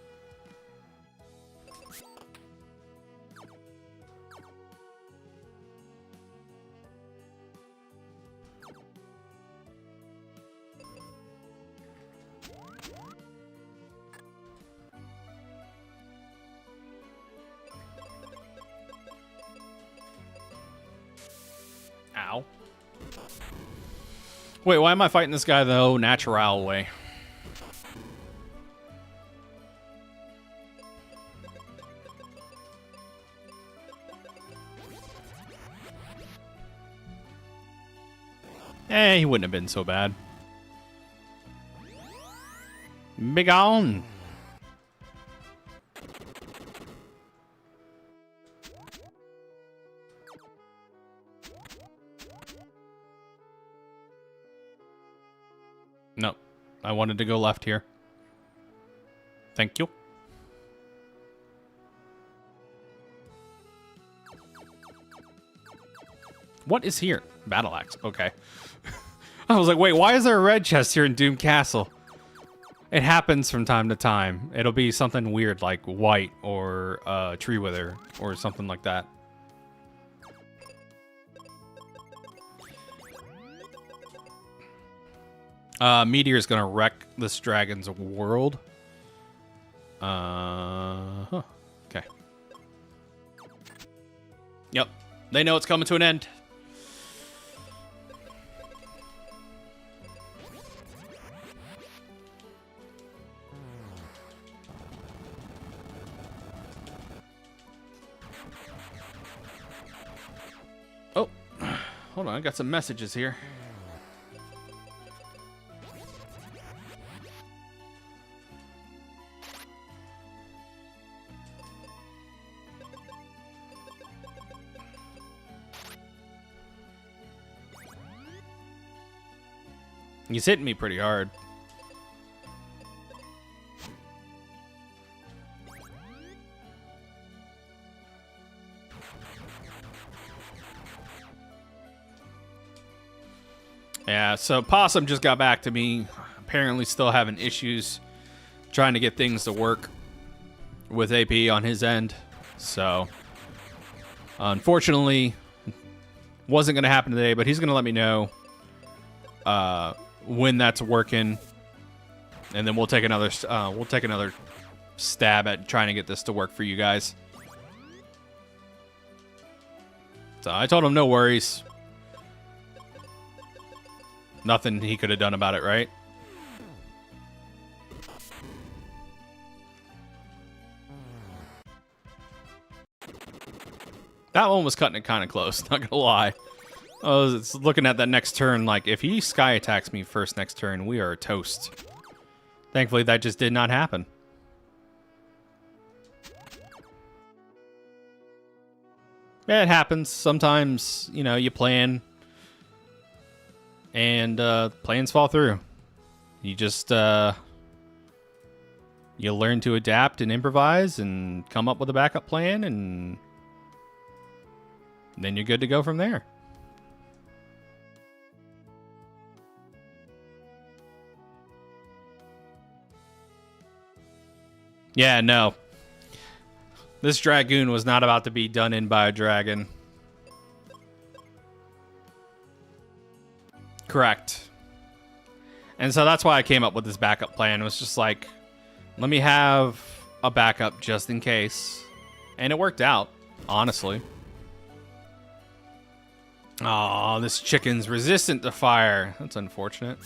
Ow. Wait, why am I fighting this guy the natural way? He wouldn't have been so bad. Big on. Nope. I wanted to go left here. Thank you. What is here? Battle axe. Okay. I was like, wait, why is there a red chest here in Doom Castle? It happens from time to time. It'll be something weird like white or tree wither or something like that. Meteor is gonna wreck this dragon's world. Okay. Yep. They know it's coming to an end. Oh, hold on. I got some messages here. He's hitting me pretty hard. Yeah, so Possum just got back to me. Apparently still having issues trying to get things to work with AP on his end. So, unfortunately, wasn't going to happen today, but he's going to let me know when that's working, and then we'll take another stab at trying to get this to work for you guys. So I told him no worries. Nothing he could have done about it, right? That one was cutting it kind of close, not gonna lie. I was looking at that next turn, like, if he sky attacks me first next turn, we are toast. Thankfully, that just did not happen. Yeah, it happens. Sometimes, you know, you plan, and plans fall through. You just, you learn to adapt and improvise and come up with a backup plan, and then you're good to go from there. Yeah, no. This Dragoon was not about to be done in by a dragon. Correct. And so that's why I came up with this backup plan. It was just like, let me have a backup just in case. And it worked out, honestly. Oh, this chicken's resistant to fire. That's unfortunate.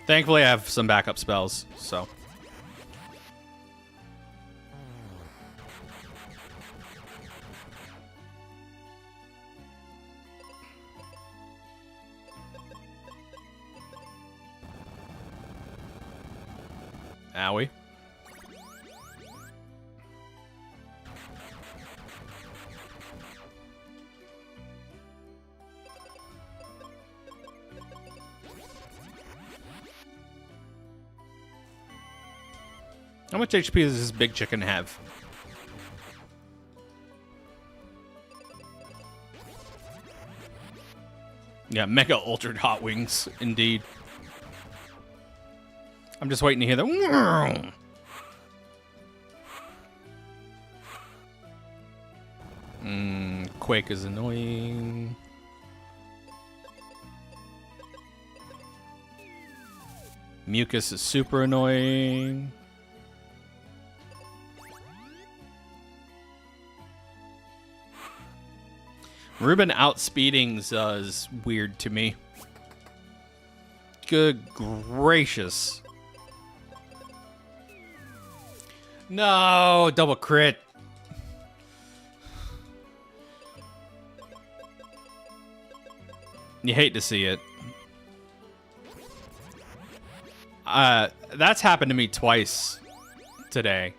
Thankfully, I have some backup spells, so. Owie. How much HP does this big chicken have? Yeah, Mega Ultra Hot Wings, indeed. I'm just waiting to hear the... Quake is annoying. Mucus is super annoying. Ruben outspeeding is weird to me. Good gracious. No, double crit. You hate to see it. That's happened to me twice today.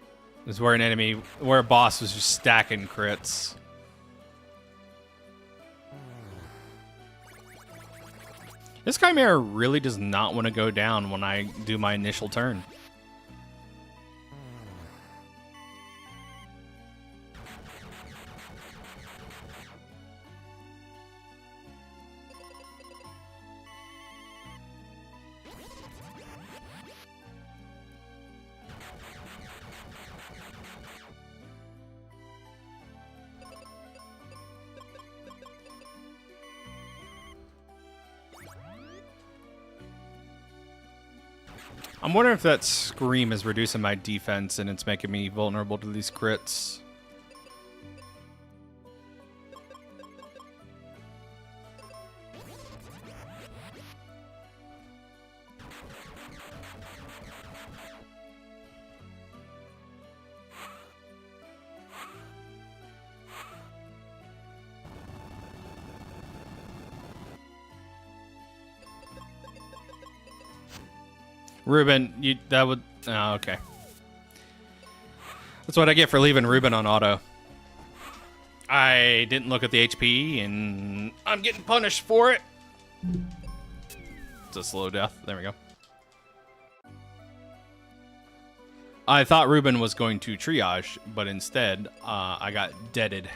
is where a boss was just stacking crits. This Chimera really does not want to go down when I do my initial turn. I'm wondering if that scream is reducing my defense and it's making me vulnerable to these crits. Ruben, oh, okay. That's what I get for leaving Ruben on auto. I didn't look at the HP, and I'm getting punished for it. It's a slow death. There we go. I thought Ruben was going to triage, but instead, I got deaded.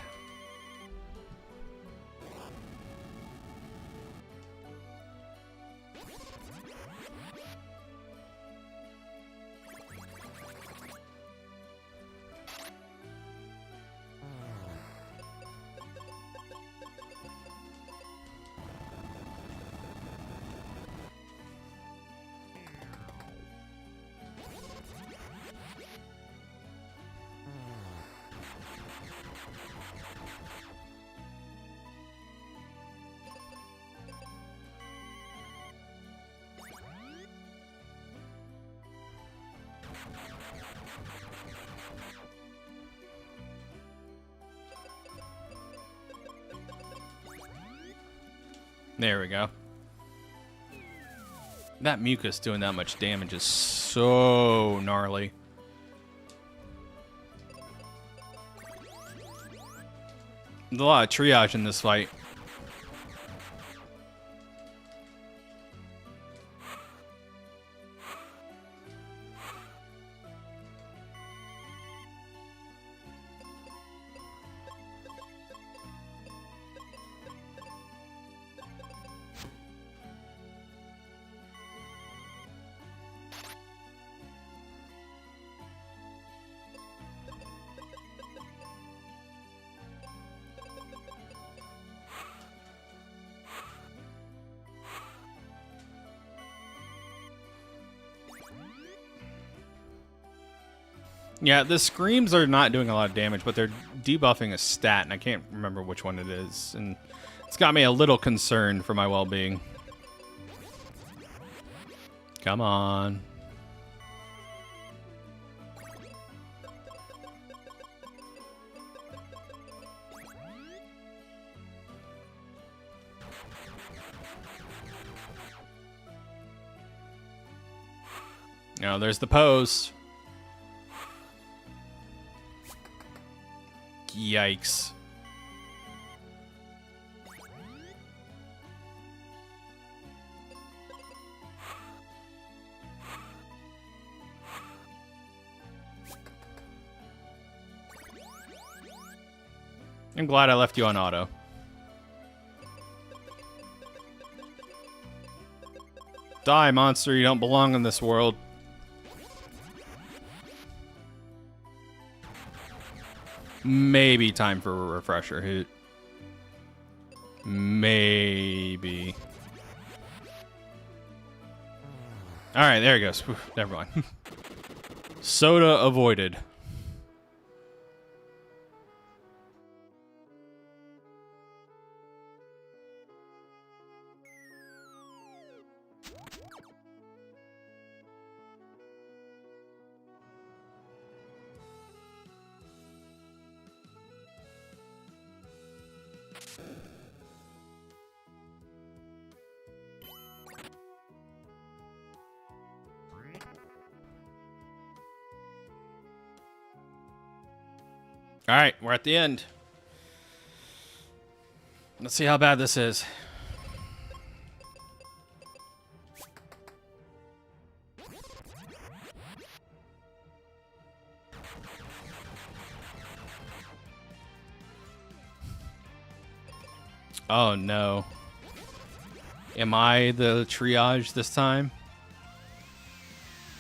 There we go. That mucus doing that much damage is so gnarly. There's a lot of triage in this fight. Yeah, the screams are not doing a lot of damage, but they're debuffing a stat, and I can't remember which one it is. And it's got me a little concerned for my well-being. Come on. Oh, there's the pose. Yikes. I'm glad I left you on auto. Die, monster. You don't belong in this world. Maybe time for a refresher hit. Maybe. Alright, there he goes. Whew, never mind. Soda avoided. All right, we're at the end. Let's see how bad this is. Oh no. Am I the triage this time?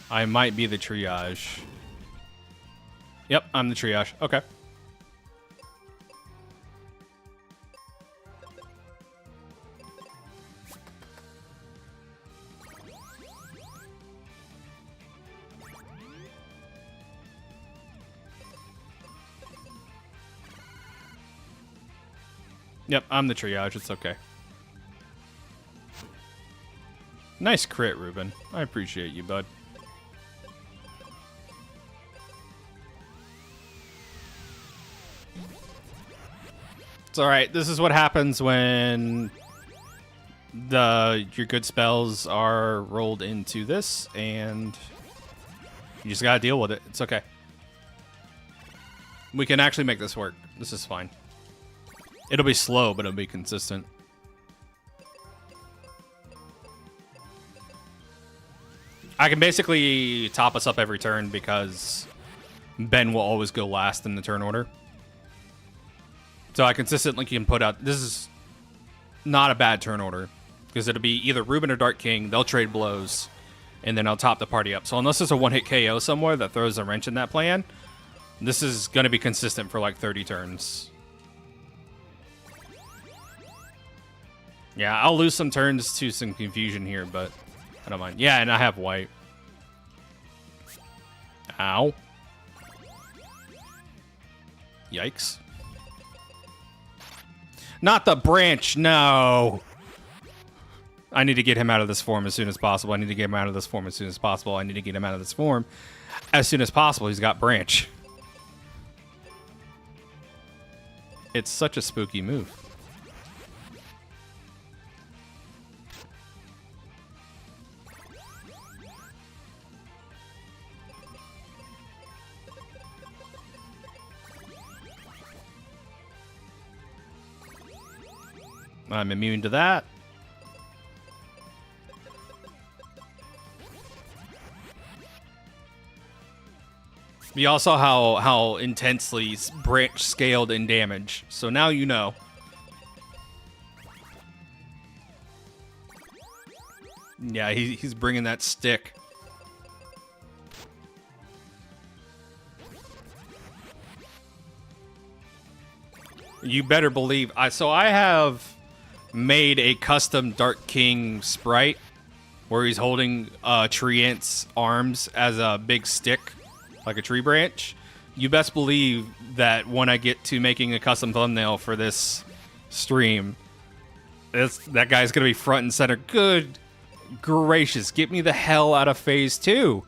I might be the triage. Yep, I'm the triage. Okay. Yep, I'm the triage. It's okay. Nice crit, Ruben. I appreciate you, bud. It's alright. This is what happens when your good spells are rolled into this, and you just gotta deal with it. It's okay. We can actually make this work. This is fine. It'll be slow, but it'll be consistent. I can basically top us up every turn because Ben will always go last in the turn order. So I consistently can put out... This is not a bad turn order because it'll be either Ruben or Dark King. They'll trade blows, and then I'll top the party up. So unless there's a one-hit KO somewhere that throws a wrench in that plan, this is going to be consistent for like 30 turns. Yeah, I'll lose some turns to some confusion here, but I don't mind. Yeah, and I have white. Ow. Yikes. Not the branch, no. I need to get him out of this form as soon as possible. I need to get him out of this form as soon as possible. I need to get him out of this form as soon as possible. He's got branch. It's such a spooky move. I'm immune to that. You all saw how intensely branch scaled in damage, so now you know. Yeah, he's bringing that stick. You better believe I have made a custom Dark King sprite where he's holding Treant's arms as a big stick, like a tree branch. You best believe that when I get to making a custom thumbnail for this stream, that guy's gonna be front and center. Good gracious, get me the hell out of phase 2.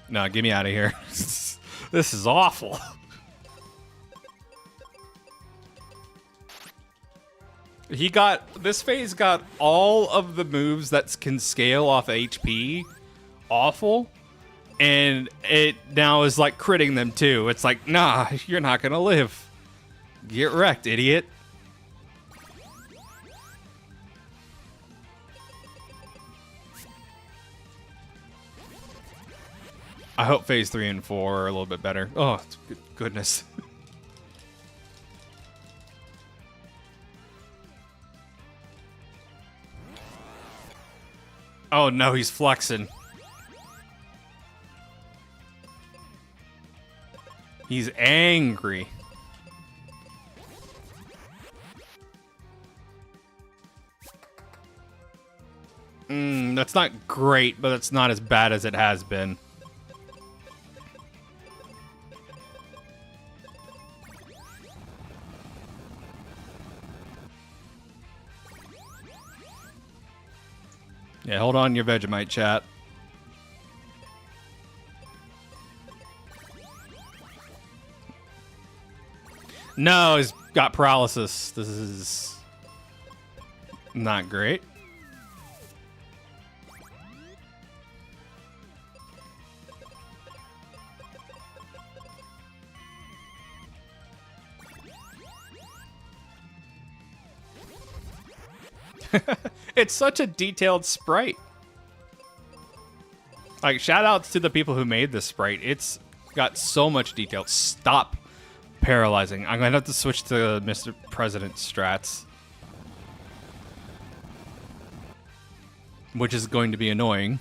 No, get me out of here. This is awful. This phase got all of the moves that can scale off HP awful, and it now is like critting them too. It's like, nah, you're not gonna live. Get wrecked, idiot. I hope phase 3 and 4 are a little bit better. Oh, goodness. Oh no, he's flexing. He's angry. That's not great, but it's not as bad as it has been. Yeah, hold on your Vegemite, chat. No, he's got paralysis. This is not great. It's such a detailed sprite. Like, shout outs to the people who made this sprite. It's got so much detail. Stop paralyzing. I'm going to have to switch to Mr. President strats. Which is going to be annoying.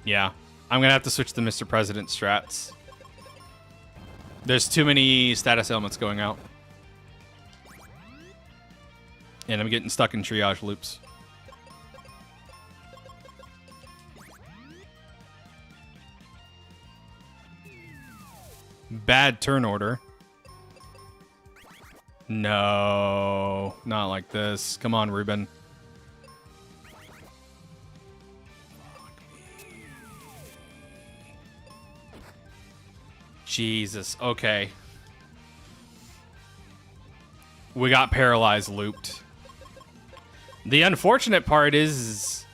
Yeah, I'm going to have to switch to Mr. President strats. There's too many status elements going out. And I'm getting stuck in triage loops. Bad turn order. No, not like this. Come on, Ruben. Jesus, okay. We got paralyzed looped. The unfortunate part is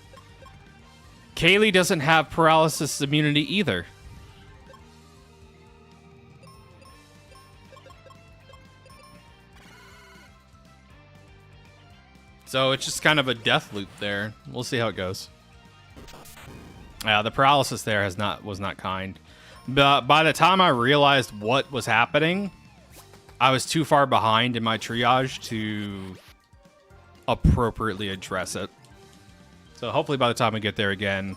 Kaylee doesn't have paralysis immunity either. So it's just kind of a death loop there. We'll see how it goes. Yeah, the paralysis there was not kind. But by the time I realized what was happening, I was too far behind in my triage to appropriately address it. So hopefully by the time we get there again,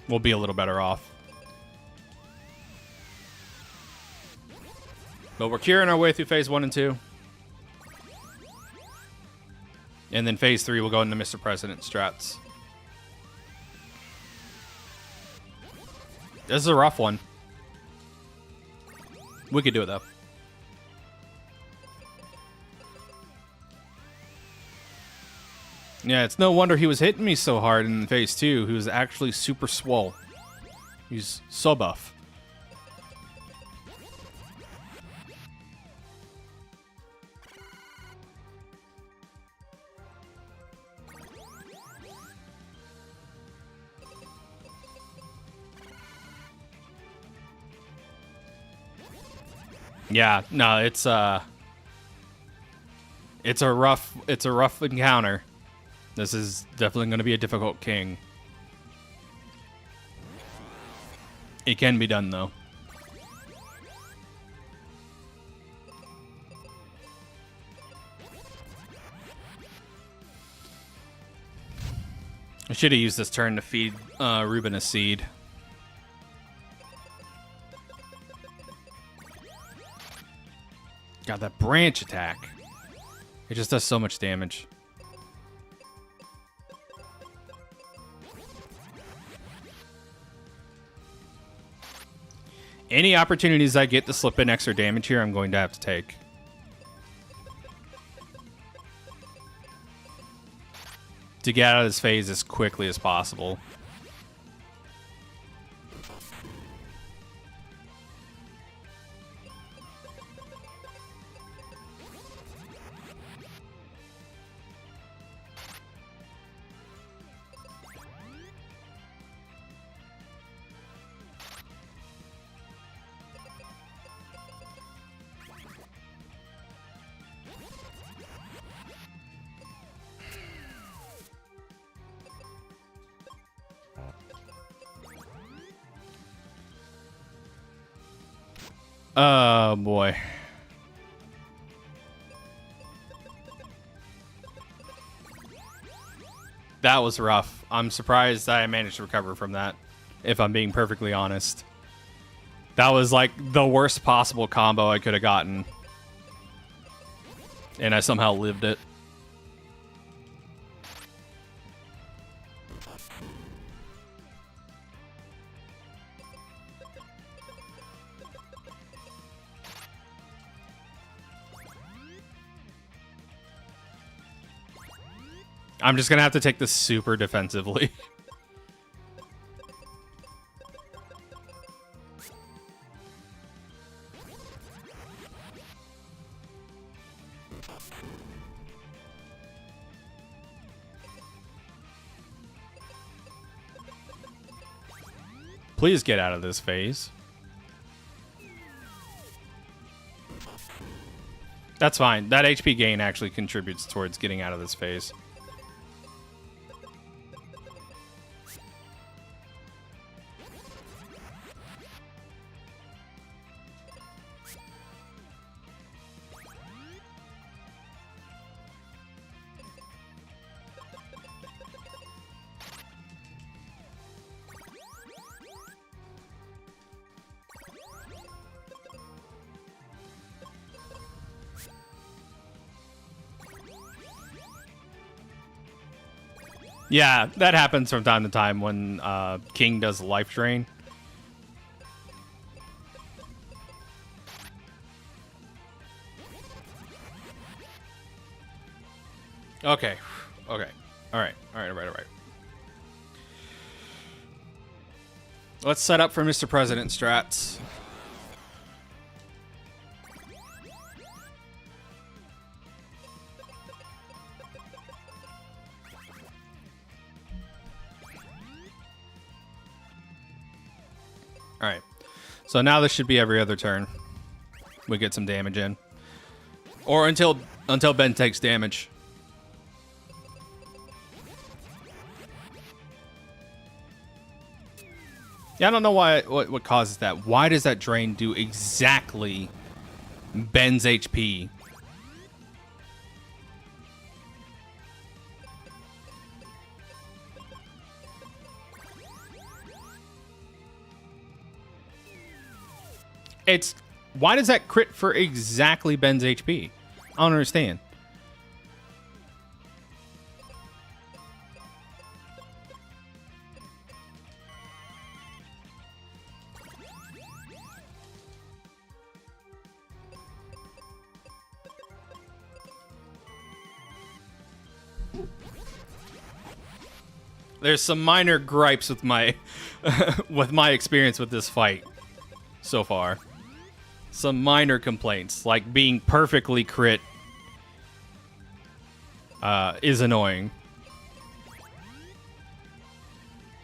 we'll be a little better off. But we're curing our way through phase 1 and 2. And then phase 3 will go into Mr. President strats. This is a rough one. We could do it though. Yeah, it's no wonder he was hitting me so hard in phase 2. He was actually super swole. He's so buff. Yeah, no, it's a rough encounter. This is definitely going to be a difficult king. It can be done though. I should have used this turn to feed Ruben a seed. God, that branch attack. It just does so much damage. Any opportunities I get to slip in extra damage here, I'm going to have to take. To get out of this phase as quickly as possible. Oh, boy. That was rough. I'm surprised I managed to recover from that, if I'm being perfectly honest. That was like the worst possible combo I could have gotten. And I somehow lived it. I'm just going to have to take this super defensively. Please get out of this phase. That's fine. That HP gain actually contributes towards getting out of this phase. Yeah, that happens from time to time when King does life drain. Okay. Okay. All right. Let's set up for Mr. President strats. All right. So now this should be every other turn. We get some damage in. Or until Ben takes damage. Yeah, I don't know what causes that. Why does that drain do exactly Ben's HP? Why does that crit for exactly Ben's HP? I don't understand. There's some minor gripes with my with my experience with this fight so far. Some minor complaints, like being perfectly crit is annoying.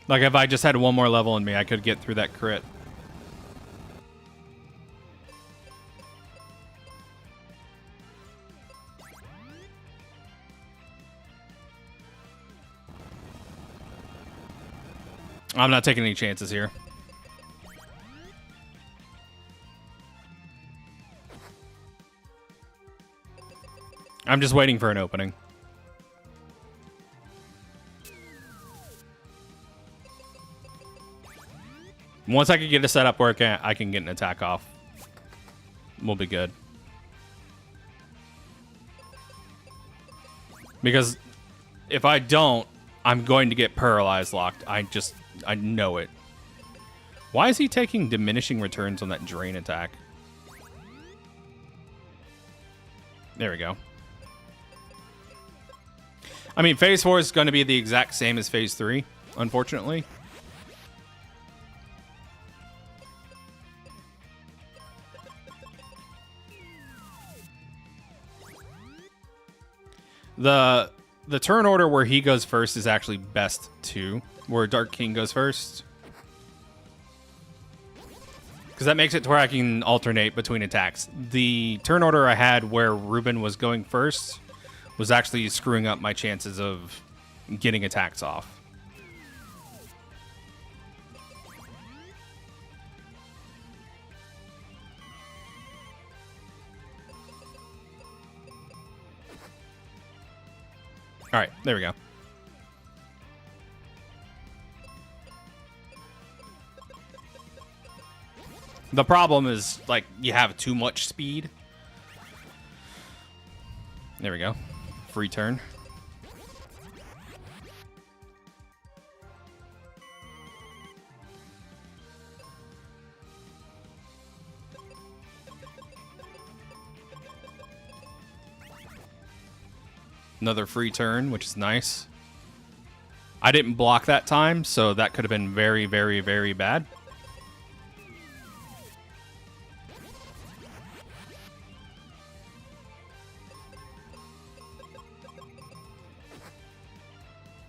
Like if I just had one more level in me, I could get through that crit. I'm not taking any chances here. I'm just waiting for an opening. Once I can get a setup where I can get an attack off, we'll be good. Because if I don't, I'm going to get paralyzed locked. I know it. Why is he taking diminishing returns on that drain attack? There we go. I mean, Phase 4 is going to be the exact same as Phase 3, unfortunately. The turn order where he goes first is actually best too, where Dark King goes first. Because that makes it to where I can alternate between attacks. The turn order I had where Ruben was going first was actually screwing up my chances of getting attacks off. All right, there we go. The problem is, like, you have too much speed. There we go. Free turn. Another free turn, which is nice. I didn't block that time, so that could have been very, very, very bad.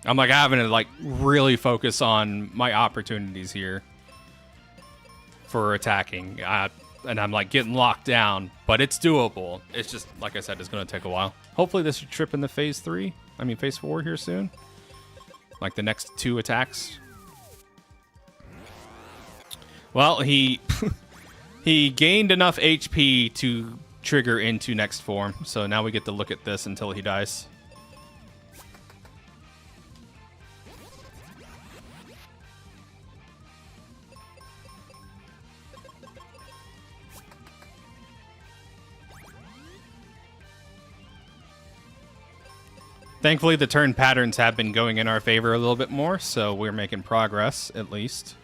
I'm like having to like really focus on my opportunities here for attacking. And I'm like getting locked down, but it's doable. It's just, like I said, it's going to take a while. Hopefully this should trip into phase 4 here soon. Like the next 2 attacks. Well, he he gained enough HP to trigger into next form. So now we get to look at this until he dies. Thankfully, the turn patterns have been going in our favor a little bit more, so we're making progress, at least.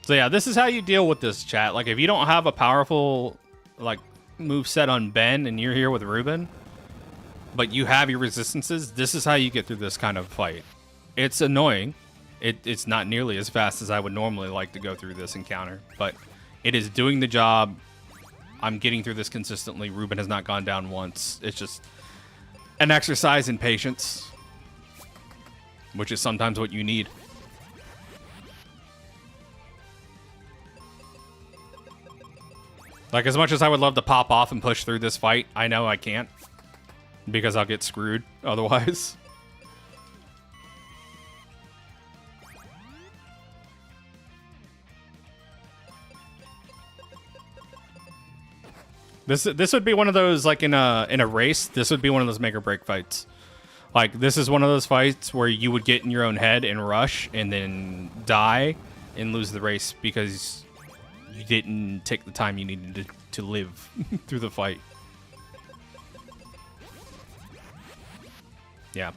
So yeah, this is how you deal with this, chat. Like, if you don't have a powerful, like, move set on Ben and you're here with Ruben, but you have your resistances, this is how you get through this kind of fight. It's annoying. It's not nearly as fast as I would normally like to go through this encounter, but it is doing the job. I'm getting through this consistently. Ruben has not gone down once. It's just an exercise in patience, which is sometimes what you need. Like, as much as I would love to pop off and push through this fight, I know I can't, because I'll get screwed otherwise. This would be one of those, like, in a race, this would be one of those make or break fights. Like, this is one of those fights where you would get in your own head and rush and then die and lose the race because you didn't take the time you needed to live through the fight. Yeah.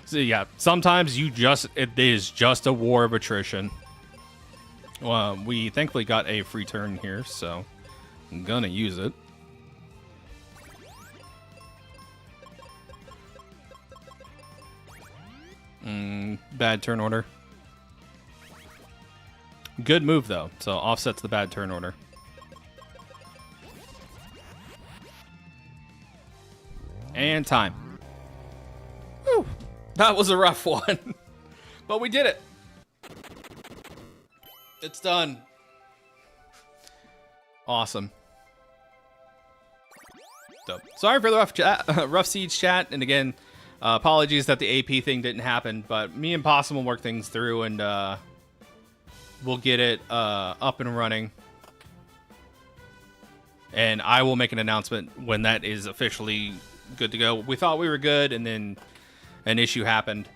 So yeah, sometimes it is just a war of attrition. We thankfully got a free turn here, so I'm gonna use it. Bad turn order. Good move, though, so offsets the bad turn order. And time. Whew. That was a rough one. But we did it. It's done. Awesome. So, sorry for the rough siege chat, and again, apologies that the AP thing didn't happen, but me and Possum will work things through, and we'll get it up and running. And I will make an announcement when that is officially good to go. We thought we were good, and then an issue happened.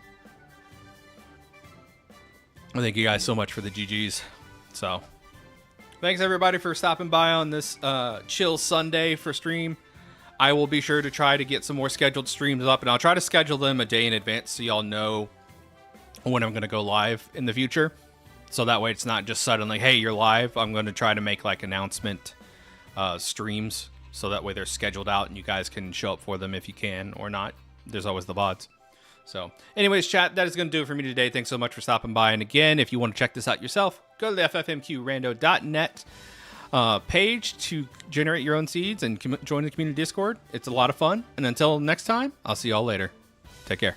Thank you guys so much for the GGs. So, thanks everybody for stopping by on this chill Sunday for stream. I will be sure to try to get some more scheduled streams up, and I'll try to schedule them a day in advance so y'all know when I'm going to go live in the future. So that way it's not just suddenly, hey, you're live. I'm going to try to make like announcement streams so that way they're scheduled out and you guys can show up for them if you can or not. There's always the VODs. So anyways, chat, that is going to do it for me today. Thanks so much for stopping by. And again, if you want to check this out yourself, go to the ffmqrando.net page to generate your own seeds and join the community Discord. It's a lot of fun. And until next time, I'll see y'all later. Take care.